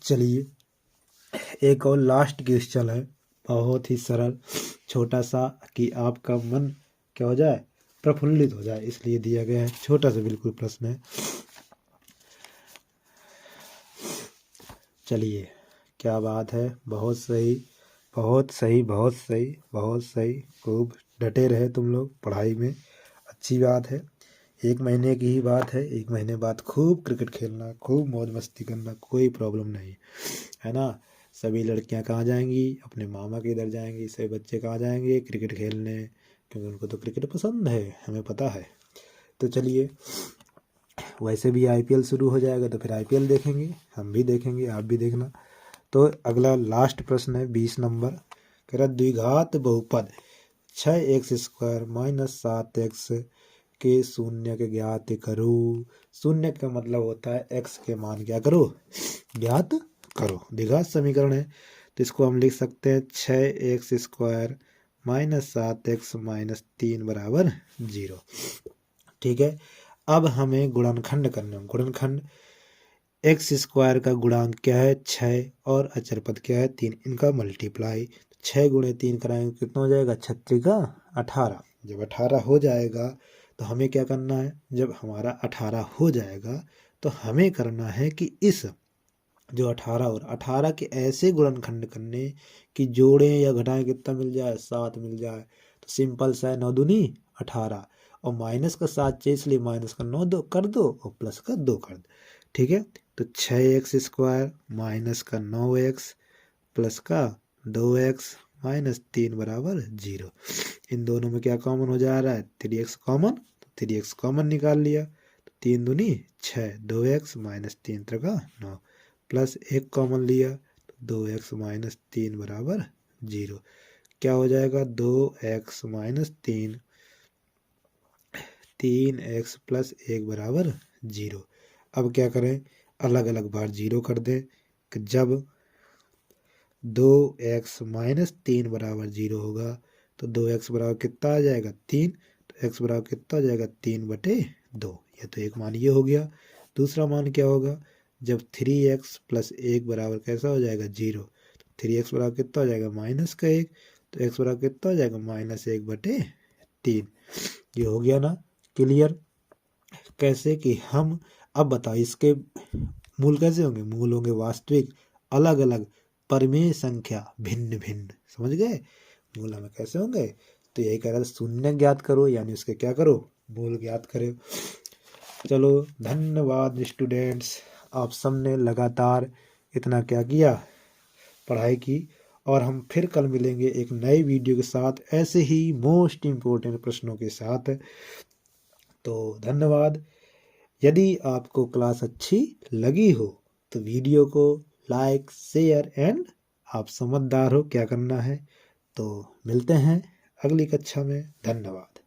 चलिए एक और लास्ट क्वेश्चन है, बहुत ही सरल छोटा सा, कि आपका मन क्या हो जाए प्रफुल्लित हो जाए, इसलिए दिया गया है, छोटा सा बिल्कुल प्रश्न है। चलिए क्या बात है, बहुत सही, बहुत सही, बहुत सही, बहुत सही। खूब डटे रहे तुम लोग पढ़ाई में, अच्छी बात है। 1 महीने की ही बात है, 1 महीने बाद खूब क्रिकेट खेलना, खूब मौज मस्ती करना, कोई प्रॉब्लम नहीं है ना। सभी लड़कियां कहाँ जाएंगी, अपने मामा के इधर जाएंगी, सभी बच्चे कहाँ जाएंगे, क्रिकेट खेलने, क्योंकि उनको तो क्रिकेट पसंद है, हमें पता है। तो चलिए, वैसे भी आईपीएल शुरू हो जाएगा तो फिर आईपीएल देखेंगे, हम भी देखेंगे, आप भी देखना। तो अगला लास्ट प्रश्न है 20 नंबर, कह रहा द्विघात बहुपद 6x² माइनस 7x के शून्य के ज्ञात करो। शून्य का मतलब होता है x के मान क्या करो, ज्ञात करो। द्विघात समीकरण है तो इसको हम लिख सकते हैं 6x² माइनस 7x माइनस 3 बराबर 0। ठीक है, अब हमें गुणनखंड करना है। गुणनखंड x² का गुणांक क्या है 6 और अचर पद क्या है 3, इनका मल्टीप्लाई 6 गुणे 3 कराएंगे कितना हो जाएगा 36 का 18। जब 18 हो जाएगा तो हमें क्या करना है, जब हमारा 18 हो जाएगा तो हमें करना है कि इस जो 18 और 18 के ऐसे गुणनखंड करने कि जोड़ें या घटाएं कितना मिल जाए 7 मिल जाए। तो सिंपल सा है, 9 दूनी 18 और माइनस का 7 चाहिए इसलिए माइनस का 9 कर दो और प्लस का 2 कर दो। ठीक है, तो 6x² माइनस का 9x प्लस का 2x माइनस 3 बराबर 0। इन दोनों में क्या कॉमन हो जा रहा है 3x कॉमन, तो 3x कॉमन निकाल लिया, तो 3 दूनी 6, 2x माइनस 3 का 9 प्लस 1 कॉमन लिया तो 2x माइनस 3 बराबर 0। क्या हो जाएगा 2x माइनस 3, 3x प्लस 1 बराबर 0। अब क्या करें, अलग अलग बार 0 कर दें कि जब 2x माइनस 3 बराबर 0 होगा तो 2x बराबर कितना आ जाएगा 3, तो x बराबर कितना हो जाएगा 3/2। यह तो एक मान ये हो गया। दूसरा मान क्या होगा, जब 3x प्लस 1 बराबर कैसा हो जाएगा 0, तो 3x बराबर कितना हो जाएगा माइनस का 1, तो x बराबर कितना हो जाएगा -1/3। ये हो गया ना क्लियर। कैसे कि हम अब बताओ इसके मूल कैसे होंगे, मूल होंगे वास्तविक, अलग अलग, परिमेय संख्या भिन्न भिन्न। समझ गए मूल हमें कैसे होंगे। तो यही कह रहा था शून्य ज्ञात करो, यानी उसके क्या करो मूल ज्ञात करो। चलो धन्यवाद स्टूडेंट्स, आप सबने लगातार इतना क्या किया, पढ़ाई की। और हम फिर कल मिलेंगे एक नए वीडियो के साथ, ऐसे ही मोस्ट इम्पोर्टेंट प्रश्नों के साथ। तो धन्यवाद। यदि आपको क्लास अच्छी लगी हो तो वीडियो को लाइक शेयर एंड, आप समझदार हो क्या करना है। तो मिलते हैं अगली कक्षा में, धन्यवाद।